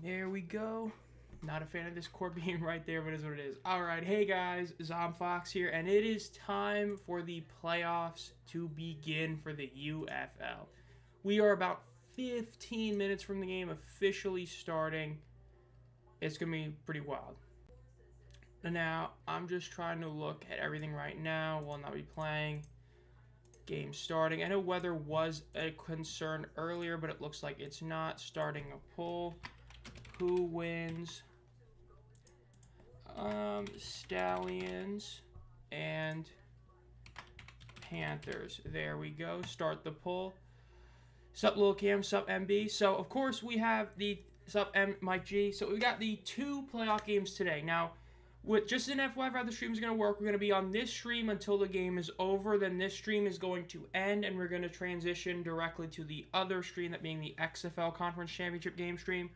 There we go. Not a fan of this core being right there, but it is what it is. Alright, hey guys, Zomb Phox here, and it is time for the playoffs to begin for the UFL. We are about 15 minutes from the game officially starting. It's going to be pretty wild. Now, I'm just trying to look at everything right now. We'll not be playing. Game starting. I know weather was a concern earlier, but it looks like it's not. Starting a poll. Who wins? Stallions and Panthers. There we go. Start the poll. Sup, Lil Cam. Sup, MB. So, of course, we have the Sup, Mike G. So, we got the 2 playoff games today. Now, with just an FYI how the stream is going to work, we're going to be on this stream until the game is over. Then this stream is going to end, and we're going to transition directly to the other stream, that being the USFL Conference Championship game stream.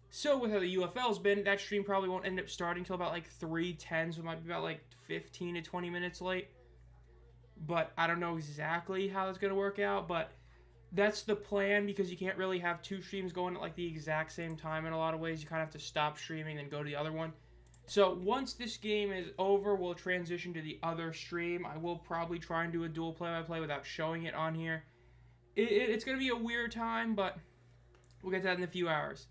So with how the UFL's been, that stream probably won't end up starting until about like 3:10, so it might be about like 15 to 20 minutes late. But I don't know exactly how it's going to work out, but that's the plan, because you can't really have 2 streams going at like the exact same time in a lot of ways. You kind of have to stop streaming and go to the other one. So once this game is over, we'll transition to the other stream. I will probably try and do a dual play-by-play without showing it on here. It's going to be a weird time, but we'll get to that in a few hours.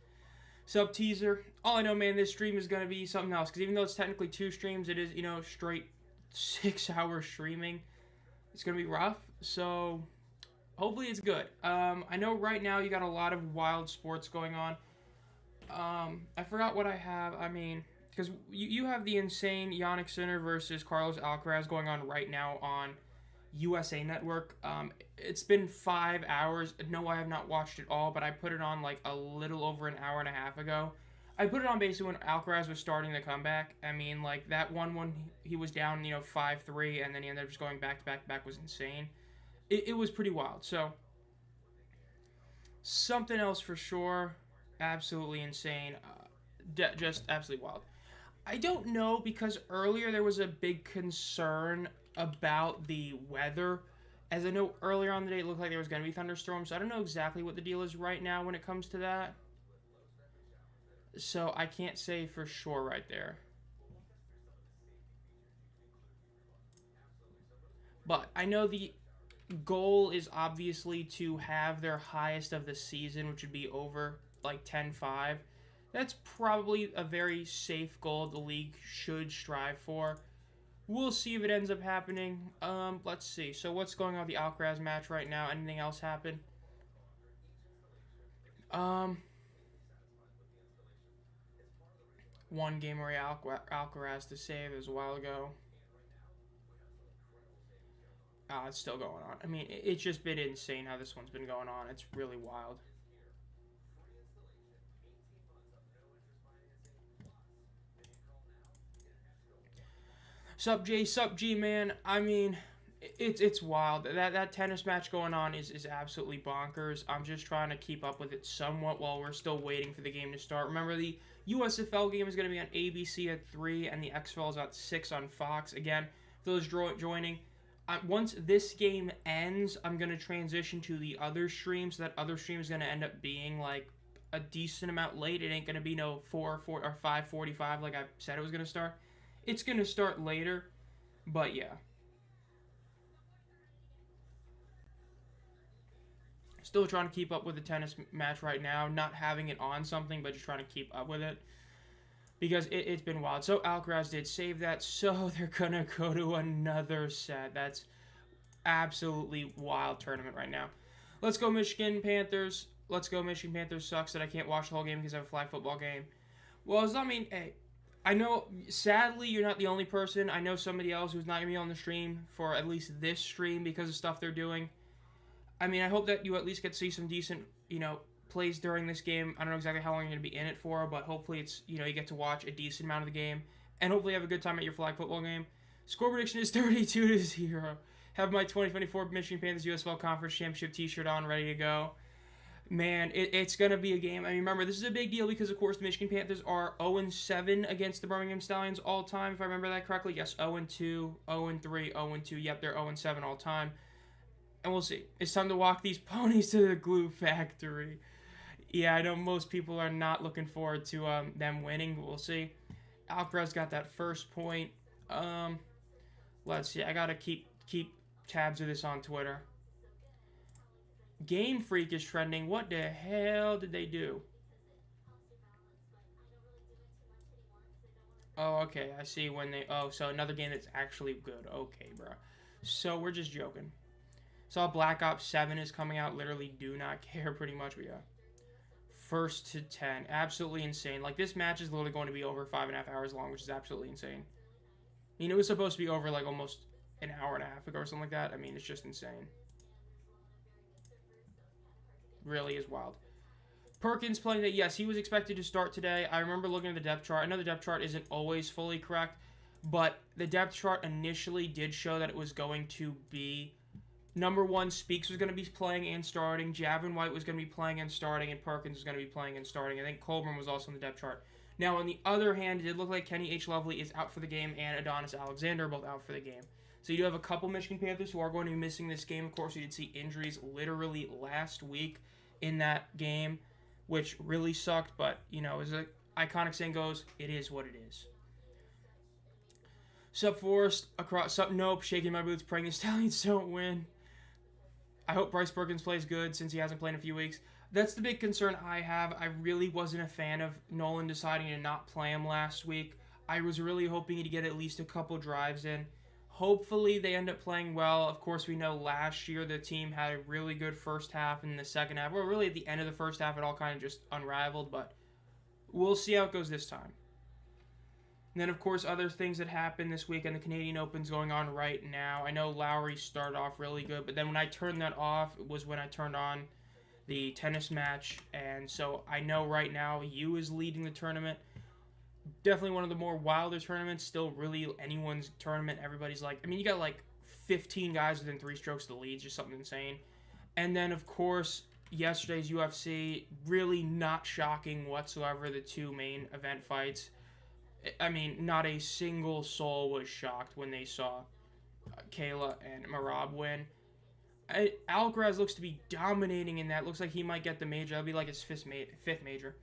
Sub teaser. All I know, man, this stream is going to be something else, because even though it's technically 2 streams, it is, you know, straight 6-hour streaming. It's going to be rough, so hopefully it's good. I know right now you got a lot of wild sports going on. I forgot what I have. I mean, because you have the insane Yannick Sinner versus Carlos Alcaraz going on right now on USA Network. It's been 5 hours. No, I have not watched it all, but I put it on like a little over an hour and a half ago. I put it on basically when Alcaraz was starting the comeback. I mean, like that one he was down, 5-3, and then he ended up just going back to back was insane. It was pretty wild. So something else for sure. Absolutely insane. Just absolutely wild. I don't know, because earlier there was a big concern about the weather. As I know earlier on the day it looked like there was going to be thunderstorms. So I don't know exactly what the deal is right now when it comes to that. So I can't say for sure right there. But I know the goal is obviously to have their highest of the season, which would be over like 10-5. That's probably a very safe goal the league should strive for. We'll see if it ends up happening. Let's see. So what's going on with the Alcaraz match right now? Anything else happen? One game where Alcaraz to save. It was a while ago. It's still going on. I mean, it's just been insane how this one's been going on. It's really wild. Sup J, sup G, man. I mean, it's wild. That tennis match going on is absolutely bonkers. I'm just trying to keep up with it somewhat while we're still waiting for the game to start. Remember, the USFL game is going to be on ABC at 3, and the XFL is at 6 on Fox. Again, for those joining, once this game ends, I'm going to transition to the other stream, so that other stream is going to end up being like a decent amount late. It ain't going to be no 4 or 5:45 like I said it was going to start. It's going to start later, but yeah. Still trying to keep up with the tennis match right now. Not having it on something, but just trying to keep up with it, because it's been wild. So Alcaraz did save that, so they're going to go to another set. That's absolutely wild tournament right now. Let's go Michigan Panthers. Let's go Michigan Panthers. Sucks that I can't watch the whole game because I have a flag football game. Well, I mean, hey, I know, sadly, you're not the only person. I know somebody else who's not going to be on the stream for at least this stream because of stuff they're doing. I mean, I hope that you at least get to see some decent, plays during this game. I don't know exactly how long you're going to be in it for, but hopefully it's, you get to watch a decent amount of the game. And hopefully have a good time at your flag football game. Score prediction is 32-0. Have my 2024 Michigan Panthers USFL Conference Championship t-shirt on, ready to go. Man, it's going to be a game. I mean, remember, this is a big deal because, of course, the Michigan Panthers are 0-7 against the Birmingham Stallions all time, if I remember that correctly. Yes, 0-2, 0-3, 0-2. Yep, they're 0-7 all time. And we'll see. It's time to walk these ponies to the glue factory. Yeah, I know most people are not looking forward to them winning. We'll see. Alcaraz got that first point. Let's see. I gotta keep tabs of this on Twitter. Game Freak is trending. What the hell did they do? Oh, okay. I see when they... Oh, so another game that's actually good. Okay, bro. So we're just joking. Saw Black Ops 7 is coming out. Literally do not care pretty much. But yeah. First to 10. Absolutely insane. Like, this match is literally going to be over 5.5 hours long, which is absolutely insane. I mean, it was supposed to be over, like, almost an hour and a half ago or something like that. I mean, it's just insane. Really is wild. Perkins playing that, yes, he was expected to start today. I remember looking at the depth chart. I know the depth chart isn't always fully correct, but the depth chart initially did show that it was going to be number 1, Speaks was going to be playing and starting, Javin White was going to be playing and starting, and Perkins was going to be playing and starting. I think Colburn was also on the depth chart. Now, on the other hand, it did look like Kenny H. Lovely is out for the game and Adonis Alexander are both out for the game. So you do have a couple Michigan Panthers who are going to be missing this game. Of course, you did see injuries literally last week in that game, which really sucked, but, you know, as an iconic saying goes, it is what it is. Sup Forrest, across, sup Nope, shaking my boots, praying the Stallions don't win. I hope Bryce Perkins plays good since he hasn't played in a few weeks. That's the big concern I have. I really wasn't a fan of Nolan deciding to not play him last week. I was really hoping to get at least a couple drives in. Hopefully they end up playing well. Of course, we know last year the team had a really good first half, and the second half, well, really at the end of the first half, it all kind of just unraveled, but we'll see how it goes this time. And then, of course, other things that happened this week, and the Canadian Open's going on right now. I know Lowry started off really good, but then when I turned that off, it was when I turned on the tennis match, and so I know right now Yu is leading the tournament. Definitely one of the more wilder tournaments. Still really anyone's tournament. Everybody's like, I mean, you got like 15 guys within 3 strokes of the lead. Just something insane. And then, of course, yesterday's UFC, really not shocking whatsoever. The 2 main event fights. I mean, not a single soul was shocked when they saw Kayla and Merab win. Alcaraz looks to be dominating in that. Looks like he might get the major. That'll be like his 5th major.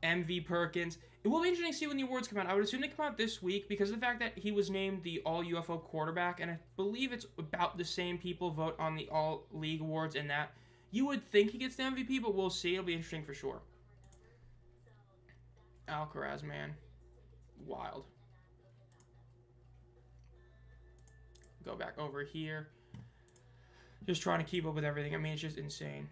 MV Perkins. It will be interesting to see when the awards come out. I would assume they come out this week because of the fact that he was named the All-UFL quarterback, and I believe it's about the same people vote on the All-League awards and that. You would think he gets the MVP, but we'll see. It'll be interesting for sure. Alcaraz, man. Wild. Go back over here. Just trying to keep up with everything. I mean, it's just insane.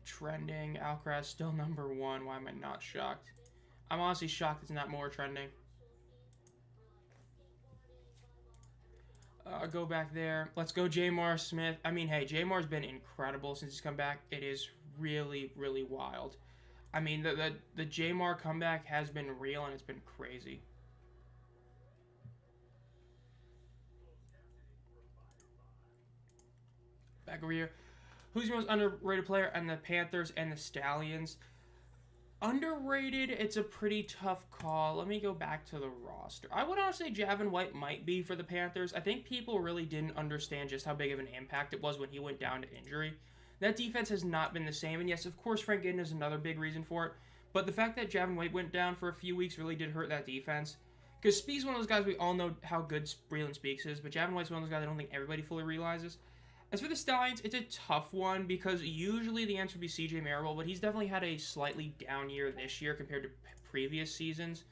Trending. Alcaraz still number 1. Why am I not shocked? I'm honestly shocked it's not more trending. Go back there. Let's go Jamar Smith. I mean, hey, Jamar's been incredible since he's come back. It is really, really wild. I mean, the Jamar comeback has been real, and it's been crazy. Back over here. Who's the most underrated player? And the Panthers and the Stallions. Underrated, it's a pretty tough call. Let me go back to the roster. I would honestly say Javin White might be for the Panthers. I think people really didn't understand just how big of an impact it was when he went down to injury. That defense has not been the same. And yes, of course, Frank Ginn is another big reason for it. But the fact that Javin White went down for a few weeks really did hurt that defense. Because Speaks is one of those guys, we all know how good Breland Speaks is. But Javin White's one of those guys I don't think everybody fully realizes. As for the Stallions, it's a tough one because usually the answer would be CJ Marable, but he's definitely had a slightly down year this year compared to previous seasons.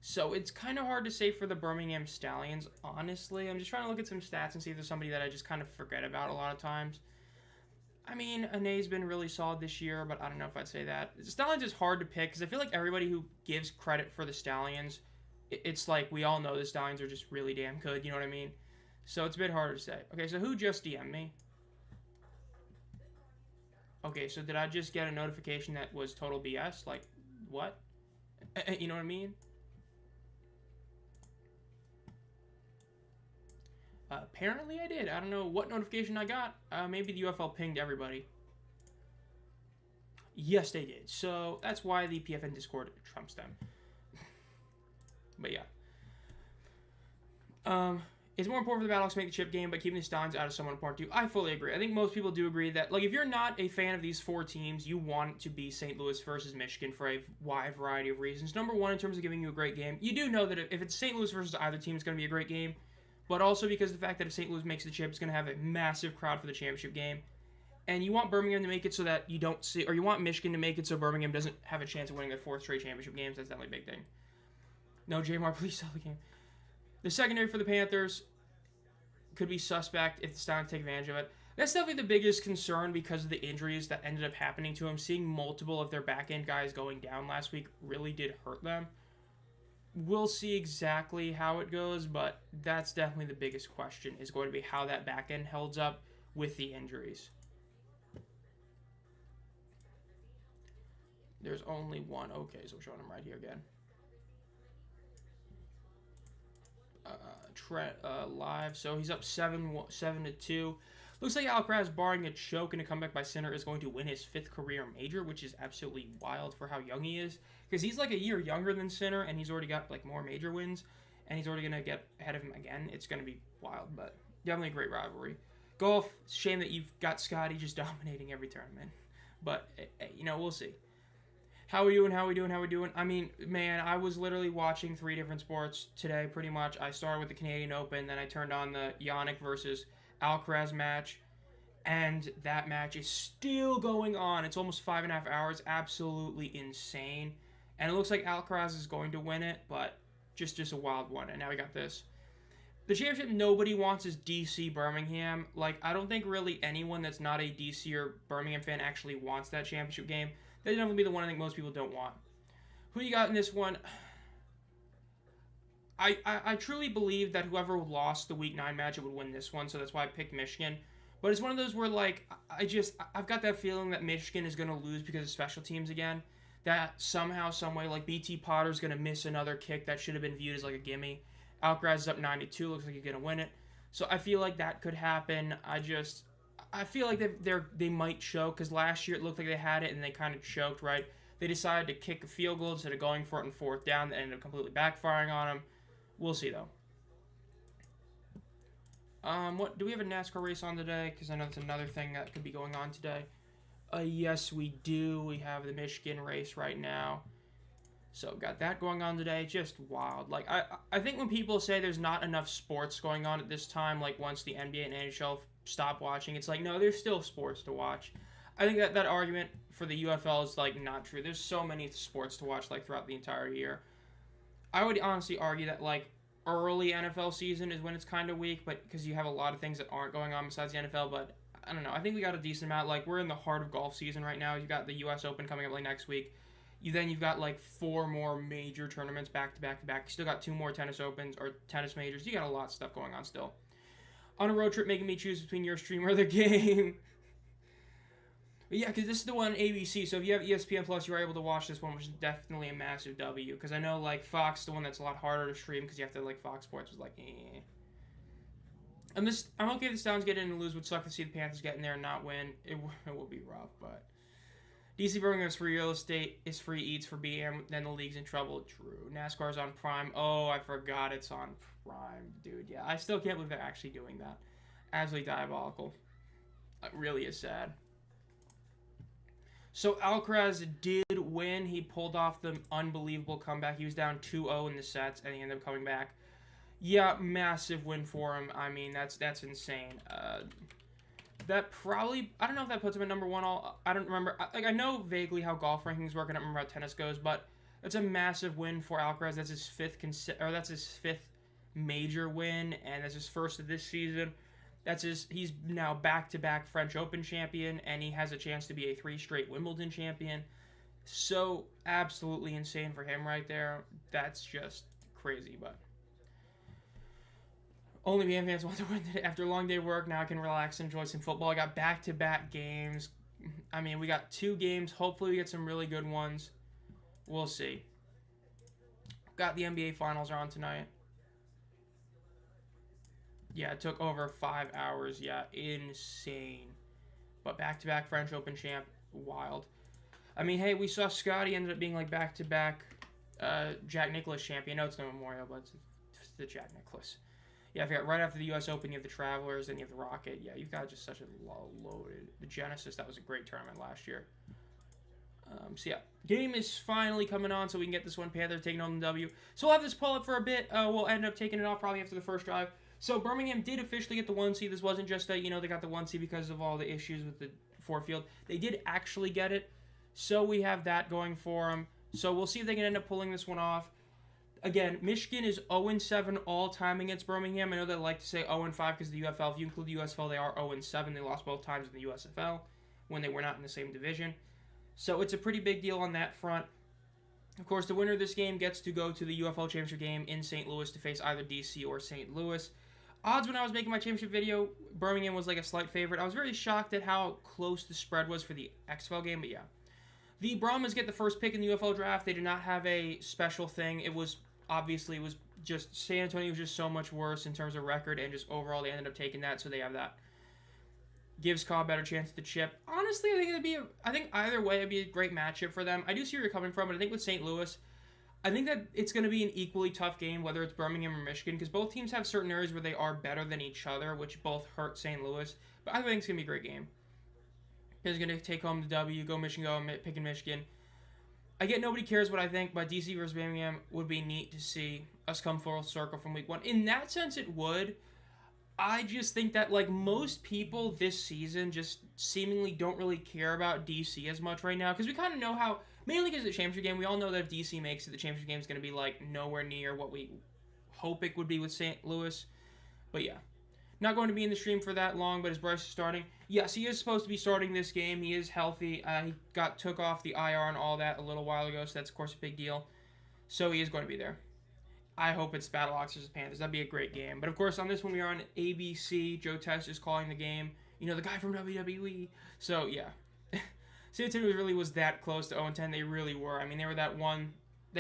So it's kind of hard to say for the Birmingham Stallions, honestly. I'm just trying to look at some stats and see if there's somebody that I just kind of forget about a lot of times. I mean, Ane's been really solid this year, but I don't know if I'd say that. The Stallions is hard to pick because I feel like everybody who gives credit for the Stallions, it's like we all know the Stallions are just really damn good, you know what I mean? So it's a bit harder to say. Okay, so who just DM'd me? Okay, so did I just get a notification that was total BS? Like, what? You know what I mean? Apparently I did. I don't know what notification I got. Maybe the UFL pinged everybody. Yes, they did. So that's why the PFN Discord trumps them. But yeah. It's more important for the Battlehawks to make the chip game, but keeping the Stallions out is somewhat important too. I fully agree. I think most people do agree that, like, if you're not a fan of these 4 teams, you want it to be St. Louis versus Michigan for a wide variety of reasons. Number one, in terms of giving you a great game. You do know that if it's St. Louis versus either team, it's going to be a great game. But also because of the fact that if St. Louis makes the chip, it's going to have a massive crowd for the championship game. And you want Birmingham to make it so that you don't see, or you want Michigan to make it so Birmingham doesn't have a chance of winning their 4th straight championship games. That's definitely a big thing. No, Jamar, please sell the game. The secondary for the Panthers could be suspect if the Stallions take advantage of it. That's definitely the biggest concern because of the injuries that ended up happening to them. Seeing multiple of their back-end guys going down last week really did hurt them. We'll see exactly how it goes, but that's definitely the biggest question, is going to be how that back-end holds up with the injuries. There's only one. Okay, so we're showing him right here again. Live, so he's up 7-2. Looks like Alcaraz, barring a choke and a comeback by Sinner, is going to win his 5th career major, which is absolutely wild for how young he is, because he's like a year younger than Sinner, and he's already got like more major wins, and he's already gonna get ahead of him again. It's gonna be wild, but definitely a great rivalry. Golf, shame that you've got Scotty just dominating every tournament, but you know, we'll see. How we doing? I mean, man, I was literally watching 3 different sports today, pretty much. I started with the Canadian Open, then I turned on the Yannick versus Alcaraz match, and that match is still going on. It's almost 5.5 hours. Absolutely insane. And it looks like Alcaraz is going to win it, but just a wild one. And now we got this. The championship nobody wants is DC Birmingham. Like, I don't think really anyone that's not a DC or Birmingham fan actually wants that championship game. That'd definitely be the one I think most people don't want. Who you got in this one? I truly believe that whoever lost the Week 9 match would win this one, so that's why I picked Michigan. But it's one of those where, like, I've got that feeling that Michigan is going to lose because of special teams again. That somehow, someway, like, BT Potter's going to miss another kick that should have been viewed as, like, a gimme. Alcaraz is up 9-2, looks like he's going to win it. So I feel like that could happen. I feel like they might choke, because last year it looked like they had it and they kind of choked, right? They decided to kick a field goal instead of going for it in 4th down. That ended up completely backfiring on them. We'll see, though. What do we have a NASCAR race on today? Because I know that's another thing that could be going on today. Yes, we do. We have the Michigan race right now. So got that going on today. Just wild. Like, I think when people say there's not enough sports going on at this time, like once the NBA and NHL stop watching, it's like, no, there's still sports to watch. I think that argument for the UFL is, like, not true. There's so many sports to watch, like, throughout the entire year. I would honestly argue that, like, early NFL season is when it's kind of weak, but because you have a lot of things that aren't going on besides the NFL, but I don't know. I think we got a decent amount. Like, we're in the heart of golf season right now. You got the US Open coming up, like, next week. You've got, like, 4 more major tournaments back to back to back. You still got 2 more tennis opens or tennis majors. You got a lot of stuff going on still. On a road trip, making me choose between your stream or the game. But yeah, because this is the one on ABC, so if you have ESPN Plus, you're able to watch this one, which is definitely a massive W. Because I know, like, Fox, the one that's a lot harder to stream, because you have to, like, Fox Sports was like, eh. I'm okay if the Stallions get in and lose. Would suck to see the Panthers get in there and not win. It will be rough, but DC Birmingham is free real estate, is free eats for BM, then the league's in trouble. True. NASCAR's on Prime. Oh, I forgot it's on Prime, dude. Yeah, I still can't believe they're actually doing that. Absolutely diabolical. It really is sad. So Alcaraz did win. He pulled off the unbelievable comeback. He was down 2-0 in the sets, and he ended up coming back. Yeah, massive win for him. I mean, that's insane. That probably, I don't know if that puts him at number 1. I don't remember. I know vaguely how golf rankings work. I don't remember how tennis goes, but it's a massive win for Alcaraz. That's his 5th major win, and that's his 1st of this season. He's now back-to-back French Open champion, and he has a chance to be a 3 straight Wimbledon champion. So absolutely insane for him right there. That's just crazy, but only BM fans want to win today. After a long day of work, now I can relax and enjoy some football. I got back-to-back games. I mean, we got 2 games. Hopefully we get some really good ones. We'll see. Got the NBA Finals are on tonight. Yeah, it took over 5 hours. Yeah, insane. But back-to-back French Open champ, wild. I mean, hey, we saw Scotty ended up being like back-to-back Jack Nicklaus champion. I know it's no Memorial, but it's the Jack Nicklaus. Yeah, if you got right after the U.S. Open, you have the Travelers, then you have the Rocket. Yeah, you've got just such a loaded. The Genesis, that was a great tournament last year. So yeah, game is finally coming on, so we can get this one. Panthers taking home the W. So we'll have this pull up for a bit. We'll end up taking it off probably after the first drive. So Birmingham did officially get the 1 seed. This wasn't just a, they got the 1 seed because of all the issues with the 4 field. They did actually get it. So we have that going for them. So we'll see if they can end up pulling this one off. Again, Michigan is 0-7 all-time against Birmingham. I know they like to say 0-5 because of the UFL. If you include the USFL, they are 0-7. They lost both times in the USFL when they were not in the same division. So it's a pretty big deal on that front. Of course, the winner of this game gets to go to the UFL Championship game in St. Louis to face either DC or St. Louis. Odds when I was making my championship video, Birmingham was like a slight favorite. I was very shocked at how close the spread was for the XFL game, but yeah. The Brahmas get the first pick in the UFL draft. They did not have a special thing. It was just San Antonio was just so much worse in terms of record, and just overall they ended up taking that, so they have that. Gives Cobb a better chance at the chip. Honestly, I think either way it'd be a great matchup for them. I do see where you're coming from, but I think with St. Louis, I think that it's going to be an equally tough game, whether it's Birmingham or Michigan, because both teams have certain areas where they are better than each other, which both hurt St. Louis. But I think it's going to be a great game. He's going to take home the W, go Michigan, go picking Michigan. I get nobody cares what I think, but DC versus Birmingham would be neat to see us come full circle from week 1. In that sense, it would. I just think that, like, most people this season just seemingly don't really care about DC as much right now, because we kind of know how, mainly because of the championship game, we all know that if DC makes it, the championship game is going to be, like, nowhere near what we hope it would be with St. Louis. But yeah, not going to be in the stream for that long, but as Bryce is starting, yes, he is supposed to be starting this game. He is healthy. He took off the IR and all that a little while ago, so that's, of course, a big deal. So he is going to be there. I hope it's Battlehawks versus Panthers. That'd be a great game. But, of course, on this one, we are on ABC. Joe Test is calling the game. The guy from WWE. So, yeah. San Antonio really was that close to 0-10. They really were. I mean, they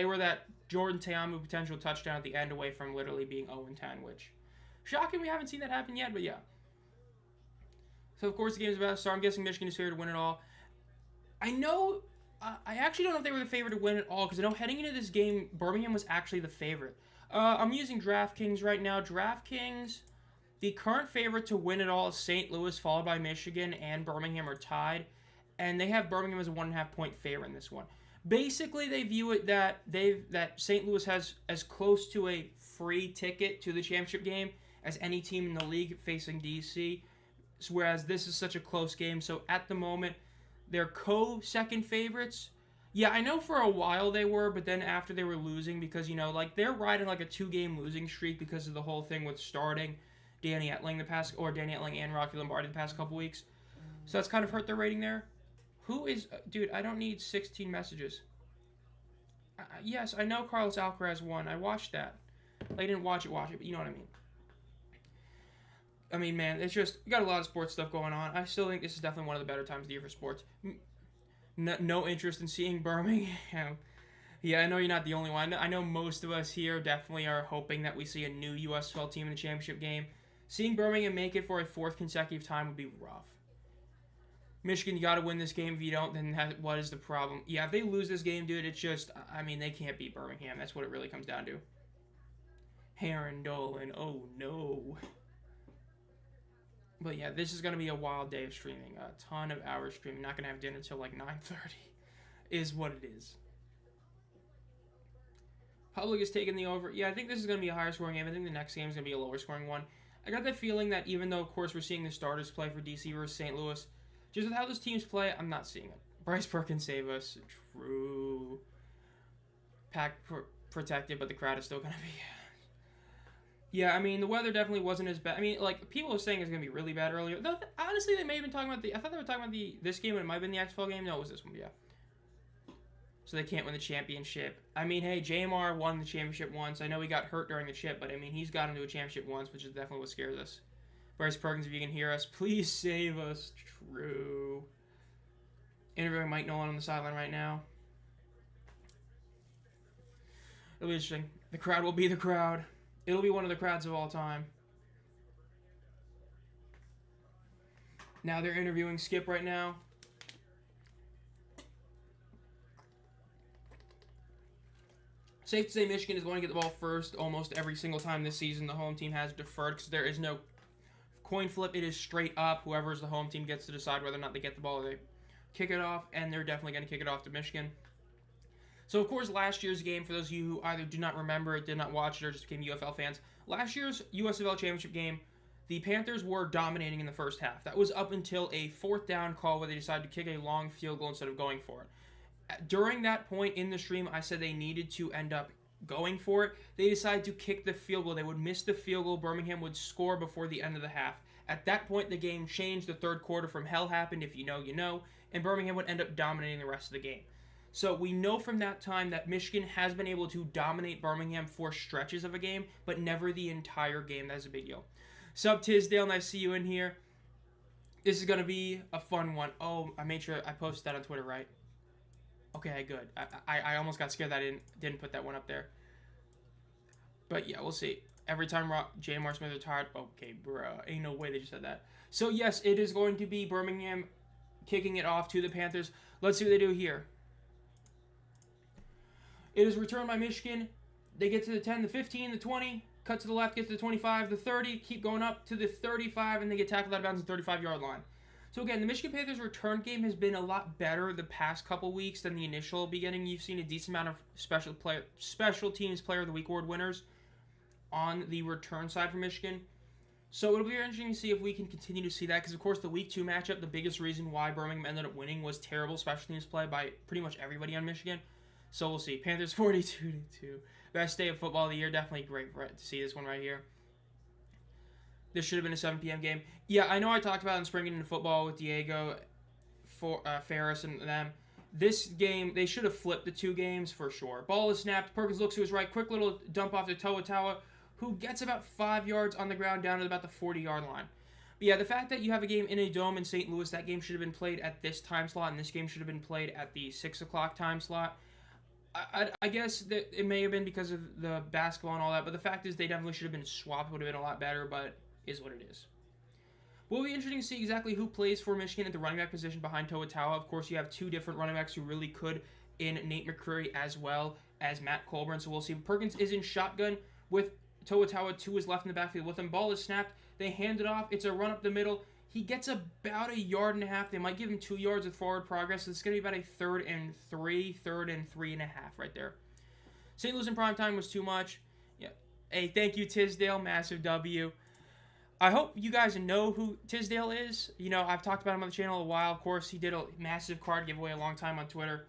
were that Jordan Ta'amu potential touchdown at the end away from literally being 0-10, which, shocking we haven't seen that happen yet, but yeah. So, of course, the game is about to start. I'm guessing Michigan is favored to win it all. I actually don't know if they were the favorite to win it all, because I know heading into this game, Birmingham was actually the favorite. I'm using DraftKings right now. DraftKings, the current favorite to win it all is St. Louis, followed by Michigan, and Birmingham are tied. And they have Birmingham as a 1.5 point favorite in this one. Basically, they view it that St. Louis has as close to a free ticket to the championship game as any team in the league facing DC, whereas this is such a close game. So at the moment, they're co-second favorites. Yeah, I know for a while they were, but then after they were losing because, they're riding like a 2-game losing streak because of the whole thing with starting Danny Etling and Rocky Lombardi the past couple weeks. So that's kind of hurt their rating there. Dude, I don't need 16 messages. Yes, I know Carlos Alcaraz won. I watched that. I didn't watch it, but you know what I mean. I mean, man, it's just, we got a lot of sports stuff going on. I still think this is definitely one of the better times of the year for sports. No interest in seeing Birmingham. Yeah, I know you're not the only one. I know most of us here definitely are hoping that we see a new USFL team in the championship game. Seeing Birmingham make it for a 4th consecutive time would be rough. Michigan, you got to win this game. If you don't, then what is the problem? Yeah, if they lose this game, dude, it's just, I mean, they can't beat Birmingham. That's what it really comes down to. Heron Dolan, oh no. But yeah, this is going to be a wild day of streaming. A ton of hours streaming. Not going to have dinner until like 9:30 is what it is. Public is taking the over. Yeah, I think this is going to be a higher scoring game. I think the next game is going to be a lower scoring one. I got that feeling that even though, of course, we're seeing the starters play for DC versus St. Louis, just with how those teams play, I'm not seeing it. Bryce Perkins save us. True. Pack protected, but the crowd is still going to be... Yeah, I mean, the weather definitely wasn't as bad. I mean, like, people were saying it's going to be really bad earlier. Though, honestly, they may have been talking about I thought they were talking about this game, and it might have been the XFL game. No, it was this one, yeah. So they can't win the championship. I mean, hey, JMR won the championship once. I know he got hurt during the chip, but, I mean, he's gotten to a championship once, which is definitely what scares us. Bryce Perkins, if you can hear us, please save us. True. Interviewing Mike Nolan on the sideline right now. It'll be interesting. The crowd will be the crowd. It'll be one of the crowds of all time. Now they're interviewing Skip right now. Safe to say Michigan is going to get the ball first almost every single time this season. The home team has deferred because there is no coin flip. It is straight up. Whoever's the home team gets to decide whether or not they get the ball or they kick it off, and they're definitely going to kick it off to Michigan. So, of course, last year's game, for those of you who either do not remember it, did not watch it, or just became UFL fans, last year's USFL Championship game, the Panthers were dominating in the first half. That was up until a fourth down call where they decided to kick a long field goal instead of going for it. During that point in the stream, I said they needed to end up going for it. They decided to kick the field goal. They would miss the field goal. Birmingham would score before the end of the half. At that point, the game changed. The third quarter from hell happened. If you know, you know. And Birmingham would end up dominating the rest of the game. So we know from that time that Michigan has been able to dominate Birmingham for stretches of a game, but never the entire game. That's a big deal. Sup, Tisdale, nice to see you in here. This is going to be a fun one. Oh, I made sure I posted that on Twitter, right? Okay, good. I almost got scared that I didn't put that one up there. But yeah, we'll see. Every time J.M.R. Smith retired. Okay, bruh. Ain't no way they just said that. So yes, it is going to be Birmingham kicking it off to the Panthers. Let's see what they do here. It is returned by Michigan. They get to the 10, the 15, the 20. Cut to the left, get to the 25, the 30. Keep going up to the 35, and they get tackled out of bounds on the 35-yard line. So again, the Michigan Panthers return game has been a lot better the past couple weeks than the initial beginning. You've seen a decent amount of special teams player of the week award winners on the return side for Michigan. So it'll be interesting to see if we can continue to see that, because of course the week 2 matchup, the biggest reason why Birmingham ended up winning was terrible special teams play by pretty much everybody on Michigan. So we'll see. Panthers 42-2. Best day of football of the year. Definitely great to see this one right here. This should have been a 7 p.m. game. Yeah, I know I talked about it in Springing into Football with Diego, Ferris, and them. This game, they should have flipped the 2 games for sure. Ball is snapped. Perkins looks to his right. Quick little dump off to Toa, who gets about 5 yards on the ground down to about the 40-yard line. But yeah, the fact that you have a game in a dome in St. Louis, that game should have been played at this time slot, and this game should have been played at the 6 o'clock time slot. I guess that it may have been because of the basketball and all that, but the fact is they definitely should have been swapped. It would have been a lot better, but is what it is. Will be interesting to see exactly who plays for Michigan at the running back position behind Toa. Of course, you have 2 different running backs who really could in Nate McCreary as well as Matt Colburn, so we'll see. Perkins is in shotgun with Toa to his left in the backfield with him. Ball is snapped. They hand it off. It's a run up the middle. He gets about 1.5 yards. They might give him 2 yards with forward progress. So it's going to be about a 3rd and 3.5 right there. St. Louis in prime time was too much. Yeah. Hey, thank you, Tisdale. Massive W. I hope you guys know who Tisdale is. You know, I've talked about him on the channel a while. Of course, he did a massive card giveaway a long time on Twitter.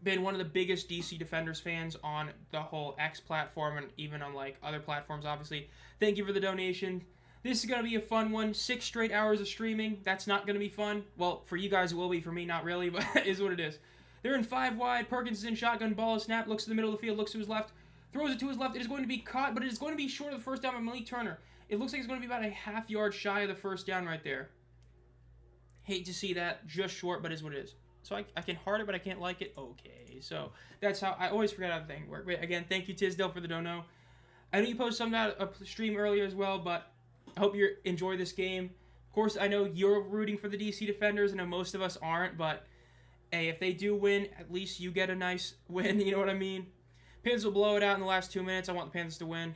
Been one of the biggest DC Defenders fans on the whole X platform and even on, like, other platforms, obviously. Thank you for the donation. This is going to be a fun one. 6 straight hours of streaming. That's not going to be fun. Well, for you guys it will be. For me, not really, but it is what it is. They're in 5 wide. Perkins is in shotgun. Ball is snapped. Looks to the middle of the field. Looks to his left. Throws it to his left. It is going to be caught, but it is going to be short of the first down by Malik Turner. It looks like it's going to be about a 1/2 yard shy of the first down right there. Hate to see that. Just short, but it is what it is. So I can heart it, but I can't like it. Okay, so that's how I always forget how the thing works. But again, thank you, Tisdale, for the dono. I know you posted something out a stream earlier as well, but I hope you enjoy this game. Of course, I know you're rooting for the DC Defenders. I know most of us aren't, but hey, if they do win, at least you get a nice win. You know what I mean? Panthers will blow it out in the last 2 minutes. I want the Panthers to win.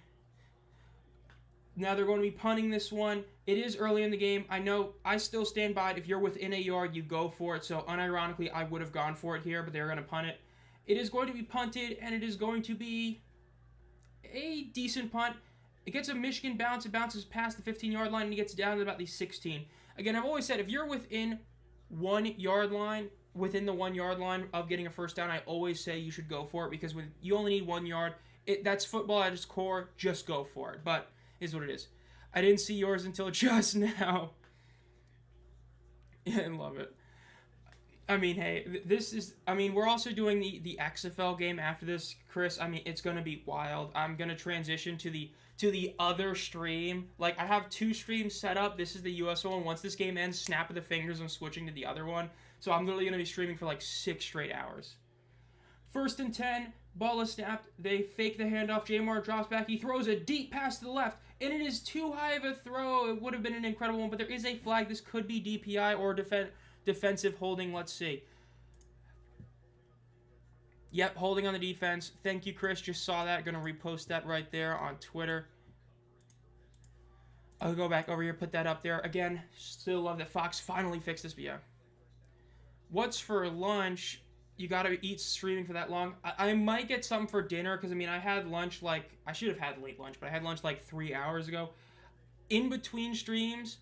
Now they're going to be punting this one. It is early in the game. I know I still stand by it. If you're within 1 yard, you go for it. So unironically, I would have gone for it here, but they're going to punt it. It is going to be punted, and it is going to be a decent punt. It gets a Michigan bounce. It bounces past the 15-yard line, and it gets down to about the 16. Again, I've always said if you're within 1 yard line, within the 1 yard line of getting a first down, I always say you should go for it because when you only need 1 yard, that's football at its core. Just go for it. But is what it is. I didn't see yours until just now. Yeah, I love it. I mean, hey, this is... I mean, we're also doing the XFL game after this, Chris. I mean, it's going to be wild. I'm going to transition to the other stream. Like, I have 2 streams set up. This is the USFL one. Once this game ends, snap of the fingers, I'm switching to the other one. So I'm literally going to be streaming for like 6 straight hours. 1st and 10. Ball is snapped. They fake the handoff. Jamar drops back. He throws a deep pass to the left. And it is too high of a throw. It would have been an incredible one, but there is a flag. This could be DPI or defensive holding. Let's see. Yep, holding on the defense. Thank you, Chris. Just saw that. Going to repost that right there on Twitter. I'll go back over here, put that up there. Again, still love that Fox finally fixed this, but yeah. What's for lunch? You got to eat streaming for that long. I might get something for dinner because, I mean, I had lunch I should have had late lunch, but I had lunch 3 hours ago. In between streams,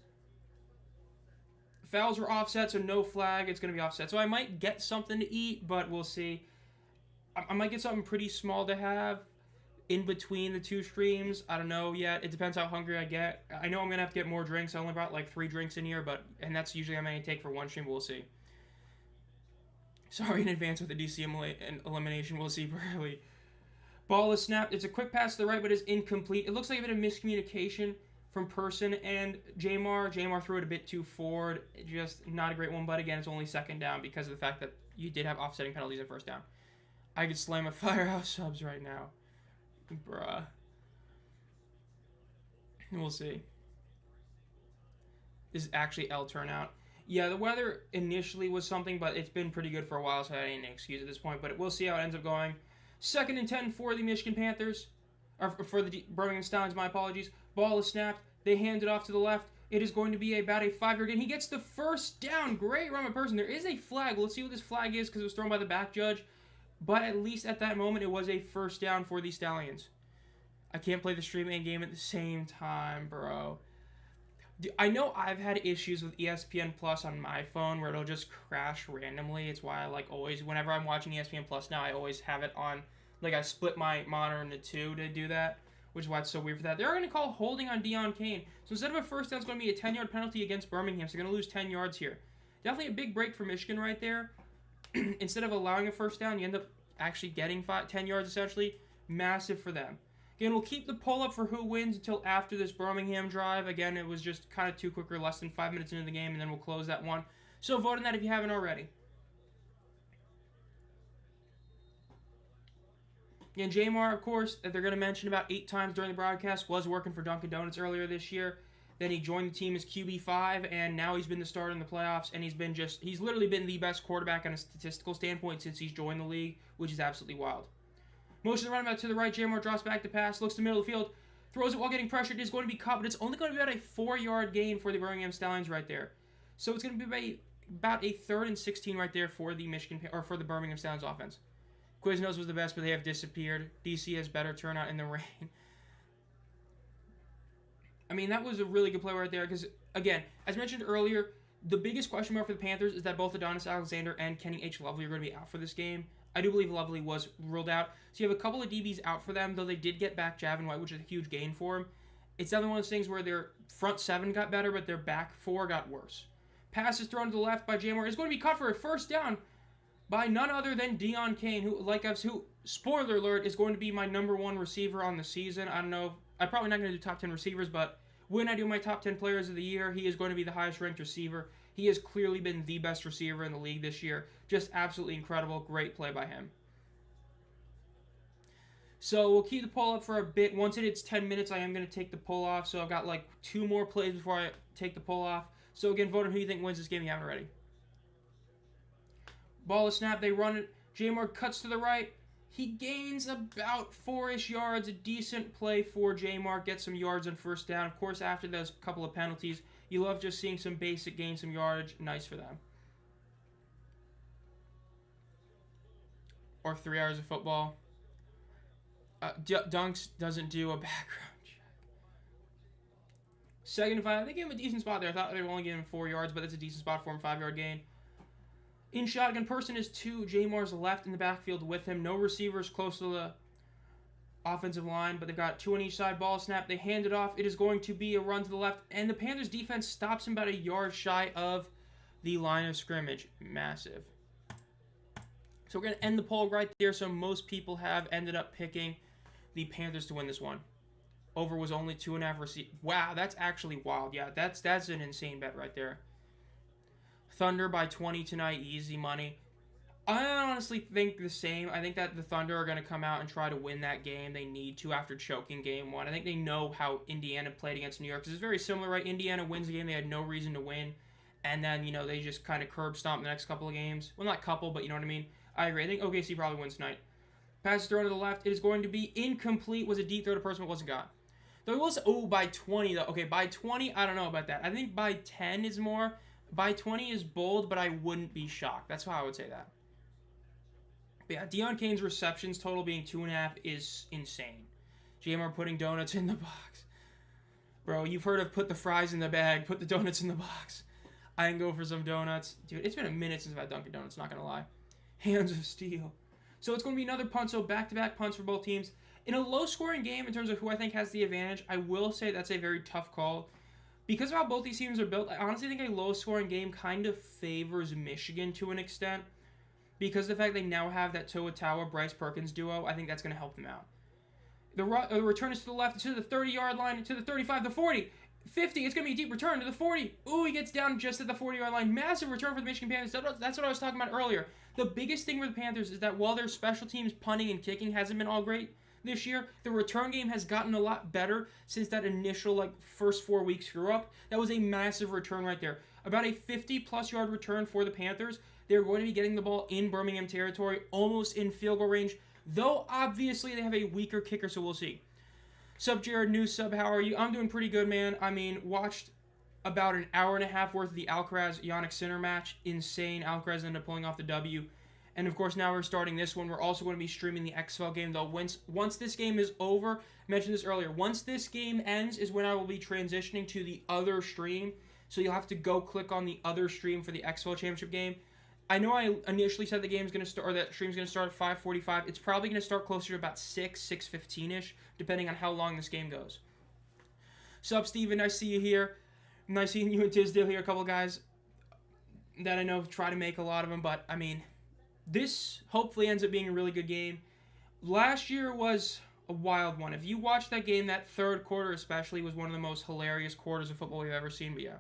fouls were offset, so no flag. It's going to be offset. So I might get something to eat, but we'll see. I might get something pretty small to have in between the two streams. I don't know yet. It depends how hungry I get. I know I'm going to have to get more drinks. I only brought 3 drinks in here, and that's usually how many I take for one stream, but we'll see. Sorry in advance with the DC elimination. We'll see early. Ball is snapped. It's a quick pass to the right, but it's incomplete. It looks like a bit of miscommunication from Person and Jamar. Jamar threw it a bit too forward. Just not a great one, but again, it's only second down because of the fact that you did have offsetting penalties at first down. I could slam a Firehouse subs right now. Bruh. We'll see. This is actually L turnout. Yeah, the weather initially was something, but it's been pretty good for a while, so I ain't an excuse at this point. But we'll see how it ends up going. 2nd and 10 for the Michigan Panthers. Or for the Birmingham Stallions, my apologies. Ball is snapped. They hand it off to the left. It is going to be about a 5-yard gain. He gets the first down. Great run by Person. There is a flag. Let's see what this flag is because it was thrown by the back judge. But at least at that moment, it was a first down for the Stallions. I can't play the stream and game at the same time, bro. I know I've had issues with ESPN Plus on my phone where it'll just crash randomly. It's why I always, whenever I'm watching ESPN Plus now, I always have it on. I split my monitor into 2 to do that, which is why it's so weird for that. They're going to call holding on Deon Kane. So instead of a first down, it's going to be a 10-yard penalty against Birmingham. So they're going to lose 10 yards here. Definitely a big break for Michigan right there. Instead of allowing a first down, you end up actually getting 10 yards essentially. Massive for them. Again, we'll keep the poll up for who wins until after this Birmingham drive. Again, it was just kind of too quick or less than 5 minutes into the game, and then we'll close that one. So vote on that if you haven't already. And Jamar, of course, that they're going to mention about 8 times during the broadcast, was working for Dunkin' Donuts earlier this year. Then he joined the team as QB5, and now he's been the starter in the playoffs, and he's literally been the best quarterback on a statistical standpoint since he's joined the league, which is absolutely wild. Motion the running back to the right. Jamar drops back to pass, looks to the middle of the field, throws it while getting pressured. It's going to be caught, but it's only going to be about a 4-yard gain for the Birmingham Stallions right there. So it's going to be about a 3rd and 16 right there for the for the Birmingham Stallions offense. Quiznos was the best, but they have disappeared. DC has better turnout in the rain. I mean, that was a really good play right there because, again, as mentioned earlier, the biggest question mark for the Panthers is that both Adonis Alexander and Kenny H. Lovely are going to be out for this game. I do believe Lovely was ruled out. So you have a couple of DBs out for them, though they did get back Javin White, which is a huge gain for him. It's definitely one of those things where their front 7 got better, but their back 4 got worse. Pass is thrown to the left by Jamar. It's going to be caught for a first down by none other than Deon Kane, who, spoiler alert, is going to be my #1 receiver on the season. I don't know. I'm probably not going to do top 10 receivers, but when I do my top 10 players of the year, he is going to be the highest ranked receiver. He has clearly been the best receiver in the league this year. Just absolutely incredible. Great play by him. So we'll keep the poll up for a bit. Once it hits 10 minutes, I am going to take the poll off. So I've got 2 more plays before I take the poll off. So again, vote on who you think wins this game if you haven't already. Ball is snapped. They run it. Jamar cuts to the right. He gains about 4-ish yards. A decent play for Jamar. Gets some yards on first down. Of course, after those couple of penalties, you love just seeing some basic gains, some yardage. Nice for them. Or 3 hours of football. Dunks doesn't do a background check. 2nd and 5. They gave him a decent spot there. I thought they were only giving him 4 yards, but that's a decent spot for him. 5-yard gain. In shotgun, Person is to Jamar's left in the backfield with him. No receivers close to the offensive line, but they've got 2 on each side. Ball snap. They hand it off. It is going to be a run to the left, and the Panthers defense stops him about a yard shy of the line of scrimmage. Massive. So we're going to end the poll right there. So most people have ended up picking the Panthers to win this one. Over was only 2.5 receivers. Wow, that's actually wild. Yeah, that's an insane bet right there. Thunder by 20 tonight, easy money. I honestly think the same. I think that the Thunder are going to come out and try to win that game. They need to after choking game 1. I think they know how Indiana played against New York. Because it's very similar, right? Indiana wins the game. They had no reason to win. And then, they just kind of curb stomp the next couple of games. Well, not couple, but you know what I mean. I agree. I think OKC probably wins tonight. Pass is thrown to the left. It is going to be incomplete. Was a deep throw to person, but wasn't got. Though it was, by 20, though. Okay, by 20, I don't know about that. I think by 10 is more. By 20 is bold, but I wouldn't be shocked. That's how I would say that. But yeah, Deion Kane's receptions total being 2.5 is insane. JMR putting donuts in the box. Bro, you've heard of put the fries in the bag, put the donuts in the box. I can go for some donuts. Dude, it's been a minute since I've had Dunkin' Donuts, not going to lie. Hands of steel. So it's going to be another punt, so back-to-back punts for both teams. In a low-scoring game, in terms of who I think has the advantage, I will say that's a very tough call. Because of how both these teams are built, I honestly think a low-scoring game kind of favors Michigan to an extent. Because of the fact they now have that Toa Bryce Perkins duo, I think that's going to help them out. The return is to the left, to the 30-yard line, to the 35, the 40, 50. It's going to be a deep return to the 40. Ooh, he gets down just at the 40-yard line. Massive return for the Michigan Panthers. That's what I was talking about earlier. The biggest thing with the Panthers is that while their special teams punting and kicking hasn't been all great this year, the return game has gotten a lot better since that initial first 4 weeks screw up. That was a massive return right there. About a 50-plus yard return for the Panthers. They're going to be getting the ball in Birmingham territory, almost in field goal range, though obviously they have a weaker kicker, so we'll see. Sub Jared, new sub, how are you? I'm doing pretty good, man. I mean, watched about an hour and a half worth of the Alcaraz-Yannick Sinner match. Insane. Alcaraz ended up pulling off the W. And, of course, now we're starting this one. We're also going to be streaming the XFL game, though. Once this game is over, I mentioned this earlier, once this game ends is when I will be transitioning to the other stream. So you'll have to go click on the other stream for the XFL Championship game. I know I initially said the game's going to start, or that stream's going to start at 5:45. It's probably going to start closer to about 6:15-ish, depending on how long this game goes. Sup, Steven? Nice to see you here. Nice seeing you and Tisdale here. A couple of guys that I know try to make a lot of them, but, I mean, this hopefully ends up being a really good game. Last year was a wild one. If you watched that game, that third quarter especially was one of the most hilarious quarters of football we've ever seen, but yeah.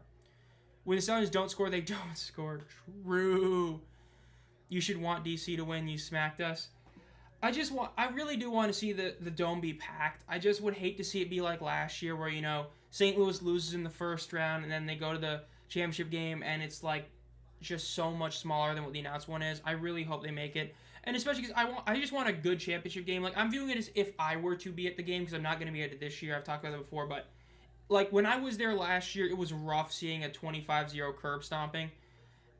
When the Stallions don't score, they don't score. True. You should want DC to win. You smacked us. I really do want to see the Dome be packed. I just would hate to see it be like last year where, St. Louis loses in the first round and then they go to the championship game and it's just so much smaller than what the announced one is. I really hope they make it. And especially because I just want a good championship game. I'm viewing it as if I were to be at the game because I'm not going to be at it this year. I've talked about that before, but when I was there last year, it was rough seeing a 25-0 curb stomping.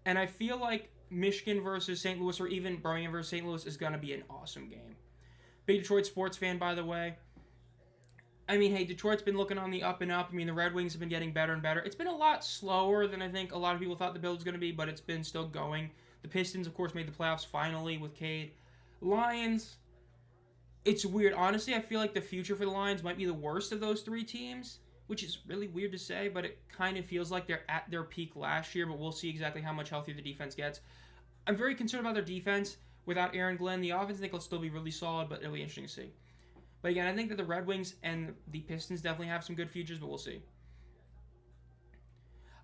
And I feel like Michigan versus St. Louis or even Birmingham versus St. Louis is going to be an awesome game. Big Detroit sports fan, by the way. I mean, hey, Detroit's been looking on the up and up. I mean, the Red Wings have been getting better and better. It's been a lot slower than I think a lot of people thought the build was going to be, but it's been still going. The Pistons, of course, made the playoffs finally with Cade. Lions, it's weird. Honestly, I feel like the future for the Lions might be the worst of those three teams, which is really weird to say, but it kind of feels like they're at their peak last year, but we'll see exactly how much healthier the defense gets. I'm very concerned about their defense. Without Aaron Glenn, the offense I think will still be really solid, but it'll be interesting to see. But again, I think that the Red Wings and the Pistons definitely have some good futures, but we'll see.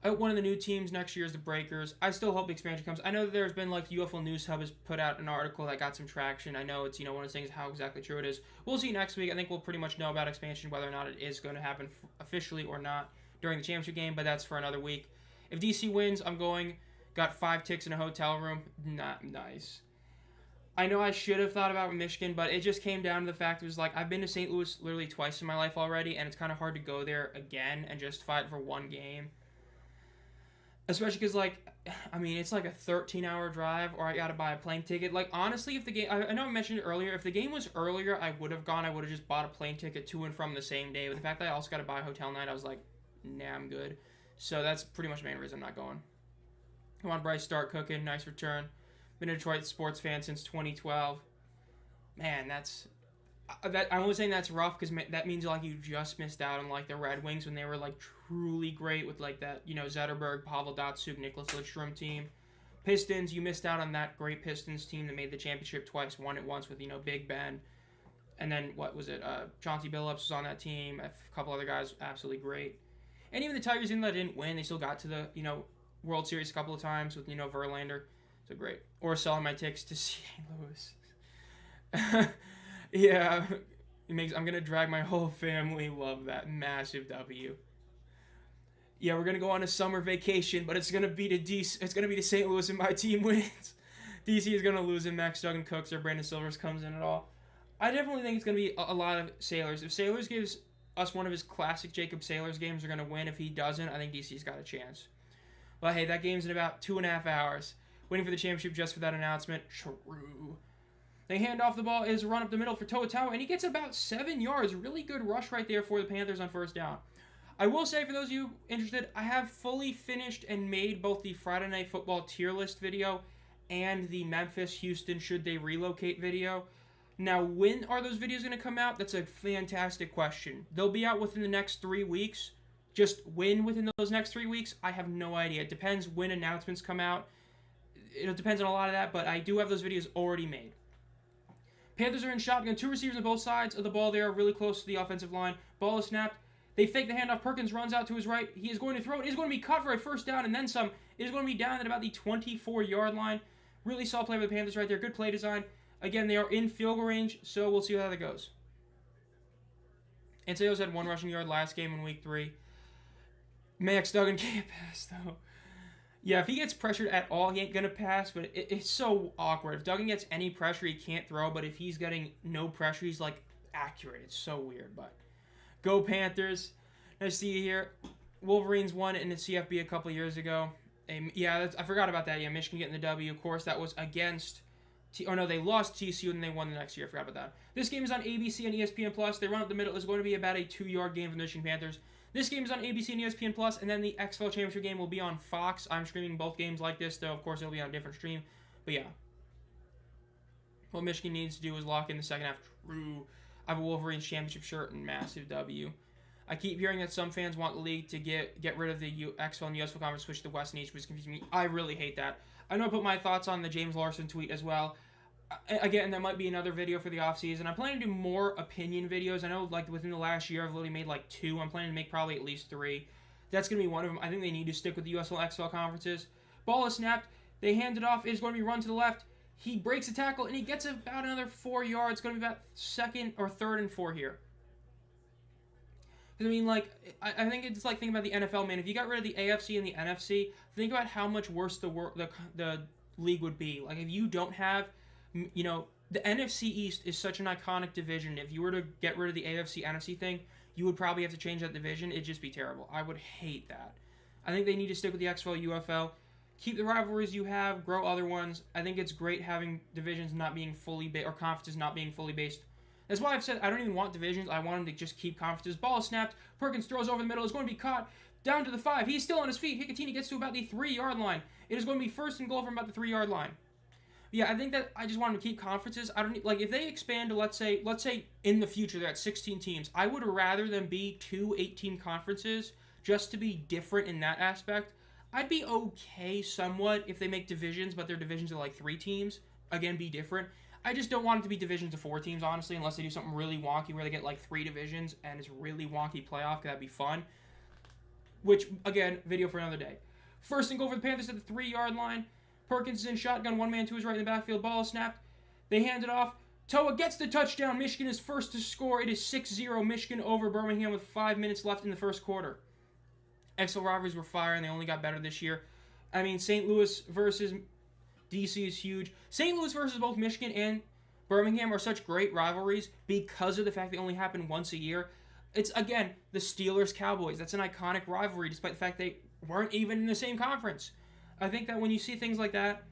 I hope one of the new teams next year is the Breakers. I still hope the expansion comes. I know that there's been UFL News Hub has put out an article that got some traction. I know it's one of those things how exactly true it is. We'll see next week. I think we'll pretty much know about expansion, whether or not it is going to happen officially or not during the championship game, but that's for another week. If DC wins, I'm going. Got 5 ticks in a hotel room. Not nice. I know I should have thought about Michigan, but it just came down to the fact it was I've been to St. Louis literally twice in my life already, and it's kind of hard to go there again and just fight for one game. Especially because, it's like a 13-hour drive, or I got to buy a plane ticket. Honestly, if the game... I know I mentioned it earlier. If the game was earlier, I would have gone. I would have just bought a plane ticket to and from the same day. But the fact that I also got to buy a hotel night, I was like, nah, I'm good. So that's pretty much the main reason I'm not going. Come on, Bryce, start cooking. Nice return. Been a Detroit sports fan since 2012. Man, that's... I'm only saying that's rough because that means you just missed out on the Red Wings when they were truly great with that Zetterberg, Pavel Datsyuk, Nicholas Lidstrom team. Pistons, you missed out on that great Pistons team that made the championship twice, won it once with Big Ben, and then what was it? Chauncey Billups was on that team. A couple other guys, absolutely great. And even the Tigers, even though they didn't win, they still got to the World Series a couple of times with Verlander. So great. Or selling my tickets to St. Louis. Yeah, I'm gonna drag my whole family. Love that massive W. Yeah, we're gonna go on a summer vacation, but it's gonna be to St. Louis and my team wins. DC is going to lose in Max Duggan Cooks or Brandon Silvers comes in at all. I definitely think it's going to be a lot of Sailors. If Sailors gives us one of his classic Jacob Sailors games, they're going to win. If he doesn't, I think DC's got a chance. But hey, that game's in about 2.5 hours. Waiting for the championship just for that announcement. True. They hand off the ball. Is a run up the middle for Toa, and he gets about 7 yards. Really good rush right there for the Panthers on first down. I will say, for those of you interested, I have fully finished and made both the Friday Night Football tier list video and the Memphis-Houston should they relocate video. Now, when are those videos going to come out? That's a fantastic question. They'll be out within the next 3 weeks. Just when within those next 3 weeks, I have no idea. It depends when announcements come out. It depends on a lot of that, but I do have those videos already made. Panthers are in shotgun. 2 receivers on both sides of the ball there, really close to the offensive line. Ball is snapped. They fake the handoff. Perkins runs out to his right. He is going to throw it. It is going to be caught for a first down and then some. It is going to be down at about the 24-yard line. Really solid play by the Panthers right there. Good play design. Again, they are in field goal range, so we'll see how that goes. Anteos had 1 rushing yard last game in week 3. Max Duggan can't pass, though. Yeah, if he gets pressured at all, he ain't going to pass, but it's so awkward. If Duggan gets any pressure, he can't throw, but if he's getting no pressure, he's, like, accurate. It's so weird, but go Panthers. Nice to see you here. Wolverines won in the CFB a couple years ago. Yeah, I forgot about that. Yeah, Michigan getting the W. Of course, that was against... they lost TCU and they won the next year. I forgot about that. This game is on ABC and ESPN+. They run up the middle. It's going to be about a 2-yard game for the Michigan Panthers. This game is on ABC and ESPN+, and then the UFL Championship game will be on Fox. I'm streaming both games like this, though. Of course, it'll be on a different stream. But yeah. What Michigan needs to do is lock in the second half. True. I have a Wolverines championship shirt and massive W. I keep hearing that some fans want the league to get rid of the UFL and USFL Conference, switch to West and East, which is confusing me. I really hate that. I know I put my thoughts on the James Larson tweet as well. Again, that might be another video for the offseason. I'm planning to do more opinion videos. I know, like, within the last year, I've literally made, like, 2. I'm planning to make probably at least 3. That's going to be one of them. I think they need to stick with the USFL XFL conferences. Ball is snapped. They hand it off. It is going to be run to the left. He breaks a tackle, and he gets about another 4 yards. It's going to be about 2nd or 3rd and 4 here. I mean, like, I think it's like thinking about the NFL, man. If you got rid of the AFC and the NFC, think about how much worse the league would be. Like, if you don't have... You know, the NFC East is such an iconic division. If you were to get rid of the AFC, NFC thing, you would probably have to change that division. It'd just be terrible. I would hate that. I think they need to stick with the XFL, UFL. Keep the rivalries you have, grow other ones. I think it's great having divisions not being fully based, or conferences not being fully based. That's why I've said I don't even want divisions. I want them to just keep conferences. Ball is snapped. Perkins throws over the middle. It's going to be caught. Down to the 5. He's still on his feet. Hicatini gets to about the 3-yard line. It is going to be 1st and goal from about the 3-yard line. Yeah, I think that I just want them to keep conferences. I don't like if they expand to let's say in the future they're at 16 teams. I would rather them be 2 8-team conferences just to be different in that aspect. I'd be okay somewhat if they make divisions, but their divisions are like 3 teams. Again, be different. I just don't want it to be divisions of 4 teams, honestly, unless they do something really wonky where they get like 3 divisions and it's really wonky playoff, because that'd be fun. Which, again, video for another day. 1st and goal for the Panthers at the 3-yard line. Perkins is in shotgun, 1 man to his right in the backfield. Ball is snapped. They hand it off. Toa gets the touchdown. Michigan is first to score. It is 6-0. Michigan over Birmingham with 5 minutes left in the first quarter. XFL rivalries were fire, and they only got better this year. I mean, St. Louis versus DC is huge. St. Louis versus both Michigan and Birmingham are such great rivalries because of the fact they only happen once a year. It's, again, the Steelers-Cowboys. That's an iconic rivalry, despite the fact they weren't even in the same conference. I think that when you see things like that,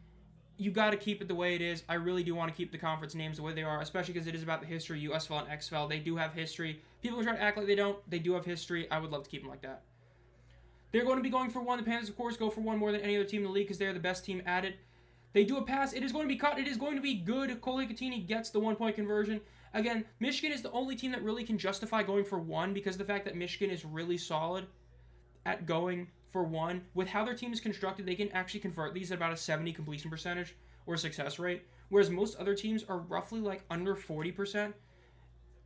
you got to keep it the way it is. I really do want to keep the conference names the way they are, especially because it is about the history, USFL and XFL. They do have history. People who try to act like they don't, they do have history. I would love to keep them like that. They're going to be going for 1. The Panthers, of course, go for 1 more than any other team in the league because they're the best team at it. They do a pass. It is going to be cut. It is going to be good. Cole Hicatini gets the 1-point conversion. Again, Michigan is the only team that really can justify going for 1 because of the fact that Michigan is really solid at going for 1. With how their team is constructed, they can actually convert these at about a 70 completion percentage or success rate, whereas most other teams are roughly like under 40%,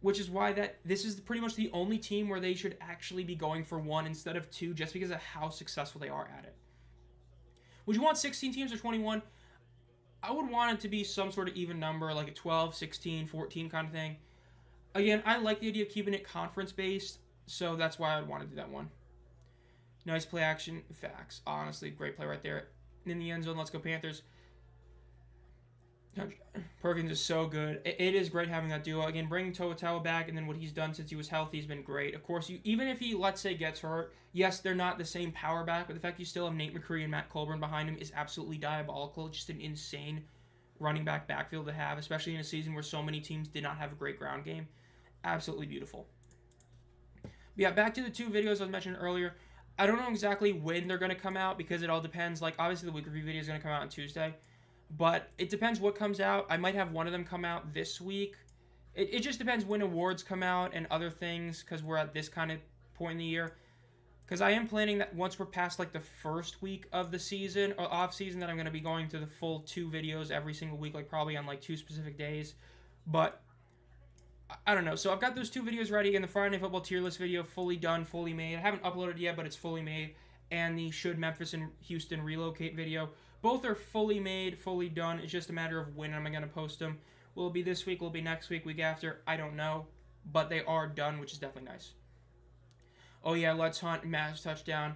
which is why this is pretty much the only team where they should actually be going for 1 instead of 2 just because of how successful they are at it. Would you want 16 teams or 21? I would want it to be some sort of even number, like a 12, 16, 14 kind of thing. Again, I like the idea of keeping it conference-based, so that's why I would want to do that one. Nice play action. Facts. Honestly, great play right there. In the end zone, let's go Panthers. Perkins is so good. It is great having that duo. Again, bringing Toa back and then what he's done since he was healthy has been great. Of course, even if he, let's say, gets hurt, yes, they're not the same power back, but the fact you still have Nate McCree and Matt Colburn behind him is absolutely diabolical. Just an insane running backfield to have, especially in a season where so many teams did not have a great ground game. Absolutely beautiful. But yeah, back to the two videos I was mentioning earlier. I don't know exactly when they're going to come out because it all depends. Like, obviously, the week review video is going to come out on Tuesday. But it depends what comes out. I might have one of them come out this week. It just depends when awards come out and other things because we're at this kind of point in the year. Because I am planning that once we're past like the first week of the season or off season that I'm going to be going to the full 2 videos every single week, like probably on like 2 specific days. But I don't know. So I've got those 2 videos ready. Again, the Friday Night Football tier list video fully done, fully made. I haven't uploaded yet, but it's fully made. And the Should Memphis and Houston Relocate video. Both are fully made, fully done. It's just a matter of when am I going to post them. Will it be this week? Will it be next week? Week after? I don't know. But they are done, which is definitely nice. Oh yeah, Let's Hunt, Mavs touchdown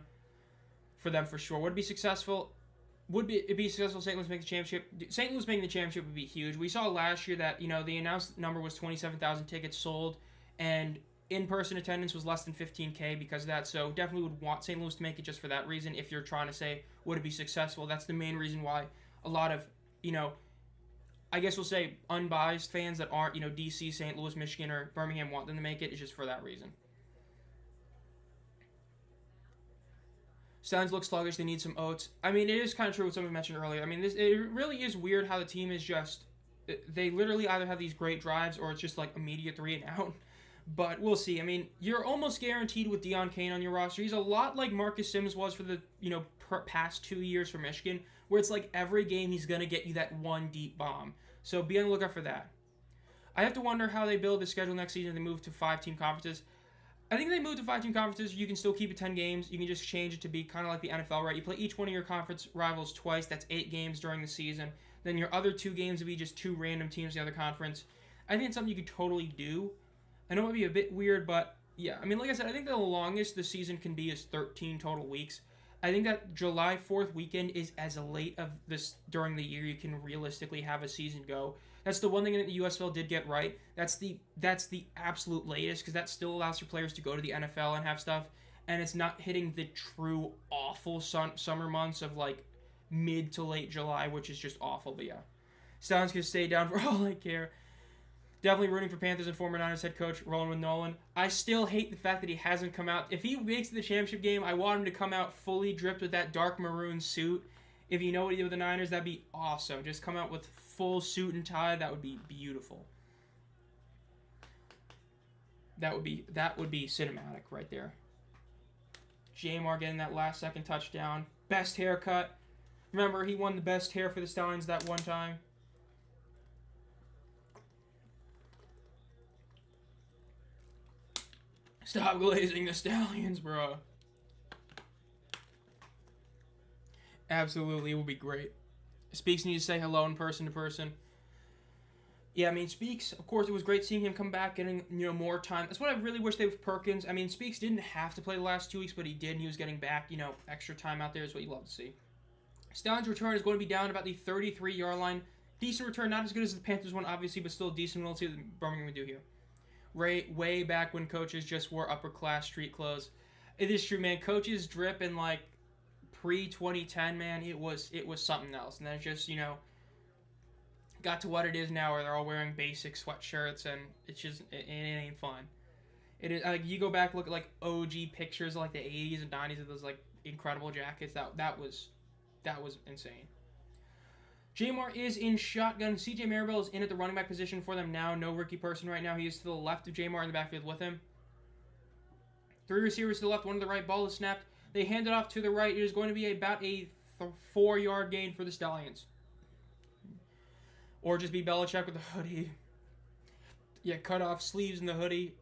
for them for sure. Would it be successful? Would it be successful? St. Louis make the championship? St. Louis making the championship would be huge. We saw last year that, the announced number was 27,000 tickets sold, and in-person attendance was less than 15K because of that, so definitely would want St. Louis to make it just for that reason. If you're trying to say, would it be successful, that's the main reason why a lot of, I guess we'll say unbiased fans that aren't, DC, St. Louis, Michigan, or Birmingham want them to make it. It's just for that reason. Stallions look sluggish. They need some oats. I mean, it is kind of true what someone mentioned earlier. I mean, it really is weird how the team is just, they literally either have these great drives or it's just like immediate 3 and out. But we'll see. I mean, you're almost guaranteed with Deion Kane on your roster. He's a lot like Marcus Sims was for the, past 2 years for Michigan, where it's like every game he's going to get you that one deep bomb. So be on the lookout for that. I have to wonder how they build the schedule next season. They move to 5-team conferences. I think they move to 5-team conferences. You can still keep it 10 games. You can just change it to be kind of like the NFL, right? You play each one of your conference rivals twice. That's 8 games during the season. Then your other 2 games would be just 2 random teams in the other conference. I think it's something you could totally do. I know it might be a bit weird, but yeah. I mean, like I said, I think the longest the season can be is 13 total weeks. I think that July 4th weekend is as late of this during the year you can realistically have a season go. That's the one thing that the USFL did get right. That's the absolute latest because that still allows for players to go to the NFL and have stuff, and it's not hitting the true awful summer months of like mid to late July, which is just awful. But yeah, Stallions can stay down for all I care. Definitely rooting for Panthers and former Niners head coach, rolling with Nolan. I still hate the fact that he hasn't come out. If he makes the championship game, I want him to come out fully dripped with that dark maroon suit. If you know what he did with the Niners, that'd be awesome. Just come out with full suit and tie. That would be beautiful. That would be cinematic right there. Jamar getting that last second touchdown. Best haircut. Remember, he won the best hair for the Stallions that one time. Stop glazing the Stallions, bro. Absolutely, it will be great. Speaks needs to say hello in person to person. Yeah, I mean, Speaks, of course, it was great seeing him come back, getting, more time. That's what I really wish they with Perkins. I mean, Speaks didn't have to play the last 2 weeks, but he did, and he was getting back, extra time out there is what you love to see. Stallions' return is going to be down about the 33-yard line. Decent return, not as good as the Panthers one, obviously, but still decent. We'll see what Birmingham would do here. Way back when coaches just wore upper-class street clothes. It is true, man. Coaches drip in, like, pre-2010, man. It was something else. And then it just, got to what it is now where they're all wearing basic sweatshirts, and it's just, it ain't fun. It is, like, you go back, look at, like, OG pictures of, like, the 80s and 90s of those, like, incredible jackets. That was insane. Jamar is in shotgun. CJ Maribel is in at the running back position for them now. No rookie person right now. He is to the left of Jamar in the backfield with him. 3 receivers to the left, 1 to the right. Ball is snapped. They hand it off to the right. It is going to be about a 4-yard gain for the Stallions. Or just be Belichick with the hoodie. Yeah, cut off sleeves in the hoodie.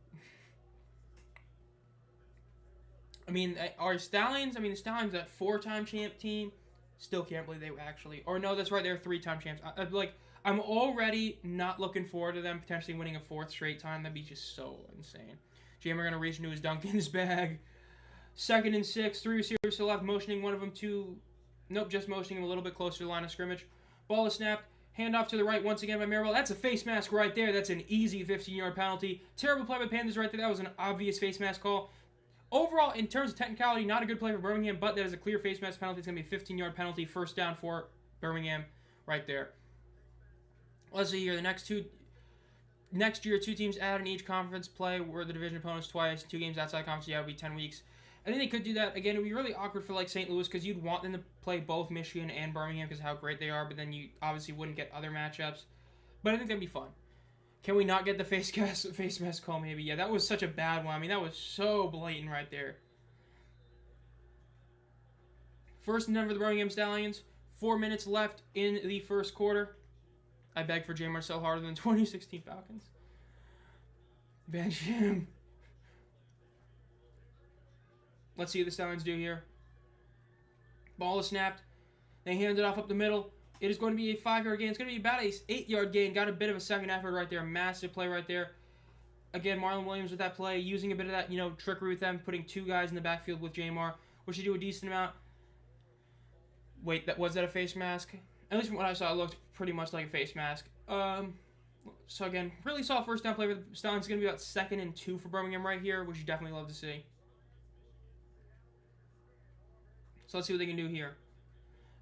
I mean, the Stallions, that 4-time champ team, still can't believe they actually... Or no, that's right, they're 3-time champs. I'm already not looking forward to them potentially winning a 4th straight time. That'd be just so insane. Jammer going to reach into his Duncan's bag. 2nd and 6, 3 receivers to the left, motioning one of them to... Nope, just motioning him a little bit closer to the line of scrimmage. Ball is snapped, Handoff to the right once again by Maribel. That's a face mask right there. That's an easy 15-yard penalty. Terrible play by Panthers right there. That was an obvious face mask call. Overall, in terms of technicality, not a good play for Birmingham, but that is a clear face mask penalty. It's going to be a 15-yard penalty. First down for Birmingham right there. Let's see here. Next year, 2 teams add in each conference play where the division opponents twice. 2 games outside conference. Yeah, it would be 10 weeks. I think they could do that. Again, it would be really awkward for like St. Louis because you'd want them to play both Michigan and Birmingham because of how great they are, but then you obviously wouldn't get other matchups. But I think that'd be fun. Can we not get the face mask call maybe? Yeah, that was such a bad one. I mean, that was so blatant right there. First and 10 for the Birmingham Stallions. 4 minutes left in the first quarter. I beg for J. Marcel harder than 2016 Falcons. Bench him. Let's see what the Stallions do here. Ball is snapped. They hand it off up the middle. It is going to be a 5-yard gain. It's going to be about an 8-yard gain. Got a bit of a second effort right there. Massive play right there. Again, Marlon Williams with that play, using a bit of that, trickery with them, putting 2 guys in the backfield with Jamar, which should do a decent amount. Wait, was that a face mask? At least from what I saw, it looked pretty much like a face mask. So again, really solid first down play for the Stallions. It's going to be about 2nd and 2 for Birmingham right here, which you definitely love to see. So let's see what they can do here.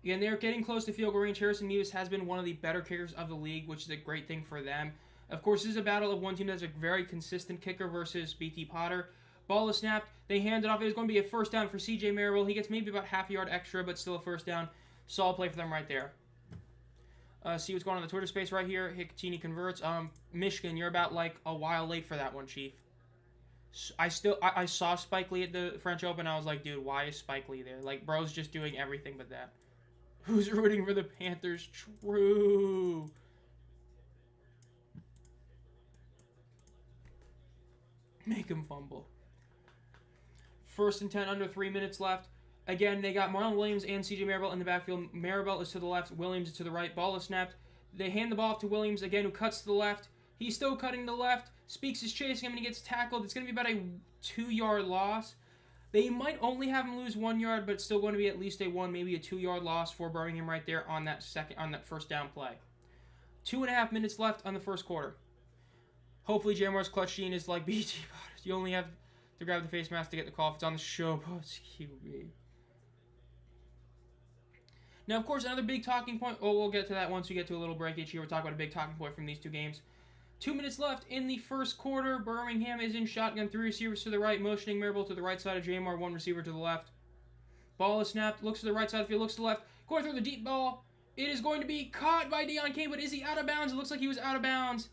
Again, they're getting close to field goal range. Harrison Mevis has been one of the better kickers of the league, which is a great thing for them. Of course, this is a battle of one team that's a very consistent kicker versus BT Potter. Ball is snapped. They hand it off. It is going to be a first down for CJ Maribel. He gets maybe about half a yard extra, but still a first down. Solid play for them right there. See what's going on in the Twitter space right here. Hicatini converts. Michigan, you're about like a while late for that one, Chief. I saw Spike Lee at the French Open. I was like, dude, why is Spike Lee there? Like, bro's just doing everything but that. Who's rooting for the Panthers? True. Make him fumble. First and 10, under 3 minutes left. Again, they got Marlon Williams and CJ Maribel in the backfield. Maribel is to the left. Williams is to the right. Ball is snapped. They hand the ball off to Williams again, who cuts to the left. He's still cutting to the left. Speaks is chasing him, and he gets tackled. It's going to be about a 2-yard loss. They might only have him lose 1 yard, but it's still going to be at least a 1, maybe a 2-yard loss for Birmingham right there on that first down play. 2.5 minutes left on the first quarter. Hopefully, Jamar's clutch gene is like BT Potters. You only have to grab the face mask to get the call if it's on the show. Oh, it's QB. Now, of course, another big talking point. Oh, we'll get to that once we get to a little breakage here. We'll talk about a big talking point from these 2 games. 2 minutes left in the first quarter. Birmingham is in shotgun. 3 receivers to the right, motioning Maribel to the right side of Jamar. 1 receiver to the left. Ball is snapped. Looks to the right side of the field. Looks to the left. Going through the deep ball. It is going to be caught by Deion Kane, but is he out of bounds? It looks like he was out of bounds.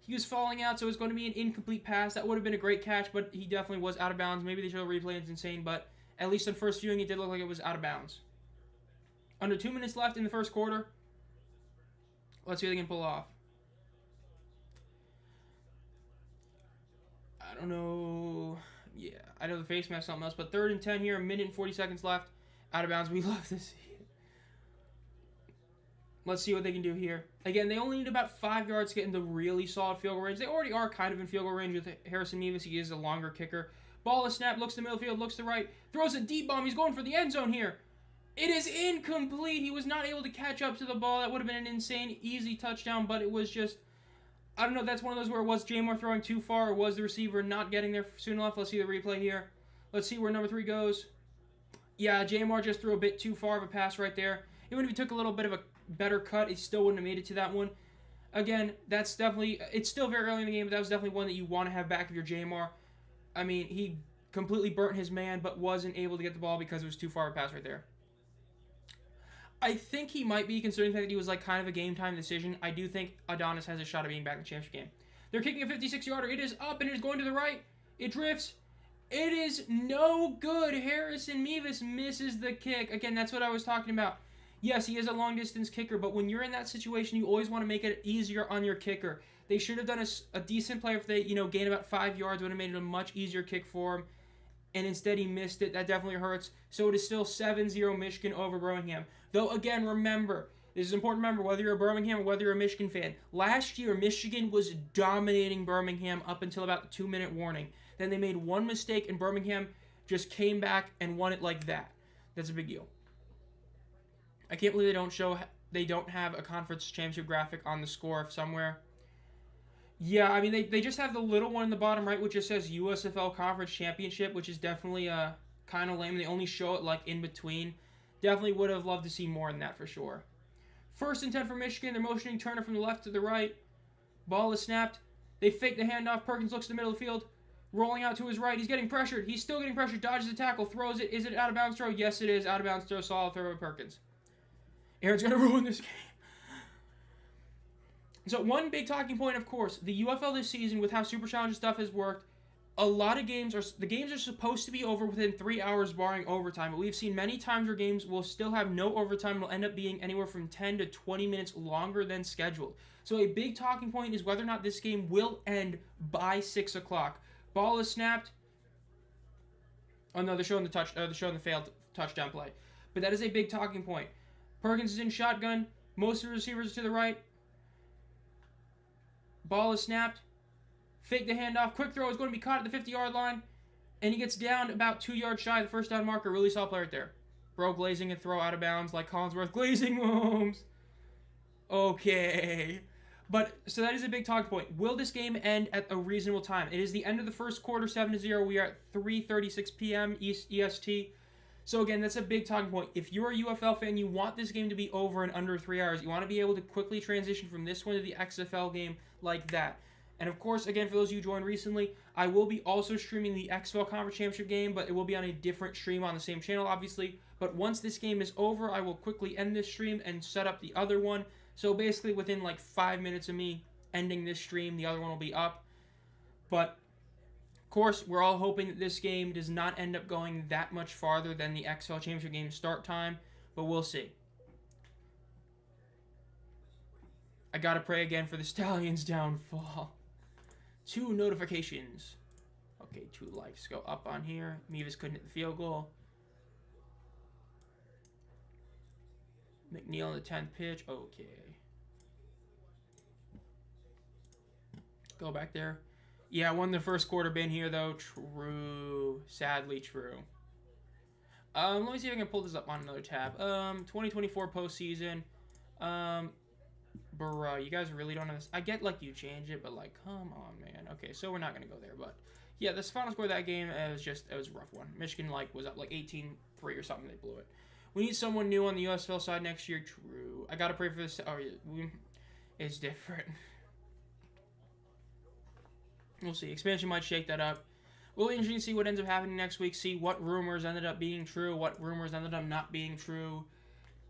He was falling out, so it's going to be an incomplete pass. That would have been a great catch, but he definitely was out of bounds. Maybe they show a replay. It's insane, but at least on first viewing, it did look like it was out of bounds. Under 2 minutes left in the first quarter. Let's see what they can pull off. I don't know. Yeah, I know the face mask something else, but 3rd and 10 here, 1 minute and 40 seconds left. Out of bounds. We love to see it. Let's see what they can do here. Again, they only need about 5 yards to get into really solid field goal range. They already are kind of in field goal range with Harrison Mevis. He is a longer kicker. Ball is snapped, looks to the middle field, looks to the right, throws a deep bomb. He's going for the end zone here. It is incomplete. He was not able to catch up to the ball. That would have been an insane, easy touchdown, but it was just, I don't know, that's one of those where was Jamar throwing too far or was the receiver not getting there soon enough? Let's see the replay here. Let's see where number 3 goes. Yeah, Jamar just threw a bit too far of a pass right there. Even if he took a little bit of a better cut, he still wouldn't have made it to that one. Again, that's definitely, it's still very early in the game, but that was definitely one that you want to have back of your Jamar. I mean, he completely burnt his man, but wasn't able to get the ball because it was too far of a pass right there. I think he might be, considering the fact that he was like kind of a game-time decision. I do think Adonis has a shot at being back in the championship game. They're kicking a 56-yarder. It is up, and it is going to the right. It drifts. It is no good. Harrison Mevis misses the kick. Again, that's what I was talking about. Yes, he is a long-distance kicker, but when you're in that situation, you always want to make it easier on your kicker. They should have done a decent play if they, gained about 5 yards. Would have made it a much easier kick for him. And instead he missed it. That definitely hurts. So it is still 7-0 Michigan over Birmingham. Though, again, remember, this is important to remember, whether you're a Birmingham or whether you're a Michigan fan. Last year, Michigan was dominating Birmingham up until about the 2-minute warning. Then they made one mistake, and Birmingham just came back and won it like that. That's a big deal. I can't believe they they don't have a conference championship graphic on the score somewhere. Yeah, I mean, they just have the little one in the bottom right, which just says USFL Conference Championship, which is definitely kind of lame. They only show it, like, in between. Definitely would have loved to see more than that for sure. 1st and 10 for Michigan. They're motioning Turner from the left to the right. Ball is snapped. They fake the handoff. Perkins looks to the middle of the field. Rolling out to his right. He's getting pressured. He's still getting pressured. Dodges the tackle. Throws it. Is it out of bounds throw? Yes, it is. Out of bounds throw. Solid throw by Perkins. Aaron's going to ruin this game. So one big talking point, of course, the UFL this season with how Super Challenge stuff has worked, a lot of games are supposed to be over within 3 hours barring overtime, but we've seen many times where games will still have no overtime and will end up being anywhere from 10 to 20 minutes longer than scheduled. So a big talking point is whether or not this game will end by 6 o'clock. Ball is snapped. Oh no, they're showing the failed touchdown play. But that is a big talking point. Perkins is in shotgun. Most of the receivers to the right. Ball is snapped. Fake the handoff. Quick throw is going to be caught at the 50-yard line. And he gets down about 2 yards shy of the first down marker. Really solid play right there. Bro glazing and throw out of bounds like Collinsworth. Glazing Mahomes. Okay. But, so that is a big talking point. Will this game end at a reasonable time? It is the end of the first quarter, 7-0. We are at 3:36 p.m. EST. So again, that's a big talking point. If you're a UFL fan, you want this game to be over in under 3 hours. You want to be able to quickly transition from this one to the XFL game like that. And of course, again, for those of you who joined recently, I will be also streaming the XFL Conference Championship game, but it will be on a different stream on the same channel, obviously. But once this game is over, I will quickly end this stream and set up the other one. So basically, within like 5 minutes of me ending this stream, the other one will be up. But of course, we're all hoping that this game does not end up going that much farther than the XFL Championship game start time, but we'll see. I gotta pray again for the Stallions' downfall. 2 notifications. Okay, 2 likes go up on here. Mevis couldn't hit the field goal. McNeil on the 10th pitch. Okay. Go back there. Yeah, won the first quarter bin here, though. True. Sadly true. Let me see if I can pull this up on another tab. 2024 postseason. Bruh, you guys really don't know this. I get, like, you change it, but, like, come on, man. Okay, so we're not going to go there, but... Yeah, this final score of that game, it was a rough one. Michigan, like, was up, like, 18-3 or something. They blew it. We need someone new on the USFL side next year. True. I got to pray for this. Oh, yeah. It's different. We'll see. Expansion might shake that up. We'll be interesting to see what ends up happening next week. See what rumors ended up being true. What rumors ended up not being true.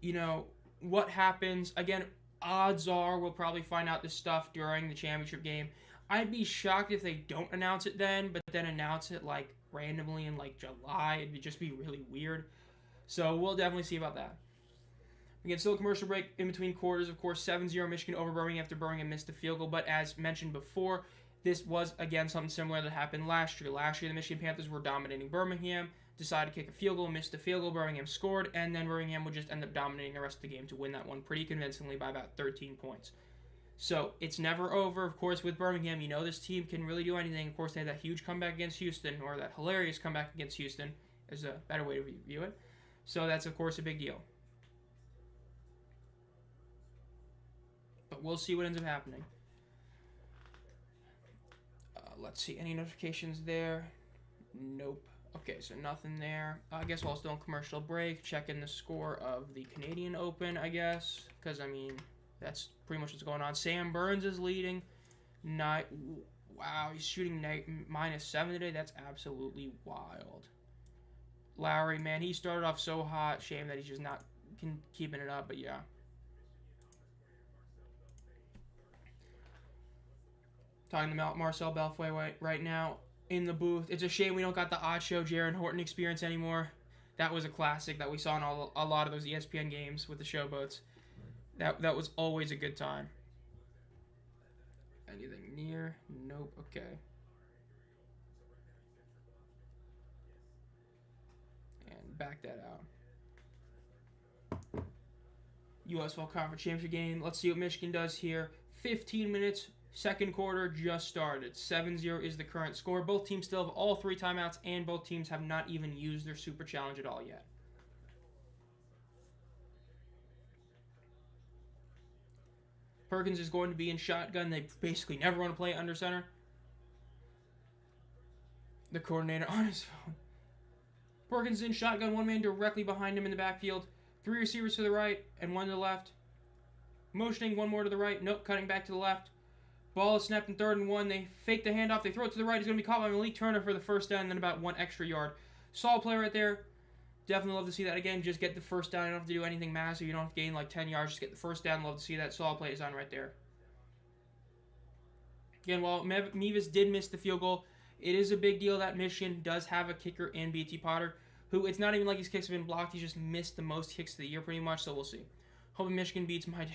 You know, what happens. Again, odds are we'll probably find out this stuff during the championship game. I'd be shocked if they don't announce it then, but then announce it, like, randomly in, like, July. It'd just be really weird. So we'll definitely see about that. Again, still a commercial break in between quarters. Of course, 7-0 Michigan over Birmingham after Birmingham missed a field goal. But as mentioned before, this was, again, something similar that happened last year. Last year, the Michigan Panthers were dominating Birmingham, decided to kick a field goal, missed the field goal, Birmingham scored, and then Birmingham would just end up dominating the rest of the game to win that one pretty convincingly by about 13 points. So, it's never over. Of course, with Birmingham, you know this team can really do anything. Of course, they had that huge comeback against Houston, or that hilarious comeback against Houston is a better way to view it. So, that's, of course, a big deal. But we'll see what ends up happening. Let's see, any notifications there? Nope. Okay, so nothing there. I guess while still in commercial break, checking the score of the Canadian Open, I guess. Because, I mean, that's pretty much what's going on. Sam Burns is leading. Wow, he's shooting -7 today. That's absolutely wild. Lowry, man, he started off so hot. Shame that he's just not keeping it up, but yeah. Talking about Marcel Belfoy right now in the booth. It's a shame we don't got the Odd Show Jaron Horton experience anymore. That was a classic that we saw in a lot of those ESPN games with the showboats. That was always a good time. Anything near? Nope. Okay. And back that out. USFL Conference Championship game. Let's see what Michigan does here. 15 minutes. Second quarter just started. 7-0 is the current score. Both teams still have all 3 timeouts, and both teams have not even used their Super Challenge at all yet. Perkins is going to be in shotgun. They basically never want to play under center. The coordinator on his phone. Perkins in shotgun, one man directly behind him in the backfield. 3 receivers to the right and 1 to the left. Motioning, 1 more to the right. Nope, cutting back to the left. Ball is snapped in 3rd and 1. They fake the handoff. They throw it to the right. It's going to be caught by Malik Turner for the first down and then about 1 extra yard. Solid play right there. Definitely love to see that again. Just get the first down. You don't have to do anything massive. You don't have to gain like 10 yards. Just get the first down. Love to see that. Solid play design right there. Again, while Mevis did miss the field goal, it is a big deal that Michigan does have a kicker in BT Potter, who it's not even like his kicks have been blocked. He's just missed the most kicks of the year pretty much, so we'll see. Hoping Michigan beats my...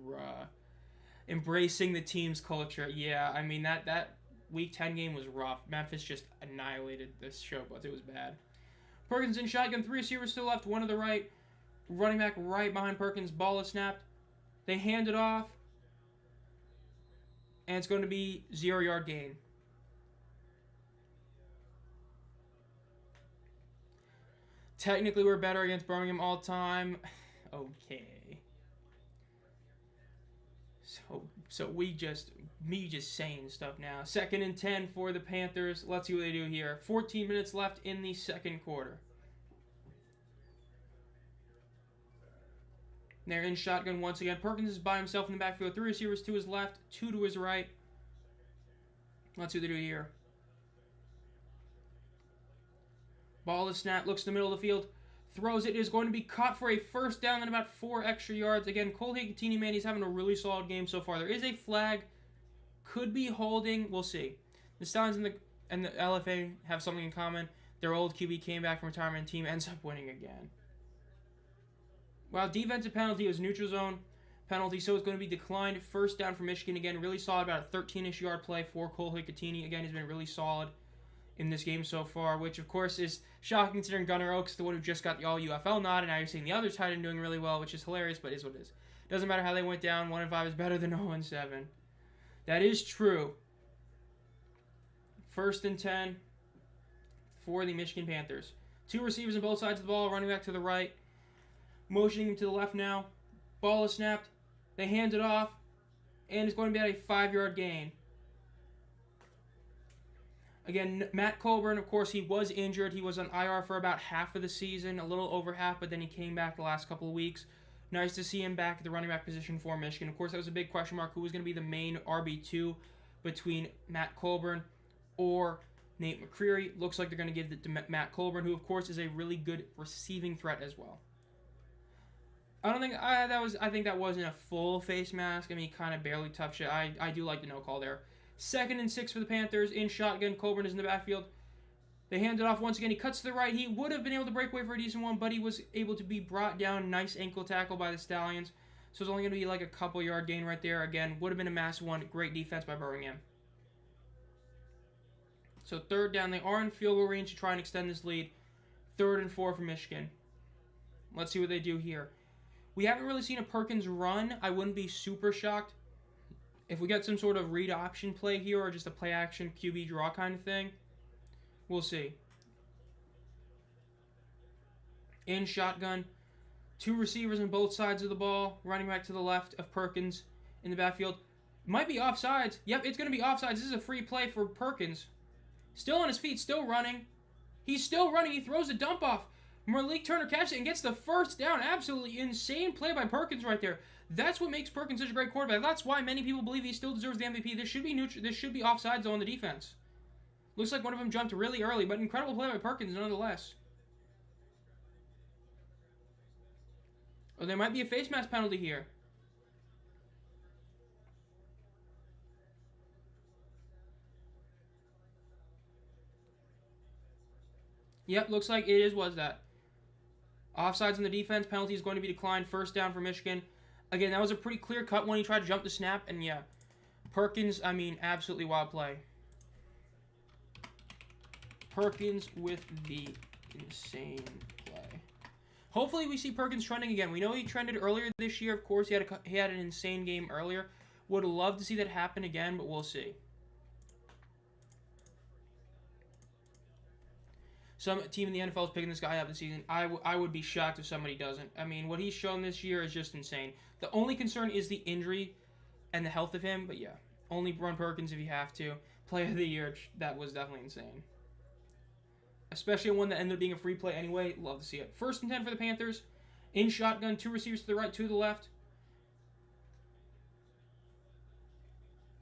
Bruh. Embracing the team's culture. Yeah, I mean, that Week 10 game was rough. Memphis just annihilated this show, but it was bad. Perkins in shotgun, 3 receivers to the left, 1 to the right. Running back right behind Perkins. Ball is snapped. They hand it off. And it's going to be 0-yard gain. Technically, we're better against Birmingham all time. Okay. So me just saying stuff now. 2nd and 10 for the Panthers. Let's see what they do here. 14 minutes left in the second quarter. They're in shotgun once again. Perkins is by himself in the backfield. 3 receivers to his left, 2 to his right. Let's see what they do here. Ball is snapped, looks to the middle of the field, throws it, is going to be caught for a first down and about 4 extra yards. Again, Cole Higginson, man, he's having a really solid game so far. There is a flag, could be holding, we'll see. The Stallions and the LFA have something in common. Their old QB came back from retirement, team ends up winning again. While defensive penalty was neutral zone penalty, so it's going to be declined. First down for Michigan again, really solid, about a 13-ish yard play for Cole Higginson. Again, he's been really solid in this game so far, which of course is shocking considering Gunnar Oaks, the one who just got the all UFL nod, and now you're seeing the other tight end doing really well, which is hilarious, but is what it is. Doesn't matter how they went down. 1-5 is better than 0-7. That is true. 1st and 10 for the Michigan Panthers. 2 receivers on both sides of the ball, running back to the right, motioning him to the left now. Ball is snapped. They hand it off, and it's going to be at a 5-yard gain. Again, Matt Colburn, of course, he was injured. He was on IR for about half of the season, a little over half, but then he came back the last couple of weeks. Nice to see him back at the running back position for Michigan. Of course, that was a big question mark. Who was going to be the main RB2 between Matt Colburn or Nate McCreary? Looks like they're going to give it to Matt Colburn, who, of course, is a really good receiving threat as well. I think that wasn't a full face mask. I mean, he kind of barely touched it. I do like the no call there. 2nd and 6 for the Panthers. In shotgun, Colburn is in the backfield. They hand it off once again. He cuts to the right. He would have been able to break away for a decent one, but he was able to be brought down. Nice ankle tackle by the Stallions. So it's only going to be like a couple yard gain right there. Again, would have been a massive one. Great defense by Birmingham. So 3rd down. They are in field goal range to try and extend this lead. 3rd and 4 for Michigan. Let's see what they do here. We haven't really seen a Perkins run. I wouldn't be super shocked if we get some sort of read option play here or just a play action QB draw kind of thing. We'll see. In shotgun. 2 receivers on both sides of the ball. Running back to the left of Perkins in the backfield. Might be offsides. Yep, it's going to be offsides. This is a free play for Perkins. Still on his feet. Still running. He's still running. He throws a dump off. Malik Turner catches it and gets the first down. Absolutely insane play by Perkins right there. That's what makes Perkins such a great quarterback. That's why many people believe he still deserves the MVP. This should be neutral. This should be offsides on the defense. Looks like one of them jumped really early, but incredible play by Perkins nonetheless. Oh, there might be a face mask penalty here. Yep, looks like it was that. Offsides on the defense. Penalty is going to be declined. First down for Michigan. Again, that was a pretty clear cut when he tried to jump the snap. And yeah, Perkins, I mean, absolutely wild play. Perkins with the insane play. Hopefully we see Perkins trending again. We know he trended earlier this year. Of course, he had an insane game earlier. Would love to see that happen again, but we'll see. Some team in the NFL is picking this guy up this season. I would be shocked if somebody doesn't. I mean, what he's shown this year is just insane. The only concern is the injury and the health of him. But yeah, only run Perkins if you have to. Player of the year, that was definitely insane. Especially one that ended up being a free play anyway. Love to see it. 1st and 10 for the Panthers. In shotgun, 2 receivers to the right, 2 to the left.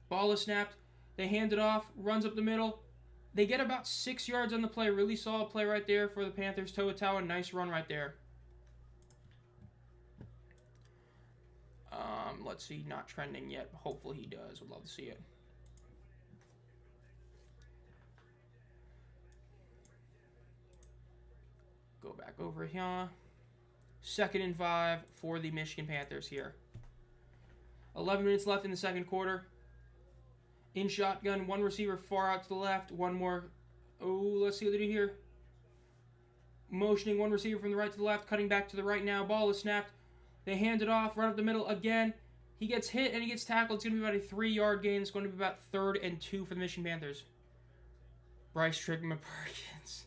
Ball is snapped. They hand it off. Runs up the middle. They get about 6 yards on the play. Really solid play right there for the Panthers. Toa. Nice run right there. Let's see. Not trending yet. But hopefully he does. Would love to see it. Go back over here. 2nd and 5 for the Michigan Panthers here. 11 minutes left in the second quarter. In shotgun, 1 receiver far out to the left. 1 more. Oh, let's see what they do here. Motioning 1 receiver from the right to the left. Cutting back to the right now. Ball is snapped. They hand it off. Right up the middle again. He gets hit and he gets tackled. It's going to be about a 3-yard gain. It's going to be about 3rd and 2 for the Michigan Panthers. Bryce Trickman Perkins.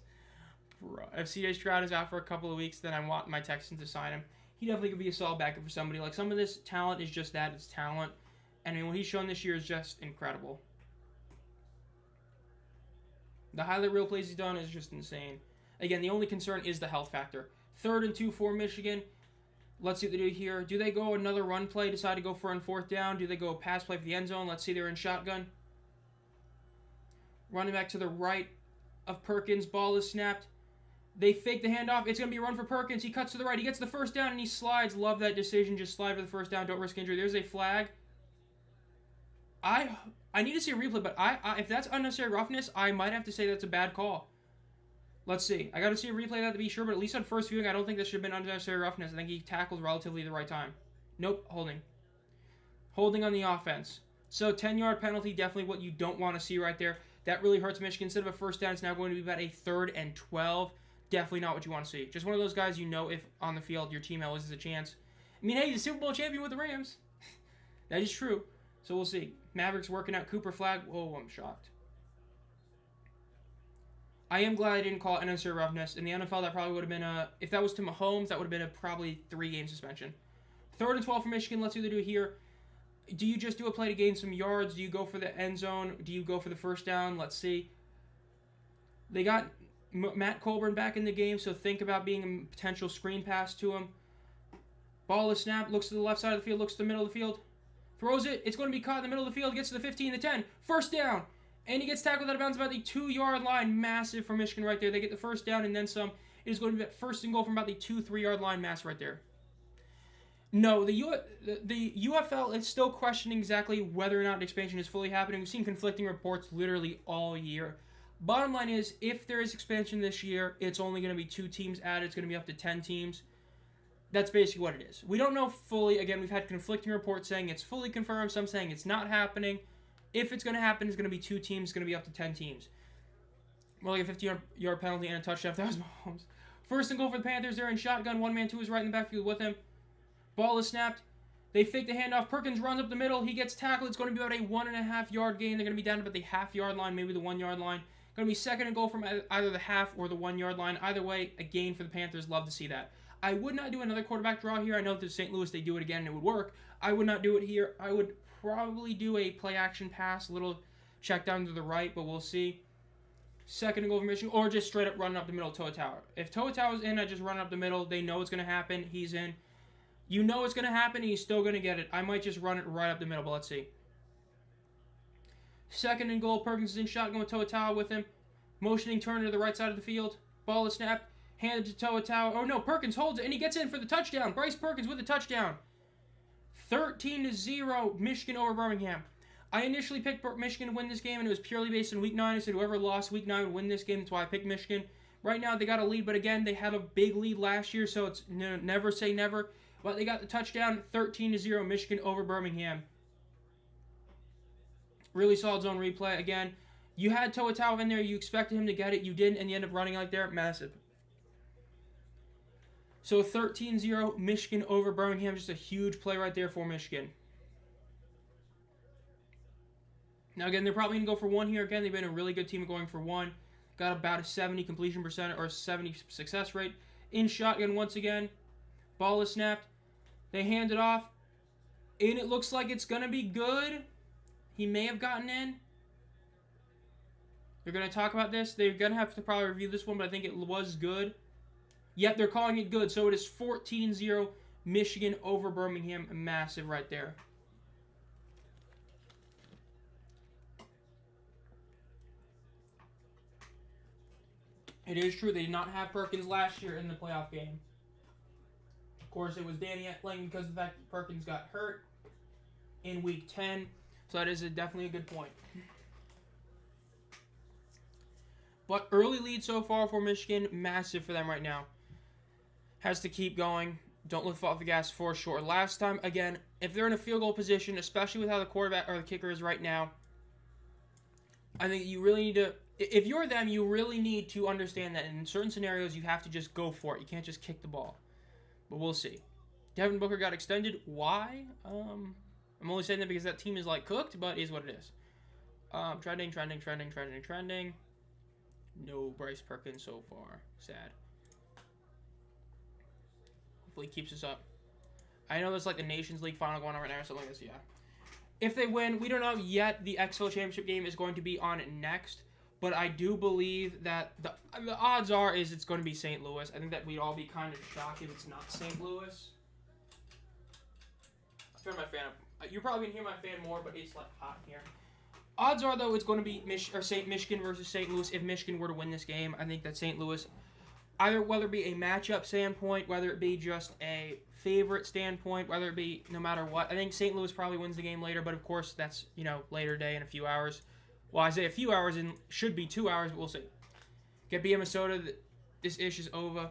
Bro, if C.J. Stroud is out for a couple of weeks, then I want my Texans to sign him. He definitely could be a solid backup for somebody. Like, some of this talent is just that. It's talent. And I mean, what he's shown this year is just incredible. The highlight reel plays he's done is just insane. Again, the only concern is the health factor. 3rd and 2 for Michigan. Let's see what they do here. Do they go another run play, decide to go for on 4th down? Do they go a pass play for the end zone? Let's see, they're in shotgun. Running back to the right of Perkins. Ball is snapped. They fake the handoff. It's going to be a run for Perkins. He cuts to the right. He gets the 1st down, and he slides. Love that decision. Just slide for the 1st down. Don't risk injury. There's a flag. I need to see a replay, but if that's unnecessary roughness, I might have to say that's a bad call. Let's see. I got to see a replay of that to be sure, but at least on first viewing, I don't think that should have been unnecessary roughness. I think he tackled relatively the right time. Nope, holding. Holding on the offense. So 10-yard penalty, definitely what you don't want to see right there. That really hurts Michigan. Instead of a 1st down, it's now going to be about a 3rd and 12. Definitely not what you want to see. Just one of those guys you know if on the field your team loses a chance. I mean, hey, he's a Super Bowl champion with the Rams. That is true. So we'll see. Mavericks working out. Cooper flag. Whoa, I'm shocked. I am glad I didn't call it unnecessary roughness. In the NFL, that probably would have been if that was to Mahomes, that would have been a probably 3-game suspension. 3rd and 12 for Michigan. Let's see what they do here. Do you just do a play to gain some yards? Do you go for the end zone? Do you go for the 1st down? Let's see. They got Matt Colburn back in the game, so think about being a potential screen pass to him. Ball is snapped. Looks to the left side of the field. Looks to the middle of the field. Throws it. It's going to be caught in the middle of the field. Gets to the 15, the 10. 1st down. And he gets tackled out of bounds about the 2-yard line. Massive for Michigan right there. They get the 1st down and then some. It is going to be that 1st and goal from about the 2-3-yard line. Mass right there. No, the UFL is still questioning exactly whether or not expansion is fully happening. We've seen conflicting reports literally all year. Bottom line is, if there is expansion this year, it's only going to be 2 teams added. It's going to be up to 10 teams. That's basically what it is. We don't know fully. Again, we've had conflicting reports saying it's fully confirmed. Some saying it's not happening. If it's going to happen, it's going to be 2 teams. It's going to be up to 10 teams. More like a 50-yard penalty and a touchdown. That was Mahomes. 1st and goal for the Panthers. They're in shotgun. 1 man, 2 is right in the backfield with him. Ball is snapped. They fake the handoff. Perkins runs up the middle. He gets tackled. It's going to be about a 1.5-yard gain. They're going to be down about the half-yard line, maybe the 1-yard line. Going to be 2nd and goal from either the half or the 1-yard line. Either way, a gain for the Panthers. Love to see that. I would not do another quarterback draw here. I know that St. Louis, they do it again and it would work. I would not do it here. I would probably do a play-action pass, a little check down to the right, but we'll see. 2nd and goal for Michigan, or just straight up running up the middle, Toa. If Toa's in, I just run up the middle. They know it's going to happen. He's in. You know it's going to happen, and he's still going to get it. I might just run it right up the middle, but let's see. 2nd and goal. Perkins is in shotgun with Toa with him. Motioning Turner to the right side of the field. Ball is snapped. Handed to Toa. Oh, no. Perkins holds it, and he gets in for the touchdown. Bryce Perkins with the touchdown. 13-0, Michigan over Birmingham. I initially picked Michigan to win this game, and it was purely based on Week 9. I said whoever lost Week 9 would win this game. That's why I picked Michigan. Right now, they got a lead, but again, they had a big lead last year, so it's never say never. But they got the touchdown, 13-0, Michigan over Birmingham. Really solid zone replay. Again, you had Toa in there. You expected him to get it. You didn't, and you end up running like there. Massive. So 13-0, Michigan over Birmingham. Just a huge play right there for Michigan. Now, again, they're probably going to go for 1 here. Again, they've been a really good team at going for 1. Got about a 70 completion percent or 70 success rate. In shotgun once again. Ball is snapped. They hand it off. And it looks like it's going to be good. He may have gotten in. They're going to talk about this. They're going to have to probably review this one, but I think it was good. Yep, they're calling it good. So it is 14-0 Michigan over Birmingham. Massive right there. It is true they did not have Perkins last year in the playoff game. Of course, it was Danny playing because of the fact that Perkins got hurt in Week 10. So that is definitely a good point. But early lead so far for Michigan, massive for them right now. Has to keep going. Don't lift off the gas for sure. Last time, again, if they're in a field goal position, especially with how the quarterback or the kicker is right now, I think you really need to, if you're them, you really need to understand that in certain scenarios, you have to just go for it. You can't just kick the ball. But we'll see. Devin Booker got extended. Why? I'm only saying that because that team is like cooked, but it is what it is. Trending. No Bryce Perkins so far. Sad. Hopefully he keeps us up. I know there's like the Nations League final going on right now or something like this, yeah. If they win, we don't know yet. The UFL Championship game is going to be on next. But I do believe that the odds are is it's going to be St. Louis. I think that we'd all be kind of shocked if it's not St. Louis. I'll turn my fan up. You're probably going to hear my fan more, but it's like hot in here. Odds are, though, it's going to be Michigan versus St. Louis. If Michigan were to win this game, I think that St. Louis, either whether it be a matchup standpoint, whether it be just a favorite standpoint, whether it be no matter what, I think St. Louis probably wins the game later. But, of course, that's, later day in a few hours. Well, I say a few hours and should be 2 hours, but we'll see. Get BM Minnesota. This ish is over.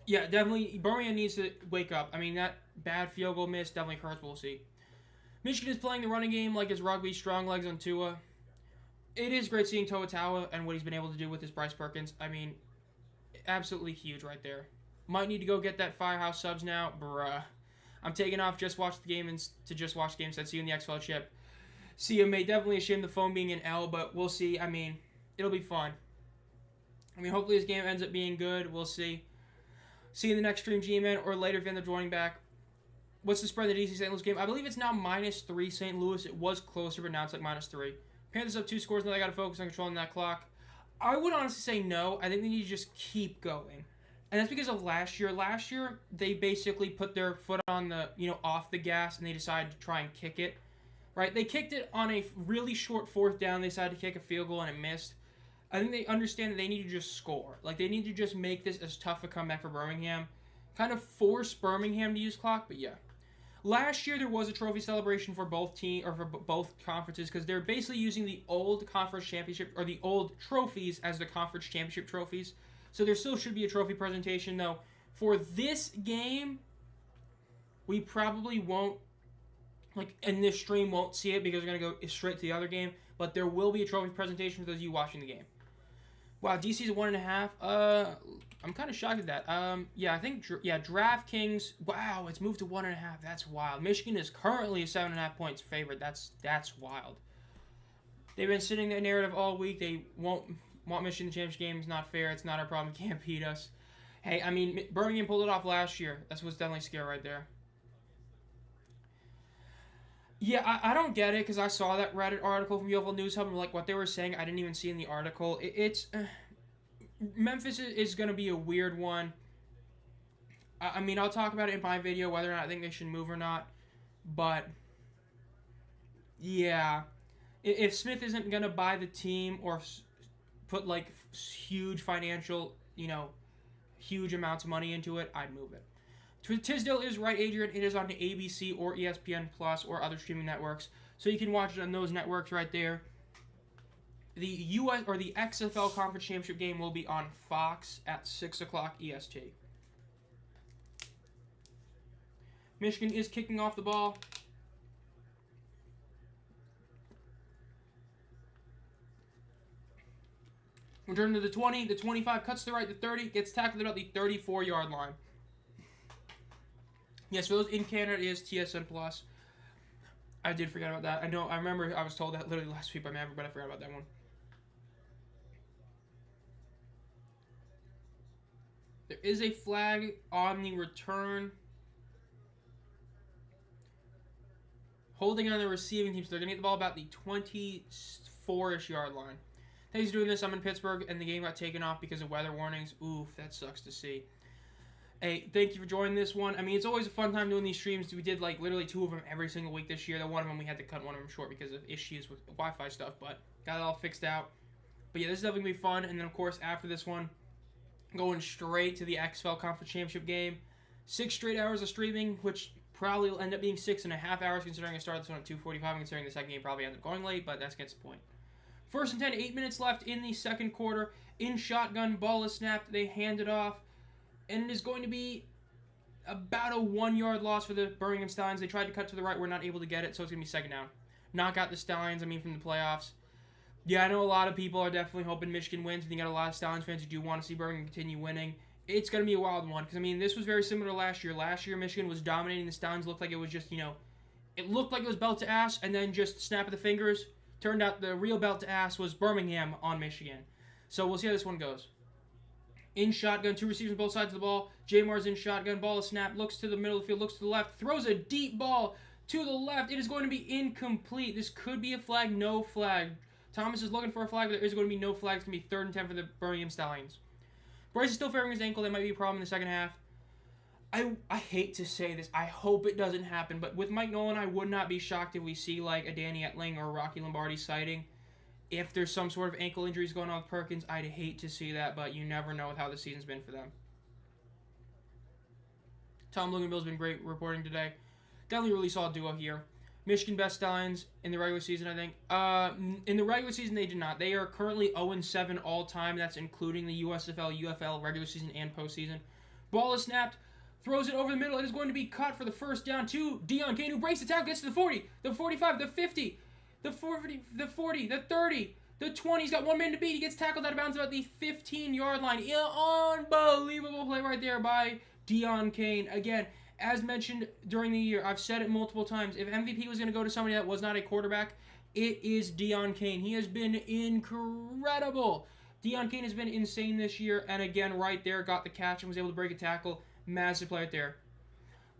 Yeah, definitely. Birmingham needs to wake up. I mean, that bad field goal miss definitely hurts, but we'll see. Michigan is playing the running game like it's rugby, strong legs on Tua. It is great seeing Toa Taua and what he's been able to do with his Bryce Perkins. I mean, absolutely huge right there. Might need to go get that Firehouse subs now. Bruh. I'm taking off, just watch the game and to just watch the game. Said see you in the XFL chip. See you, may definitely ashamed the phone being an L, but we'll see. I mean, it'll be fun. I mean, hopefully this game ends up being good. We'll see. See you in the next stream, G-Man, or later if you end up joining back. What's the spread in the DC St. Louis game? I believe it's now -3 St. Louis. It was closer, but now it's like -3. Panthers up 2 scores. Now they got to focus on controlling that clock. I would honestly say no. I think they need to just keep going. And that's because of last year. Last year, they basically put their foot on the, off the gas, and they decided to try and kick it. Right? They kicked it on a really short 4th down. They decided to kick a field goal, and it missed. I think they understand that they need to just score. Like, they need to just make this as tough a comeback for Birmingham. Kind of force Birmingham to use clock, but yeah. Last year, there was a trophy celebration for both both conferences because they're basically using the old conference championship or the old trophies as the conference championship trophies. So there still should be a trophy presentation, though. For this game, we probably won't, in this stream, won't see it because we're going to go straight to the other game. But there will be a trophy presentation for those of you watching the game. Wow, DC's a 1.5. I'm kind of shocked at that. Yeah, I think, DraftKings, wow, it's moved to 1.5. That's wild. Michigan is currently a 7.5 points favorite. That's wild. They've been sitting their narrative all week. They won't want Michigan in the championship game. It's not fair. It's not our problem. Can't beat us. Hey, I mean, Birmingham pulled it off last year. That's what's definitely scary right there. Yeah, I don't get it because I saw that Reddit article from UFL News Hub and what they were saying, I didn't even see in the article. It's Memphis is going to be a weird one. I mean, I'll talk about it in my video whether or not I think they should move or not. But yeah, if Smith isn't going to buy the team or put huge financial, huge amounts of money into it, I'd move it. Tisdale is right, Adrian. It is on the ABC or ESPN Plus or other streaming networks. So you can watch it on those networks right there. The US or the XFL Conference Championship game will be on Fox at 6 o'clock EST. Michigan is kicking off the ball. Return to the 20, the 25, cuts to the right, the 30, gets tackled about the 34-yard line. Yes, for those in Canada, it is TSN Plus. I did forget about that. I remember I was told that literally last week by Maverick, but I forgot about that one. There is a flag on the return. holding on the receiving team, so they're going to get the ball about the 24-ish yard line. He's doing this. I'm in Pittsburgh, and the game got taken off because of weather warnings. Oof, that sucks to see. Hey, thank you for joining this one. I mean, it's always a fun time doing these streams. We did, like, literally 2 of them every single week this year. Then one of them we had to cut one of them short because of issues with Wi-Fi stuff, but got it all fixed out. But yeah, this is definitely going to be fun. And then, of course, after this one, going straight to the UFL Conference Championship game. 6 straight hours of streaming, which probably will end up being 6.5 hours considering I started this one at 2:45 and considering the second game probably ended up going late, but that's against the point. First and 10, 8 minutes left in the second quarter. In shotgun, ball is snapped. They hand it off. And it is going to be about a 1-yard loss for the Birmingham Stallions. They tried to cut to the right. We're not able to get it, so it's going to be second down. Knock out the Stallions, from the playoffs. Yeah, I know a lot of people are definitely hoping Michigan wins. I think you got a lot of Stallions fans who do want to see Birmingham continue winning. It's going to be a wild one because, this was very similar to last year. Last year, Michigan was dominating. The Stallions looked like it was just, it looked like it was belt to ass and then just snap of the fingers. Turned out the real belt to ass was Birmingham on Michigan. So we'll see how this one goes. In shotgun, 2 receivers on both sides of the ball. Jamar's in shotgun, ball is snapped, looks to the middle of the field, looks to the left, throws a deep ball to the left. It is going to be incomplete. This could be a flag, no flag. Thomas is looking for a flag, but there is going to be no flag. It's going to be 3rd and 10 for the Birmingham Stallions. Bryce is still favoring his ankle. That might be a problem in the second half. I hate to say this. I hope it doesn't happen, but with Mike Nolan, I would not be shocked if we see like a Danny Etling or a Rocky Lombardi sighting. If there's some sort of ankle injuries going on with Perkins, I'd hate to see that, but you never know with how the season's been for them. Tom Luganville's been great reporting today. Definitely really solid duo here. Michigan best Stallions in the regular season, I think. In the regular season, they did not. They are currently 0-7 all-time. That's including the USFL, UFL, regular season, and postseason. Ball is snapped. Throws it over the middle. It is going to be cut for the first down to Deon Kane, who breaks the tackle, gets to the 40, the 45, the 50, the 40, the 40, the 30, the 20. He's got 1 man to beat. He gets tackled out of bounds about the 15-yard line. Unbelievable play right there by Deon Kane. Again, as mentioned during the year, I've said it multiple times. If MVP was going to go to somebody that was not a quarterback, it is Deon Kane. He has been incredible. Deon Kane has been insane this year, and again, right there, got the catch and was able to break a tackle. Massive play right there.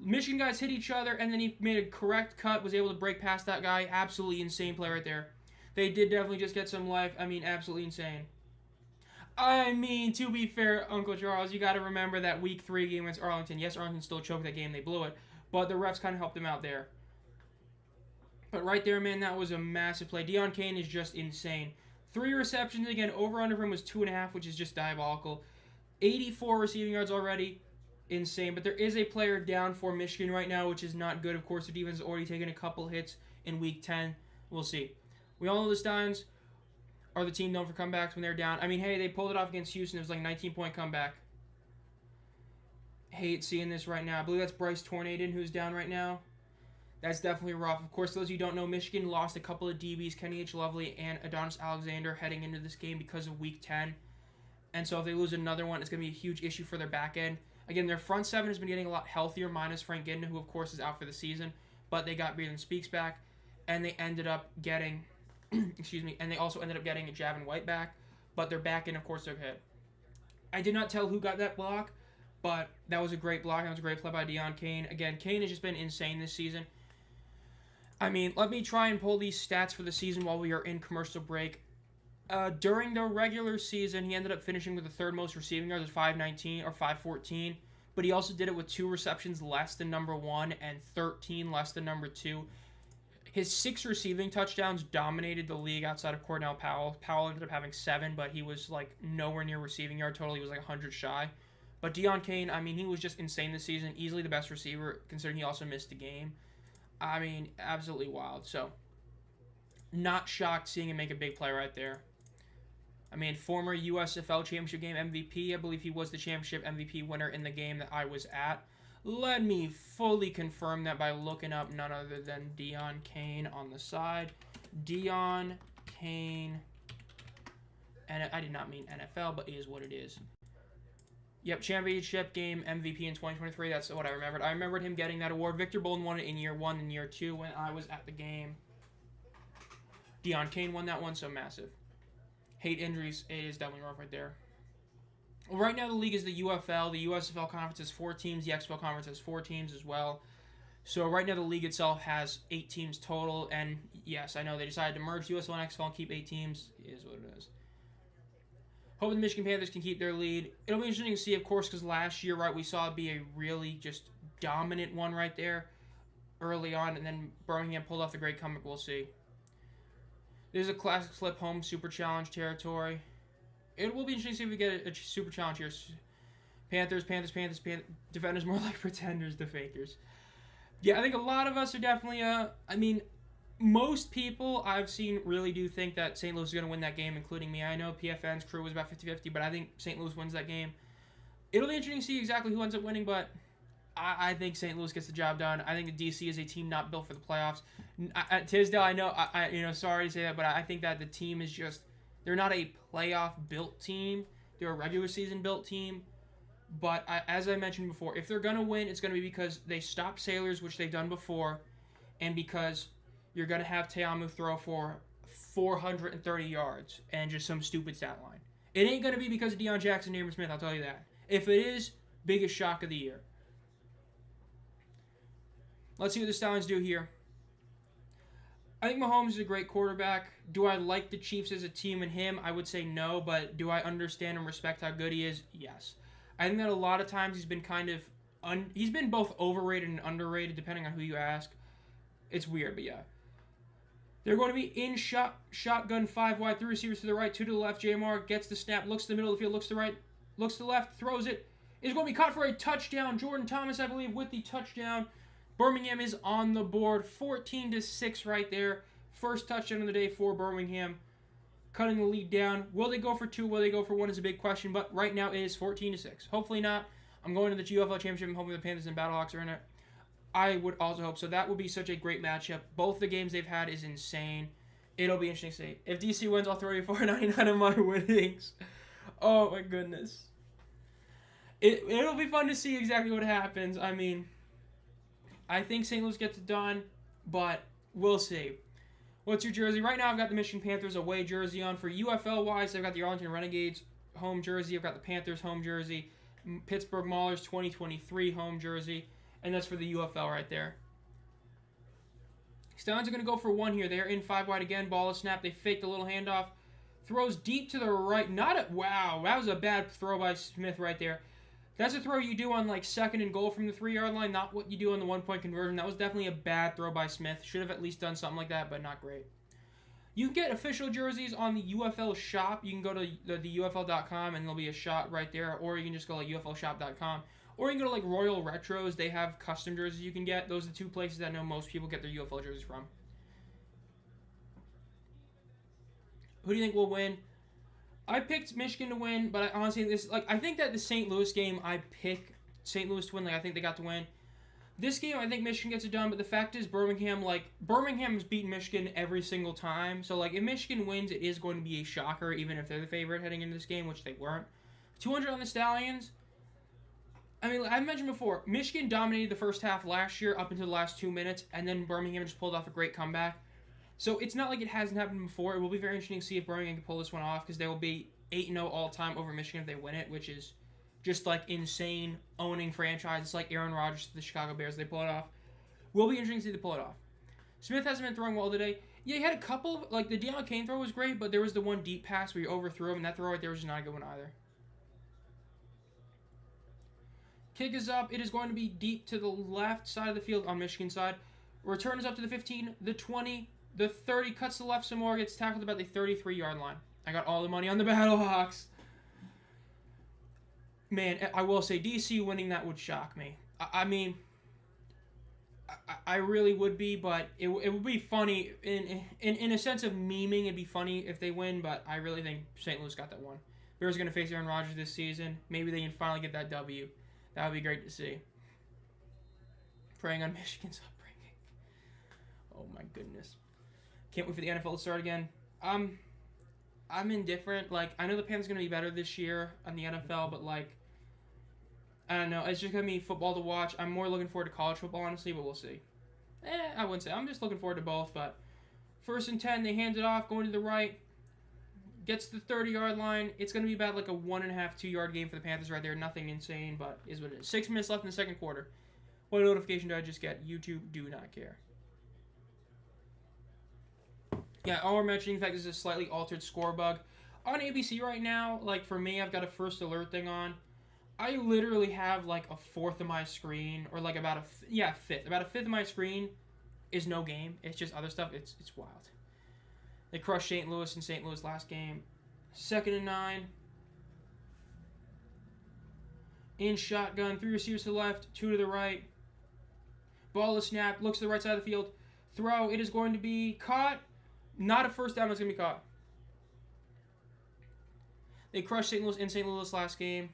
Michigan guys hit each other, and then he made a correct cut, was able to break past that guy. Absolutely insane play right there. They did definitely just get some life. Absolutely insane. To be fair, Uncle Charles, you got to remember that Week 3 game against Arlington. Yes, Arlington still choked that game. They blew it. But the refs kind of helped them out there. But right there, man, that was a massive play. Deon Kane is just insane. 3 receptions. Again, over-under for him was 2.5, which is just diabolical. 84 receiving yards already. Insane. But there is a player down for Michigan right now, which is not good. Of course, the defense has already taken a couple hits in Week 10. We'll see. We all know the Stallions are the team known for comebacks when they're down. Hey, they pulled it off against Houston. It was like a 19-point comeback. Hate seeing this right now. I believe that's Bryce Tornaden who's down right now. That's definitely rough. Of course, those of you who don't know, Michigan lost a couple of DBs, Kenny H. Lovely and Adonis Alexander, heading into this game because of Week 10. And so if they lose another one, it's going to be a huge issue for their back end. Again, their front seven has been getting a lot healthier, minus Frank Gidna, who, of course, is out for the season. But they got Breeden Speaks back, and they ended up getting... and they also ended up getting Javin White back. But their back end, of course, took a hit. I did not tell who got that block, but that was a great block. That was a great play by Deon Kane. Again, Kane has just been insane this season. Let me try and pull these stats for the season while we are in commercial break. During the regular season, he ended up finishing with the 3rd most receiving yards at 519 or 514, but he also did it with 2 receptions less than number 1 and 13 less than number 2. His 6 receiving touchdowns dominated the league outside of Cornell Powell. Powell ended up having 7, but he was like nowhere near receiving yard total. He was like 100 shy. But Deon Kane, he was just insane this season. Easily the best receiver, considering he also missed the game. Absolutely wild. So, not shocked seeing him make a big play right there. Former USFL Championship game MVP. I believe he was the championship MVP winner in the game that I was at. Let me fully confirm that by looking up none other than Deon Kane on the side. Deon Kane. And I did not mean NFL, but it is what it is. Yep, championship game MVP in 2023. That's what I remembered. I remembered him getting that award. Victor Bolden won it in year 1 and year 2 when I was at the game. Deon Kane won that one, so massive. Hate injuries. It is definitely rough right there. Well, right now the league is the UFL. The USFL Conference has 4 teams. The XFL Conference has 4 teams as well. So right now the league itself has 8 teams total, and yes, I know they decided to merge USFL and XFL and keep 8 teams. It is what it is. Hoping the Michigan Panthers can keep their lead. It'll be interesting to see, of course, because last year, right, we saw it be a really just dominant one right there early on, and then Birmingham pulled off the great comeback. We'll see. This is a classic slip home super challenge territory. It will be interesting to see if we get a super challenge here. Panthers. Defenders more like pretenders, the fakers. Yeah, I think a lot of us are definitely, most people I've seen really do think that St. Louis is going to win that game, including me. I know PFN's crew was about 50-50, but I think St. Louis wins that game. It'll be interesting to see exactly who ends up winning, but I think St. Louis gets the job done. I think the DC is a team not built for the playoffs. At Tisdale, I know, sorry to say that, but I think that the team is just, they're not a playoff-built team. They're a regular season-built team. But as I mentioned before, if they're going to win, it's going to be because they stop Sailors, which they've done before, and because you're going to have Teamu throw for 430 yards and just some stupid stat line. It ain't going to be because of Deion Jackson and Aaron Smith, I'll tell you that. If it is, biggest shock of the year. Let's see what the Stallions do here. I think Mahomes is a great quarterback. Do I like the Chiefs as a team and him? I would say no, but do I understand and respect how good he is? Yes. I think that a lot of times he's been kind of he's been both overrated and underrated depending on who you ask. It's weird, but yeah. They're going to be in shotgun 5 wide, 3 receivers to the right, 2 to the left. JMR gets the snap, looks to the middle of the field, looks to the right, looks to the left, throws it. Is going to be caught for a touchdown. Jordan Thomas, I believe, with the touchdown. Birmingham is on the board, 14-6 right there. First touchdown of the day for Birmingham, cutting the lead down. Will they go for 2? Will they go for 1 is a big question, but right now it is 14-6. Hopefully not. I'm going to the UFL Championship. I'm hoping the Panthers and Battlehawks are in it. I would also hope so. That would be such a great matchup. Both the games they've had is insane. It'll be interesting to see. If DC wins, I'll throw you 499 of my winnings. Oh my goodness. It'll be fun to see exactly what happens. I mean, I think St. Louis gets it done, but we'll see. What's your jersey? Right now, I've got the Michigan Panthers away jersey on. For UFL-wise, I've got the Arlington Renegades home jersey. I've got the Panthers home jersey. Pittsburgh Maulers 2023 home jersey. And that's for the UFL right there. Stallions are going to go for 1 here. They're in 5 wide again. Ball is snapped. They faked a little handoff. Throws deep to the right. Wow, that was a bad throw by Smith right there. That's a throw you do on like 2nd and goal from the 3-yard line, not what you do on the 1-point conversion. That was definitely a bad throw by Smith. Should have at least done something like that, but not great. You can get official jerseys on the UFL shop. You can go to the UFL.com and there'll be a shot right there, or you can just go to UFLshop.com. Or you can go to like Royal Retros. They have custom jerseys you can get. Those are the 2 places that I know most people get their UFL jerseys from. Who do you think will win? I picked Michigan to win, but I honestly I think that the St. Louis game I pick St. Louis to win. I think they got to win. This game I think Michigan gets it done, but the fact is Birmingham has beaten Michigan every single time. So if Michigan wins, it is going to be a shocker, even if they're the favorite heading into this game, which they weren't. 200 on the Stallions. I mean, I mentioned before, Michigan dominated the first half last year up until the last 2 minutes, and then Birmingham just pulled off a great comeback. So it's not like it hasn't happened before. It will be very interesting to see if Birmingham can pull this one off, because they will be 8-0 all-time over Michigan if they win it, which is just insane owning franchise. It's like Aaron Rodgers to the Chicago Bears. They pull it off. Will be interesting to see they pull it off. Smith hasn't been throwing well today. Yeah, he had a couple of, the Deion Kane throw was great, but there was the one deep pass where he overthrew him, and that throw right there was just not a good one either. Kick is up. It is going to be deep to the left side of the field on Michigan side. Return is up to the 15, the 20, the 30. Cuts to the left some more. Gets tackled about the 33-yard line. I got all the money on the Battlehawks. Man, I will say DC winning that would shock me. I mean, I really would be, but it would be funny. In a sense of memeing, it'd be funny if they win, but I really think St. Louis got that one. Bears are going to face Aaron Rodgers this season. Maybe they can finally get that W. That would be great to see. Praying on Michigan's upbringing. Oh my goodness. Can't wait for the NFL to start again. I'm indifferent. I know the Panthers are going to be better this year on the NFL, but I don't know. It's just going to be football to watch. I'm more looking forward to college football, honestly, but we'll see. I wouldn't say. I'm just looking forward to both, but 1st and 10, they hand it off, going to the right. Gets to the 30-yard line. It's going to be about a 1.5, 2-yard game for the Panthers right there. Nothing insane, but is what it is. 6 minutes left in the second quarter. What notification did I just get? YouTube do not care. Yeah, all we're mentioning, in fact, is a slightly altered score bug. On ABC right now, like for me, I've got a first alert thing on. I literally have like a fourth of my screen, or like about a fifth. About a fifth of my screen is no game. It's just other stuff. It's wild. They crushed St. Louis in St. Louis last game. 2nd and 9. In shotgun, 3 receivers to the left, 2 to the right. Ball is snapped, looks to the right side of the field. Throw, it is going to be caught. Not a first down, it's going to be caught. They crushed St. Louis in St. Louis last game.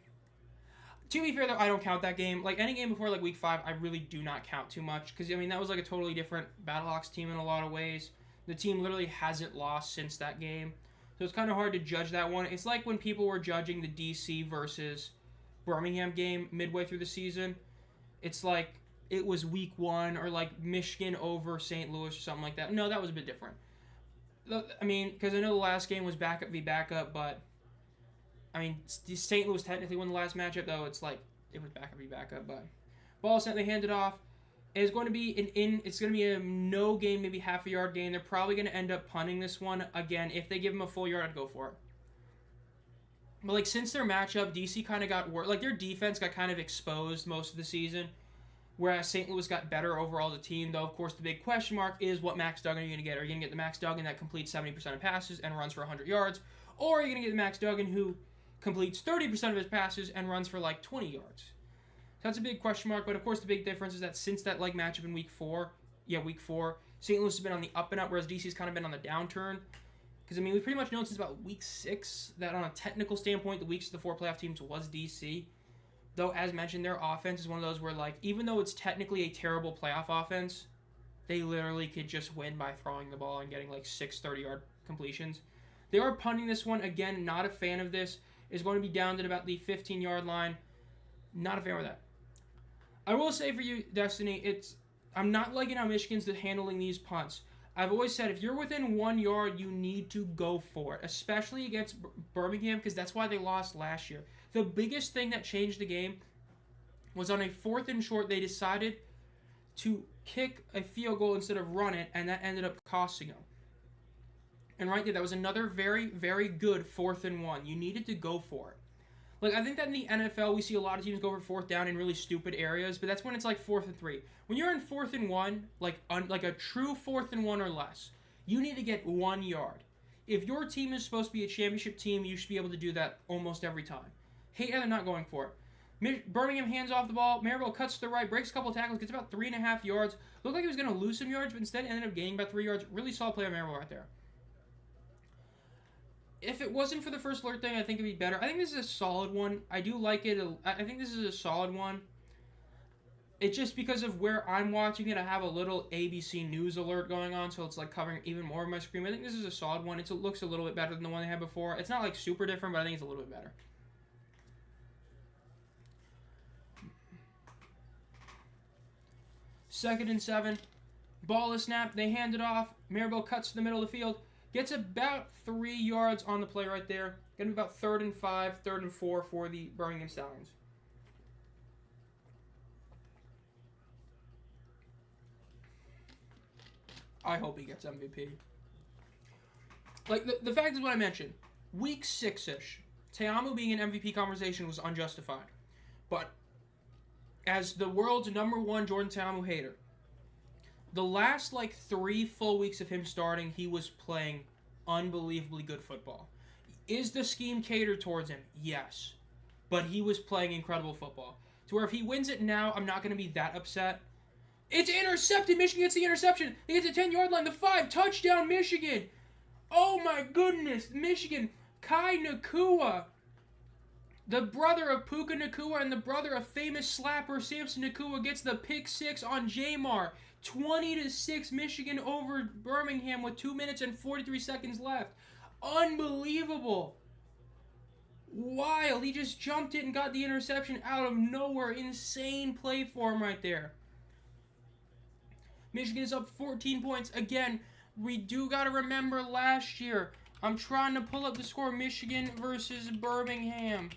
To be fair, though, I don't count that game. Like, any game before, like, Week 5, I really do not count too much. Because, I mean, that was, like, a totally different Battlehawks team in a lot of ways. The team literally hasn't lost since that game. So it's kind of hard to judge that one. It's like when people were judging the DC versus Birmingham game midway through the season. It's like it was Week 1 or, like, Michigan over St. Louis or something like that. No, that was a bit different. I mean, because I know the last game was backup v backup, but I mean, St. Louis technically won the last matchup, though it's like it was backup v backup. But ball sent, they hand it off. It's going to be it's going to be a no gain, maybe half a yard gain. They're probably going to end up punting this one again. If they give them a full yard, I'd go for it. But like since their matchup, DC kind of got worse. Like their defense got kind of exposed most of the season. Whereas St. Louis got better overall as a team, though, of course, the big question mark is what Max Duggan are you going to get? Are you going to get the Max Duggan that completes 70% of passes and runs for 100 yards? Or are you going to get the Max Duggan who completes 30% of his passes and runs for, like, 20 yards? So that's a big question mark, but, of course, the big difference is that since that, like, matchup in Week 4, St. Louis has been on the up and up, whereas DC's kind of been on the downturn. Because, I mean, we've pretty much known since about Week 6 that on a technical standpoint, the weakest of the 4 playoff teams was DC. Though, as mentioned, their offense is one of those where, like, even though it's technically a terrible playoff offense, they literally could just win by throwing the ball and getting, like, 6 30-yard completions. They are punting this one. Again, not a fan of this. Is going to be down at about the 15-yard line. Not a fan of that. I will say for you, Destiny, I'm not liking how Michigan's handling these punts. I've always said if you're within 1 yard, you need to go for it, especially against Birmingham, because that's why they lost last year. The biggest thing that changed the game was on a 4th and short, they decided to kick a field goal instead of run it, and that ended up costing them. And right there, that was another very, very good 4th and 1. You needed to go for it. Like, I think that in the NFL, we see a lot of teams go for 4th down in really stupid areas, but that's when it's like 4th and 3. When you're in 4th and 1, like a true 4th and 1 or less, you need to get 1 yard. If your team is supposed to be a championship team, you should be able to do that almost every time. Hate how they're not going for it. Birmingham hands off the ball. Maribel cuts to the right, breaks a couple of tackles, gets about 3.5 yards. Looked like he was going to lose some yards, but instead ended up gaining about 3 yards. Really solid play on Maribel right there. If it wasn't for the first alert thing, I think it'd be better. I think this is a solid one. I do like it. I think this is a solid one. It's just because of where I'm watching it, I have a little ABC News alert going on, so it's like covering even more of my screen. I think this is a solid one. It looks a little bit better than the one they had before. It's not like super different, but I think it's a little bit better. 2nd and 7. Ball is snapped. They hand it off. Maribel cuts to the middle of the field. Gets about 3 yards on the play right there. Going to be about 3rd and 5, 3rd and 4 for the Birmingham Stallions. I hope he gets MVP. Like, the fact is what I mentioned. Week 6-ish, Te'amu being in MVP conversation was unjustified. But as the world's #1 Jordan Te'amu hater, the last, 3 full weeks of him starting, he was playing unbelievably good football. Is the scheme catered towards him? Yes. But he was playing incredible football. To where if he wins it now, I'm not going to be that upset. It's intercepted. Michigan gets the interception. They get to the 10-yard line. The 5. Touchdown, Michigan. Oh, my goodness. Michigan. Kai Nakua, the brother of Puka Nakua and the brother of famous slapper Samson Nakua, gets the pick 6 on Jamar. 20-6 Michigan over Birmingham with 2 minutes and 43 seconds left. Unbelievable. Wild. He just jumped it and got the interception out of nowhere. Insane play for him right there. Michigan is up 14 points. Again, we do got to remember last year. I'm trying to pull up the score. Michigan versus Birmingham.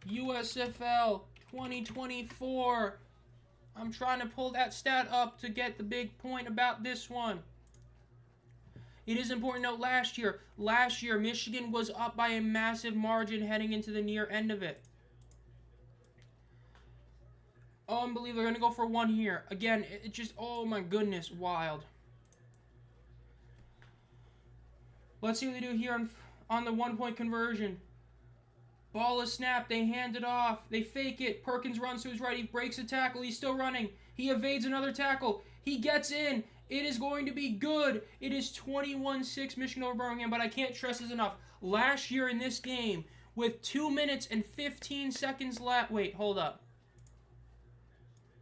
USFL 2024. I'm trying to pull that stat up to get the big point about this one. It is important to note last year, Michigan was up by a massive margin heading into the near end of it. Unbelievable. They're going to go for one here. Again, it just, oh my goodness, wild. Let's see what they do here on the 1-point conversion. Ball is snapped. They hand it off. They fake it. Perkins runs to his right. He breaks a tackle. He's still running. He evades another tackle. He gets in. It is going to be good. It is 21-6 Michigan over Birmingham, but I can't stress this enough. Last year in this game, with 2 minutes and 15 seconds left. Wait, hold up.